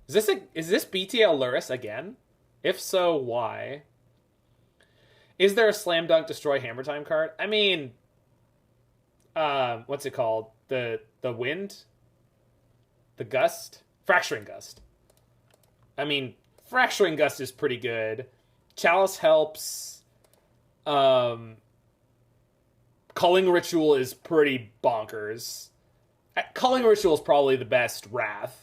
Is this BTL Lurrus again? If so, why? Is there a Slam Dunk Destroy Hammer Time card? I mean, what's it called? The Wind? The Gust? Fracturing Gust. I mean, Fracturing Gust is pretty good. Chalice helps. Culling Ritual is pretty bonkers. Culling Ritual is probably the best Wrath.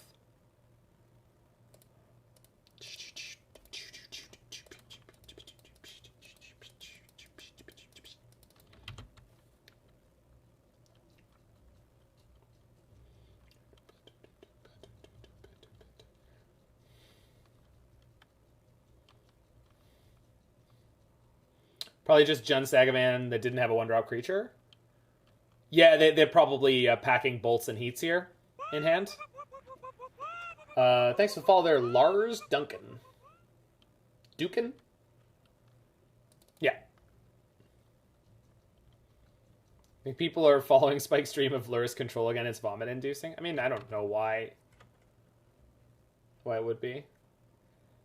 Probably just Jund Sagavan that didn't have a 1-drop creature. Yeah, they're probably packing bolts and heats here in hand. Thanks for the follow there, Lars Duncan. Dukin? Yeah. I think people are following Spike's stream of Lurrus Control again. It's vomit-inducing. I mean, I don't know why it would be.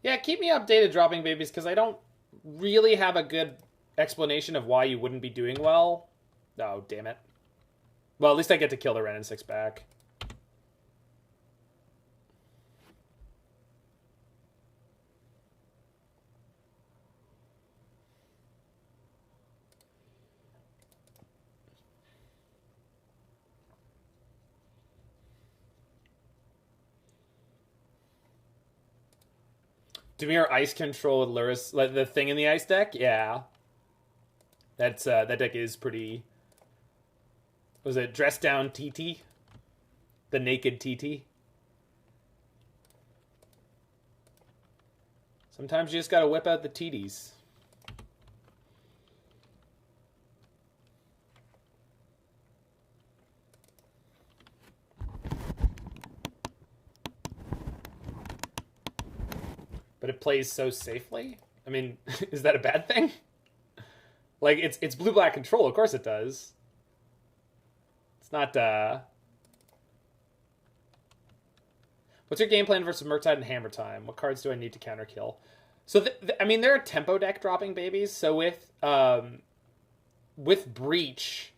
Yeah, keep me updated, Dropping Babies, because I don't really have a good explanation of why you wouldn't be doing well. Oh, damn it. Well, at least I get to kill the Wrenn and Six back. Dimir Ice Control with Lurrus, like the thing in the ice deck? Yeah. That deck is pretty... Was it Dress Down TT? The Naked TT? Sometimes you just gotta whip out the TTs. But it plays so safely? I mean, is that a bad thing? Like, it's blue-black control, of course it does. It's not, What's your game plan versus Murktide and Hammer Time? What cards do I need to counter kill? So, I mean, they're tempo deck dropping babies, so with Breach,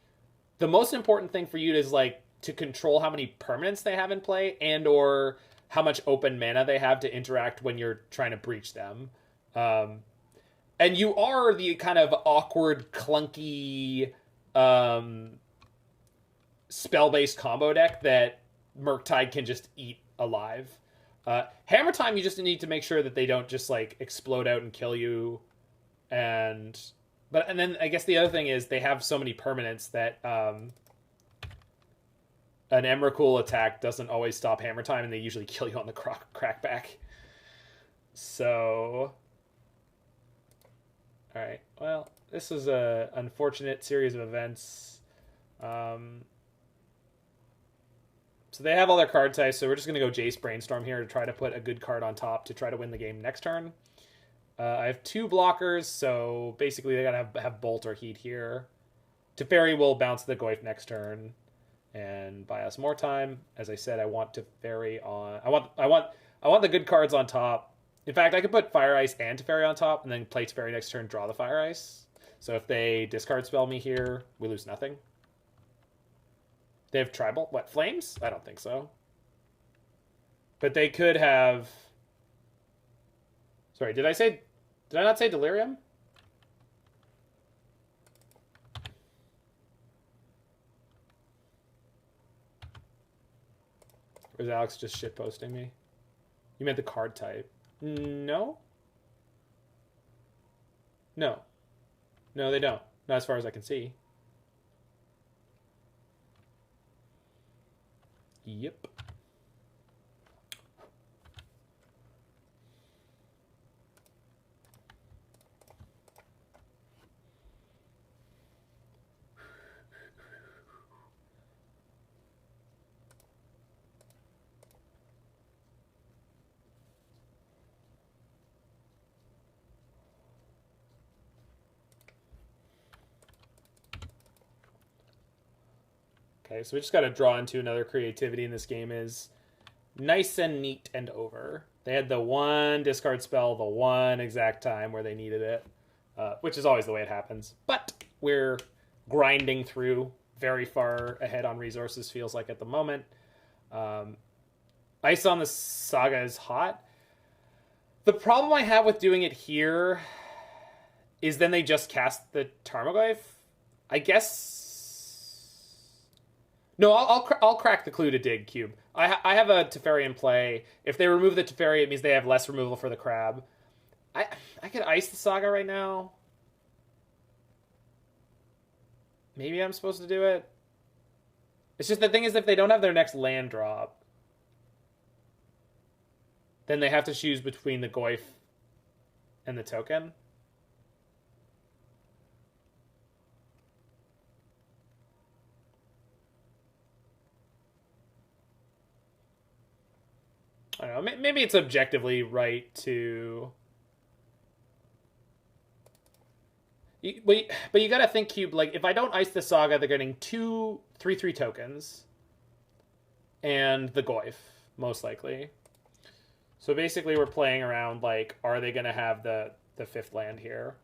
the most important thing for you is, like, to control how many permanents they have in play and or how much open mana they have to interact when you're trying to breach them. And you are the kind of awkward, clunky, spell-based combo deck that Murktide can just eat alive. Hammer Time, you just need to make sure that they don't just, like, explode out and kill you. And then I guess the other thing is they have so many permanents that an Emrakul attack doesn't always stop Hammer Time, and they usually kill you on the crackback. So... Alright, well, this was an unfortunate series of events. So they have all their card types, so we're just going to go Jace Brainstorm here to try to put a good card on top to try to win the game next turn. I have 2 blockers, so basically they got to have Bolt or Heat here. Teferi will bounce the Goyf next turn and buy us more time. As I said, I want Teferi on... I want the good cards on top. In fact, I could put Fire Ice and Teferi on top, and then play Teferi next turn, draw the Fire Ice. So if they discard spell me here, we lose nothing. They have Tribal? What, Flames? I don't think so. But they could have... Sorry, did I not say Delirium? Or is Alex just shitposting me? You meant the card type. No? No. No, they don't. Not as far as I can see. Yep. Okay, so we just got to draw into another creativity in this game is nice and neat and over. They had the one discard spell the one exact time where they needed it, which is always the way it happens. But we're grinding through very far ahead on resources, feels like at the moment. Ice on the Saga is hot. The problem I have with doing it here is then they just cast the Tarmogoyf. I guess... No, I'll crack the clue to dig cube. I have a Teferi in play. If they remove the Teferi, it means they have less removal for the crab. I could ice the Saga right now. Maybe I'm supposed to do it. It's just the thing is if they don't have their next land drop, then they have to choose between the Goyf and the token. I don't know, maybe it's objectively right to... But you gotta think, Cube, like, if I don't ice the Saga, they're getting 2 3/3 tokens. And the Goyf, most likely. So basically we're playing around, like, are they gonna have the 5th land here?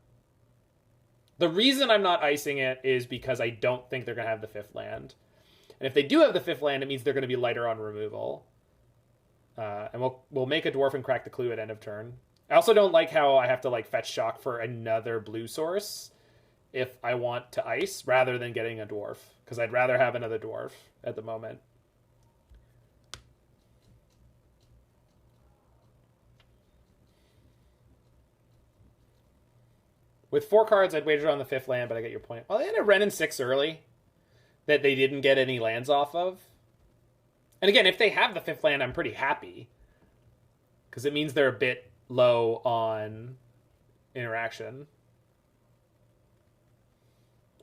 The reason I'm not icing it is because I don't think they're gonna have the 5th land. And if they do have the 5th land, it means they're gonna be lighter on removal. And we'll make a dwarf and crack the clue at end of turn. I also don't like how I have to like fetch shock for another blue source if I want to ice rather than getting a dwarf, because I'd rather have another dwarf at the moment. With 4 cards, I'd wager on the 5th land, but I get your point. Well, they had a Wrenn and Six early that they didn't get any lands off of. And again, if they have the 5th land, I'm pretty happy. Because it means they're a bit low on interaction.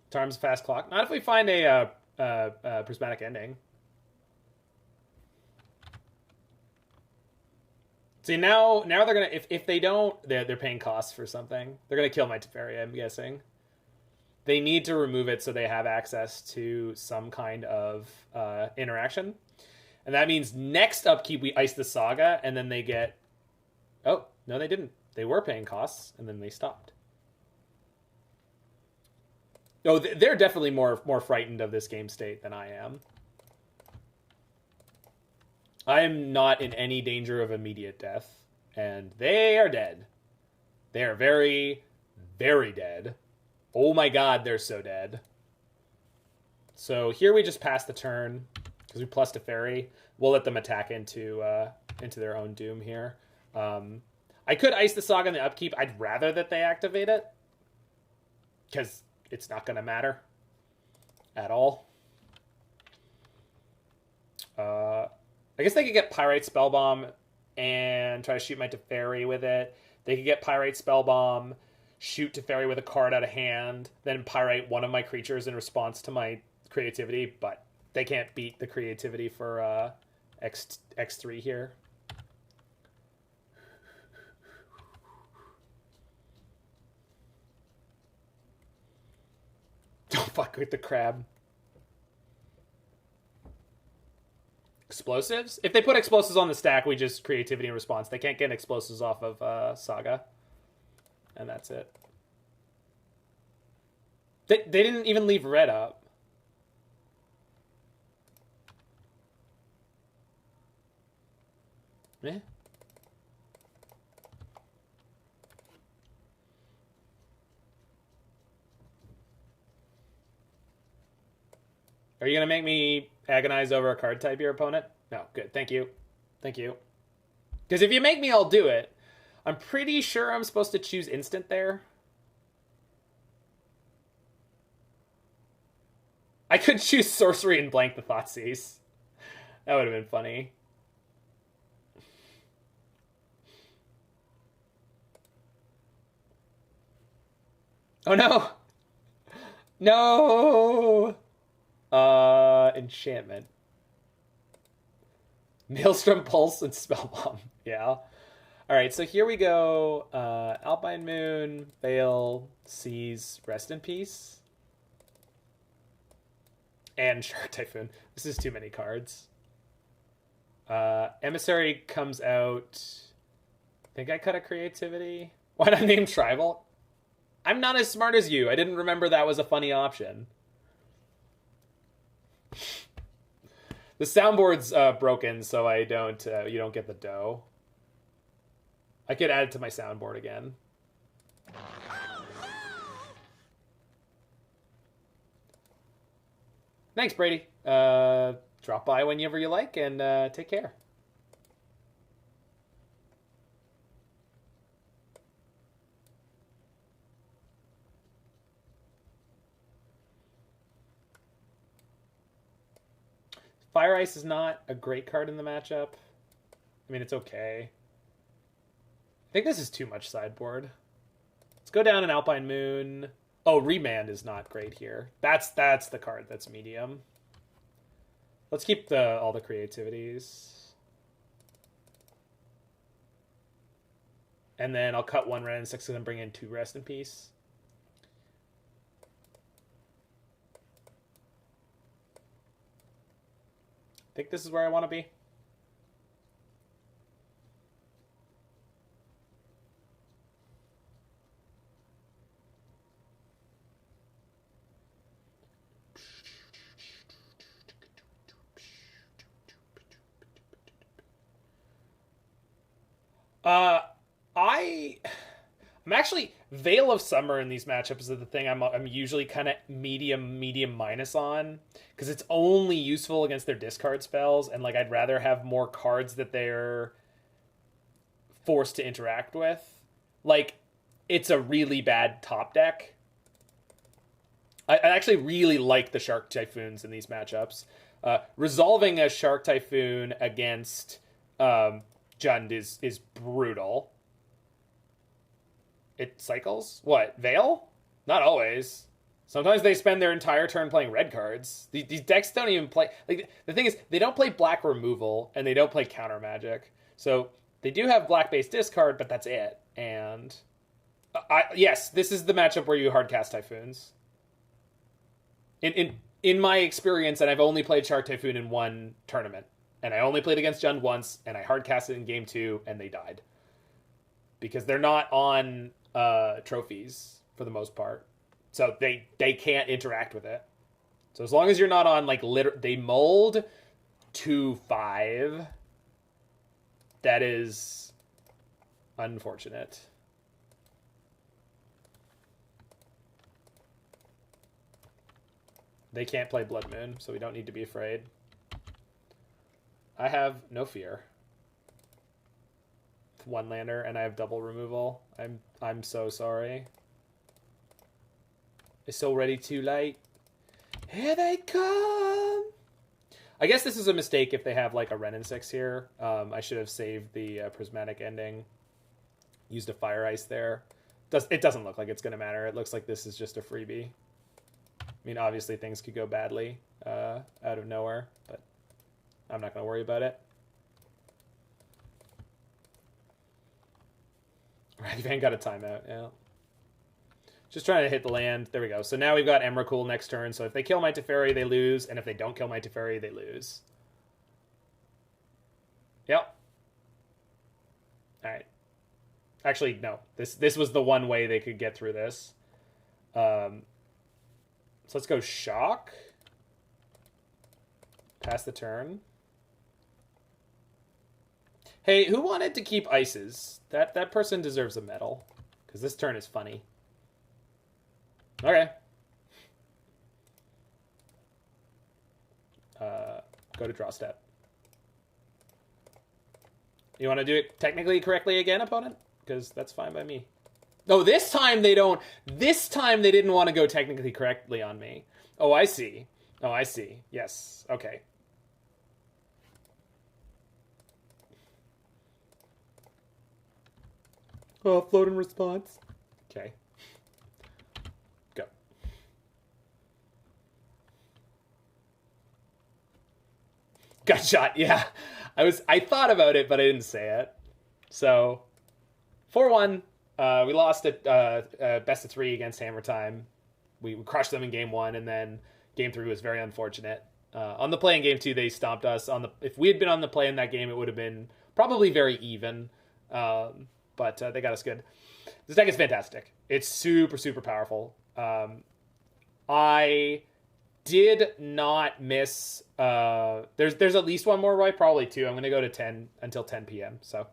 Tarn's fast clock. Not if we find a prismatic ending. See, now they're going to... If they don't, they're paying costs for something. They're going to kill my Teferi, I'm guessing. They need to remove it so they have access to some kind of interaction. And that means next upkeep, we ice the Saga, and then they get... Oh, no, they didn't. They were paying costs, and then they stopped. Oh, they're definitely more frightened of this game state than I am. I am not in any danger of immediate death, and they are dead. They are very, very dead. Oh my god, they're so dead. So here we just pass the turn. Because we plus Teferi, we'll let them attack into their own doom here. I could ice the Saga in the upkeep. I'd rather that they activate it. Because it's not going to matter. At all. I guess they could get Pyrite Spellbomb and try to shoot my Teferi with it. They could get Pyrite Spellbomb, shoot Teferi with a card out of hand, then Pyrite one of my creatures in response to my creativity, but... They can't beat the creativity for X3 here. Don't fuck with the crab. Explosives? If they put explosives on the stack, we just creativity in response. They can't get explosives off of Saga. And that's it. They didn't even leave red up. Eh? Are you going to make me agonize over a card type your opponent? No, good. Thank you. Thank you. Because if you make me, I'll do it. I'm pretty sure I'm supposed to choose instant there. I could choose sorcery and blank the Thoughtseize. That would have been funny. Oh no! No! Enchantment. Maelstrom Pulse and Spellbomb. Yeah. Alright, so here we go. Alpine Moon, Veil, Seas, Rest in Peace. And Shark Typhoon. This is too many cards. Emissary comes out. I think I cut a Creativity. Why not name Tribal? I'm not as smart as you. I didn't remember that was a funny option. The soundboard's broken, so I don't. You don't get the dough. I could add it to my soundboard again. Thanks, Brady. Drop by whenever you like, and take care. Fire Ice is not a great card in the matchup. I mean, it's okay. I think this is too much sideboard. Let's go down an Alpine Moon. Oh, Remand is not great here. That's the card that's medium. Let's keep all the creativities. And then I'll cut one Wrenn and Six and then bring in 2 Rest in Peace. I think this is where I want to be. I'm actually Veil of Summer in these matchups is the thing I'm usually kind of medium minus on, because it's only useful against their discard spells, and like I'd rather have more cards that they're forced to interact with. Like, it's a really bad top deck. I actually really like the Shark Typhoons in these matchups. Resolving a Shark Typhoon against Jund is brutal. It cycles? What? Veil? Not always. Sometimes they spend their entire turn playing red cards. These decks don't even play... Like, the thing is, they don't play black removal, and they don't play counter magic. So, they do have black-based discard, but that's it. And... yes, this is the matchup where you hardcast Typhoons. In my experience, and I've only played Shark Typhoon in one tournament, and I only played against Jund once, and I hardcast it in game 2, and they died. Because they're not on trophies, for the most part. So they can't interact with it. So as long as you're not on, like, they mulled 2-5. That is unfortunate. They can't play Blood Moon, so we don't need to be afraid. I have no fear. One lander, and I have double removal. I'm so sorry. It's already too late. Here they come! I guess this is a mistake if they have like a Wrenn and Six here. I should have saved the Prismatic Ending. Used a Fire Ice there. It doesn't look like it's going to matter. It looks like this is just a freebie. I mean, obviously things could go badly out of nowhere, but I'm not going to worry about it. Right, Van got a timeout, yeah. Just trying to hit the land. There we go. So now we've got Emrakul next turn. So if they kill my Teferi, they lose. And if they don't kill my Teferi, they lose. Yep. Alright. Actually, no. This was the one way they could get through this. So let's go Shock. Pass the turn. Hey, who wanted to keep ices? That person deserves a medal. Because this turn is funny. Okay. Go to draw step. You want to do it technically correctly again, opponent? Because that's fine by me. Oh, this time they don't... This time they didn't want to go technically correctly on me. Oh, I see. Oh, I see. Yes. Okay. Float in response. Okay. Go. Got shot, yeah. I thought about it, but I didn't say it. So, 4-1. We lost at best of 3 against Hammer Time. We crushed them in game 1, and then game 3 was very unfortunate. On the play in game 2, they stomped us. If we had been on the play in that game, it would have been probably very even. But they got us good. This deck is fantastic. It's super, super powerful. I did not miss... there's at least one more, Roy. Probably 2. I'm going to go to 10 until 10 p.m. So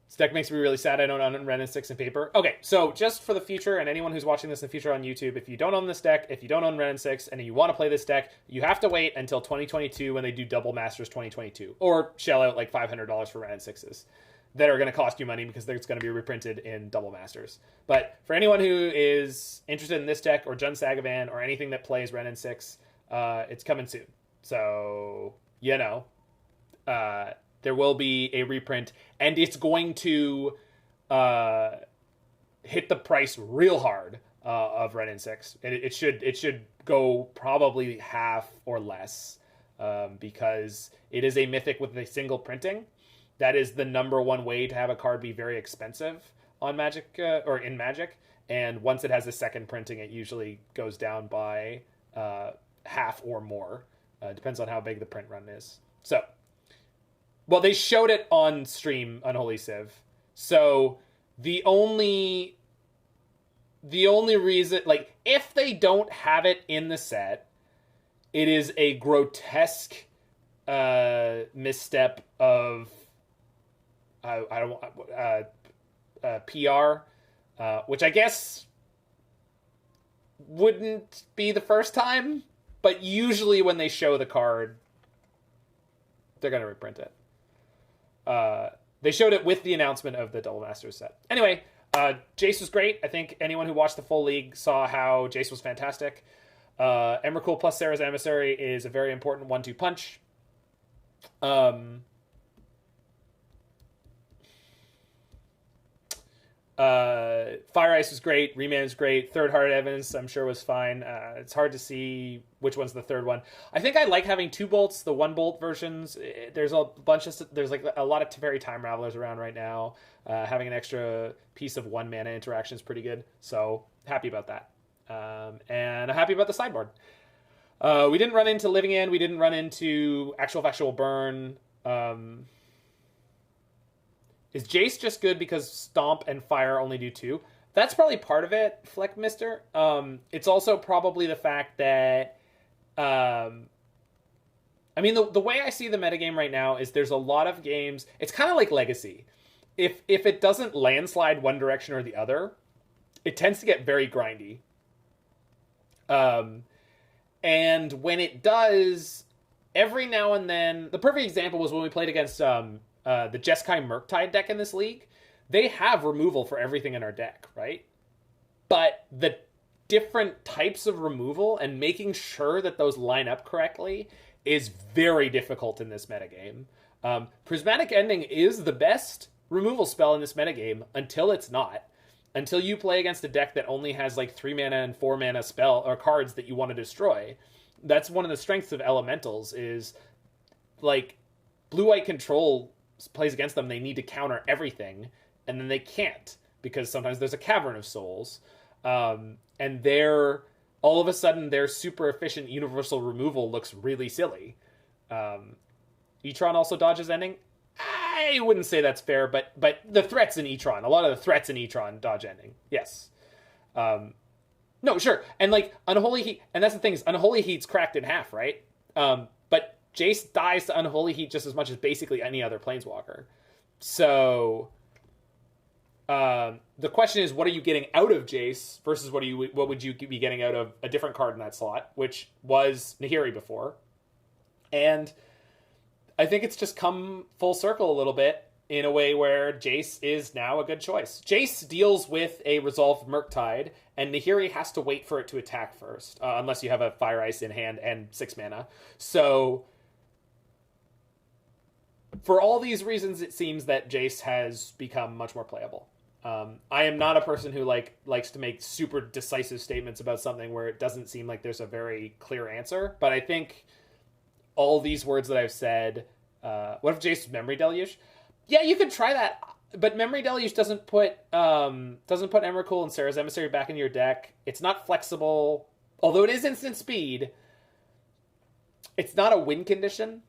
this deck makes me really sad I don't own Wrenn and Six in paper. Okay, so just for the future, and anyone who's watching this in the future on YouTube, if you don't own this deck, if you don't own Wrenn and Six, and you want to play this deck, you have to wait until 2022 when they do Double Masters 2022. Or shell out like $500 for Wrenn and Sixes that are going to cost you money because it's going to be reprinted in Double Masters. But for anyone who is interested in this deck, or Jund Sagavan, or anything that plays Wrenn and Six, it's coming soon. So, there will be a reprint, and it's going to hit the price real hard of Wrenn and Six. It should go probably half or less because it is a mythic with a single printing. That is the number one way to have a card be very expensive on Magic or in Magic. And once it has a second printing, it usually goes down by half or more. Depends on how big the print run is. So. Well, they showed it on stream, Unholy Civ. So the only reason, like, if they don't have it in the set, it is a grotesque misstep of PR, which I guess wouldn't be the first time, but usually when they show the card, they're going to reprint it. They showed it with the announcement of the Double Masters set. Anyway, Jace was great. I think anyone who watched the full league saw how Jace was fantastic. Emrakul plus Serra's Emissary is a very important 1-2 punch. Fire Ice was great. Remand was great. Third Heart Evans, I'm sure, was fine. It's hard to see which one's the third one. I think I like having 2 bolts, the 1 bolt versions. There's like a lot of Teferi Time Ravelers around right now. Having an extra piece of 1 mana interaction is pretty good. So happy about that. And I'm happy about the sideboard. We didn't run into Living End. We didn't run into Actual Burn. Is Jace just good because Stomp and Fire only do 2? That's probably part of it, Fleck Mister. It's also probably the fact that... I mean, the way I see the metagame right now is there's a lot of games... It's kind of like Legacy. If it doesn't landslide one direction or the other, it tends to get very grindy. And when it does, every now and then... The perfect example was when we played against... the Jeskai Murktide deck in this league. They have removal for everything in our deck, right? But the different types of removal and making sure that those line up correctly is very difficult in this metagame. Prismatic Ending is the best removal spell in this metagame until it's not. Until you play against a deck that only has like 3 mana and 4 mana spell or cards that you want to destroy. That's one of the strengths of elementals is like blue-white control plays against them, they need to counter everything, and then they can't because sometimes there's a Cavern of Souls, and all of a sudden their super efficient universal removal looks really silly. Etron also dodges ending. I wouldn't say that's fair, but the threats in Etron, a lot of the threats in Etron dodge ending. Yes. No, sure, and like Unholy Heat, and that's the thing is Unholy Heat's cracked in half, right? But Jace dies to Unholy Heat just as much as basically any other Planeswalker. So, the question is, what are you getting out of Jace versus what would you be getting out of a different card in that slot, which was Nahiri before? And I think it's just come full circle a little bit in a way where Jace is now a good choice. Jace deals with a resolved Murktide, and Nahiri has to wait for it to attack first, unless you have a Fire Ice in hand and 6 mana. So For all these reasons, it seems that Jace has become much more playable. I am not a person who likes to make super decisive statements about something where it doesn't seem like there's a very clear answer. But I think all these words that I've said, what if Jace Memory Deluge? Yeah, you could try that, but Memory Deluge doesn't put Emrakul and Serra's Emissary back in your deck. It's not flexible, although it is instant speed. It's not a win condition.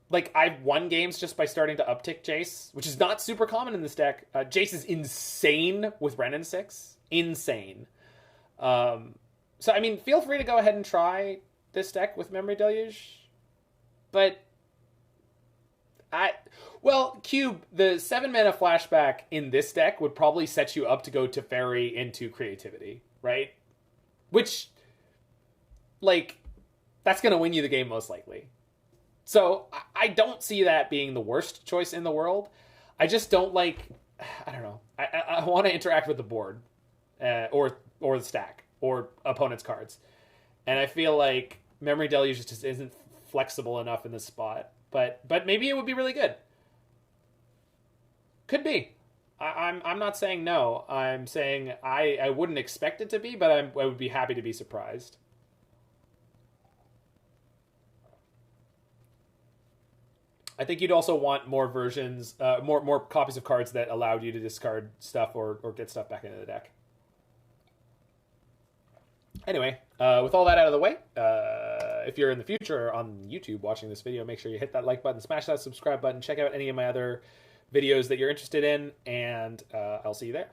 Like, I've won games just by starting to uptick Jace, which is not super common in this deck. Jace is insane with Wrenn and Six. Insane. So, I mean, feel free to go ahead and try this deck with Memory Deluge. But, Cube, the 7-mana flashback in this deck would probably set you up to go Teferi into Creativity, right? Which, like, that's going to win you the game most likely. So I don't see that being the worst choice in the world. I just don't like, I don't know. I want to interact with the board or the stack or opponent's cards. And I feel like Memory Deluge just isn't flexible enough in this spot. But maybe it would be really good. Could be. I'm not saying no. I'm saying I wouldn't expect it to be, but I would be happy to be surprised. I think you'd also want more versions, more copies of cards that allowed you to discard stuff or get stuff back into the deck. Anyway, with all that out of the way, if you're in the future on YouTube watching this video, make sure you hit that like button, smash that subscribe button, check out any of my other videos that you're interested in, and I'll see you there.